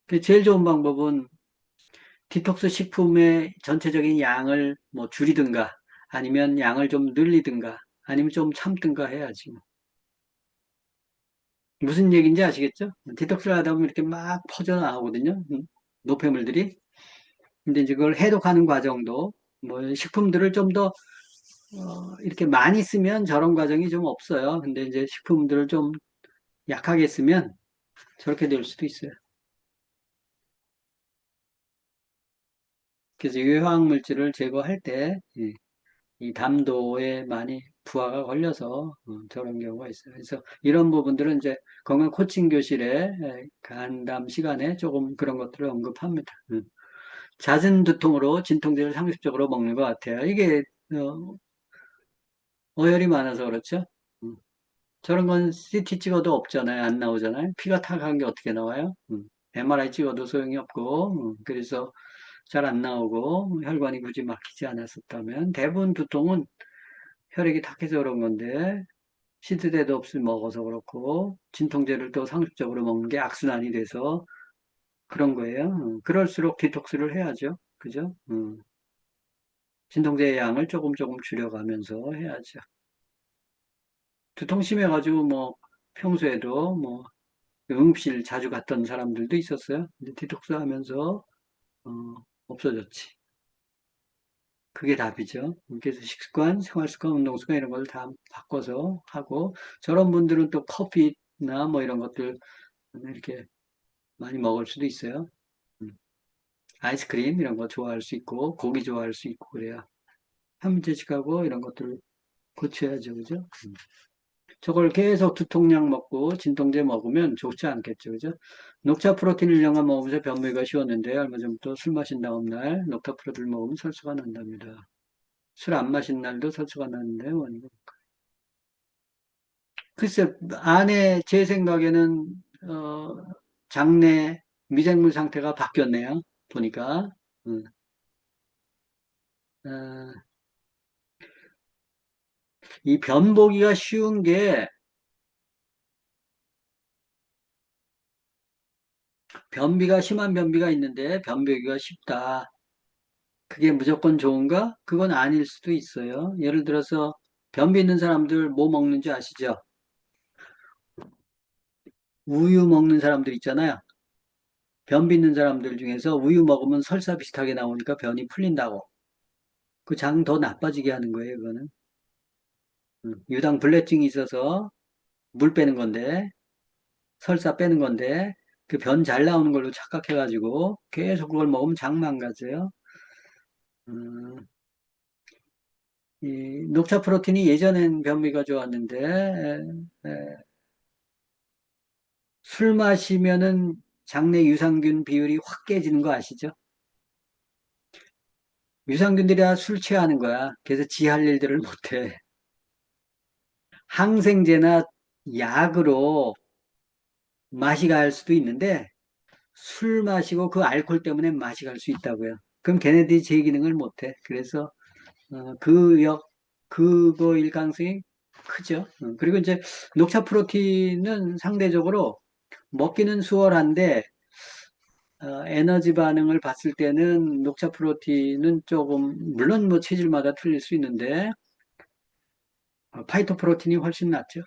그 제일 좋은 방법은 디톡스 식품의 전체적인 양을 뭐 줄이든가 아니면 양을 좀 늘리든가 아니면 좀 참든가 해야지. 무슨 얘기인지 아시겠죠? 디톡스를 하다 보면 이렇게 막 퍼져나오거든요. 노폐물들이. 근데 이제 그걸 해독하는 과정도 뭐 식품들을 좀 더 이렇게 많이 쓰면 저런 과정이 좀 없어요. 근데 이제 식품들을 좀 약하게 쓰면 저렇게 될 수도 있어요. 그래서 유해화학 물질을 제거할 때 이 담도에 많이 부하가 걸려서 저런 경우가 있어요. 그래서 이런 부분들은 이제 건강 코칭 교실에 간담 시간에 조금 그런 것들을 언급합니다. 잦은 두통으로 진통제를 상습적으로 먹는 것 같아요. 이게 어혈이 많아서 그렇죠. 저런 건 CT 찍어도 없잖아요. 안 나오잖아요. 피가 탁한 게 어떻게 나와요? MRI 찍어도 소용이 없고 그래서 잘 안 나오고 혈관이 굳이 막히지 않았었다면 대부분 두통은 혈액이 탁해서 그런 건데 시드대도 없이 먹어서 그렇고 진통제를 또 상습적으로 먹는 게 악순환이 돼서 그런 거예요. 그럴수록 디톡스를 해야죠. 그죠? 진통제의 양을 조금 조금 줄여가면서 해야죠. 두통 심해가지고 뭐 평소에도 뭐 응급실 자주 갔던 사람들도 있었어요. 근데 디톡스 하면서 어, 없어졌지. 그게 답이죠. 그래서 식습관, 생활습관, 운동습관 이런 걸 다 바꿔서 하고 저런 분들은 또 커피나 뭐 이런 것들 이렇게 많이 먹을 수도 있어요. 아이스크림 이런 거 좋아할 수 있고 고기 좋아할 수 있고 그래야 현미제식하고 이런 것들을 고쳐야죠. 그죠? 저걸 계속 두통약 먹고 진통제 먹으면 좋지 않겠죠. 그죠? 녹차 프로틴 1년간 먹으면서 변비가 쉬웠는데 얼마 전부터 술 마신 다음 날 녹차 프로틴을 먹으면 설사가 난답니다. 술 안 마신 날도 설사가 나는데 원인가? 글쎄 안에 제 생각에는 장내 미생물 상태가 바뀌었네요. 보니까 어, 이 변보기가 쉬운 게 변비가 심한 변비가 있는데 변보기가 쉽다. 그게 무조건 좋은가? 그건 아닐 수도 있어요. 예를 들어서 변비 있는 사람들 뭐 먹는지 아시죠? 우유 먹는 사람들 있잖아요. 변비 있는 사람들 중에서 우유 먹으면 설사 비슷하게 나오니까 변이 풀린다고. 그 장 더 나빠지게 하는 거예요, 그거는. 유당 불내증이 있어서 물 빼는 건데, 설사 빼는 건데, 그 변 잘 나오는 걸로 착각해가지고 계속 그걸 먹으면 장 망가져요. 음, 이 녹차 프로틴이 예전엔 변비가 좋았는데, 술 마시면은 장내 유산균 비율이 확 깨지는 거 아시죠? 유산균들이 다 술 취하는 거야. 그래서 지 할 일들을 못해. 항생제나 약으로 맛이 갈 수도 있는데 술 마시고 그 알코올 때문에 맛이 갈 수 있다고요. 그럼 걔네들이 제 기능을 못해. 그래서 그거일 가능성이 크죠. 그리고 이제 녹차 프로틴은 상대적으로 먹기는 수월한데 에너지 반응을 봤을 때는 녹차 프로틴은 조금 물론 뭐 체질마다 틀릴 수 있는데 파이토 프로틴이 훨씬 낫죠.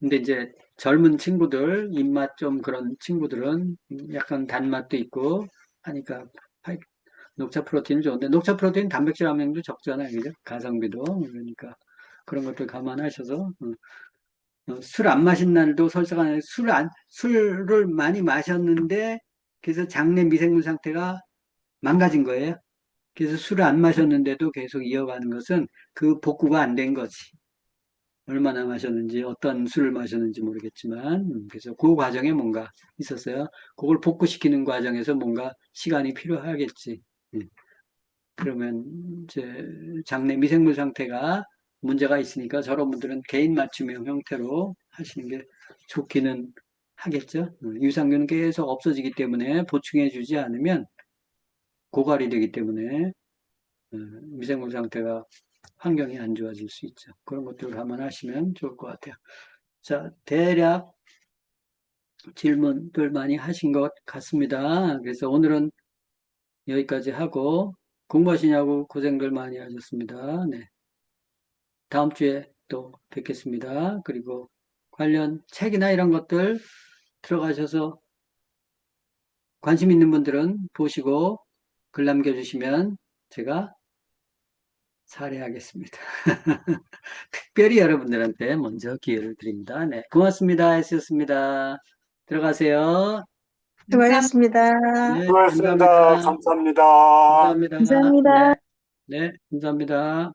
근데 이제 젊은 친구들, 입맛 좀 그런 친구들은 약간 단맛도 있고 하니까 녹차 프로틴이 좋은데 녹차 프로틴 단백질 함량도 적잖아요. 그죠? 가성비도. 그러니까 그런 것들 감안하셔서 술 안 마신 날도 설사가 나요. 술을 많이 마셨는데 그래서 장내 미생물 상태가 망가진 거예요. 그래서 술을 안 마셨는데도 계속 이어가는 것은 그 복구가 안 된 거지. 얼마나 마셨는지, 어떤 술을 마셨는지 모르겠지만, 그래서 그 과정에 뭔가 있었어요. 그걸 복구시키는 과정에서 뭔가 시간이 필요하겠지. 그러면 이제 장내 미생물 상태가 문제가 있으니까 저런 분들은 개인 맞춤형 형태로 하시는 게 좋기는 하겠죠. 유산균은 계속 없어지기 때문에 보충해 주지 않으면 고갈이 되기 때문에 미생물 상태가 환경이 안 좋아질 수 있죠. 그런 것들을 한번 하시면 좋을 것 같아요. 자, 대략 질문들 많이 하신 것 같습니다. 그래서 오늘은 여기까지 하고 공부하시냐고 고생들 많이 하셨습니다. 네. 다음 주에 또 뵙겠습니다. 그리고 관련 책이나 이런 것들 들어가셔서 관심 있는 분들은 보시고 글 남겨주시면 제가 사례하겠습니다. 특별히 여러분들한테 먼저 기회를 드립니다. 네, 고맙습니다. 애쓰셨습니다. 들어가세요. 수고하셨습니다. 네, 수고하셨습니다. 감사합니다. 감사합니다. 감사합니다. 감사합니다. 네, 네, 감사합니다.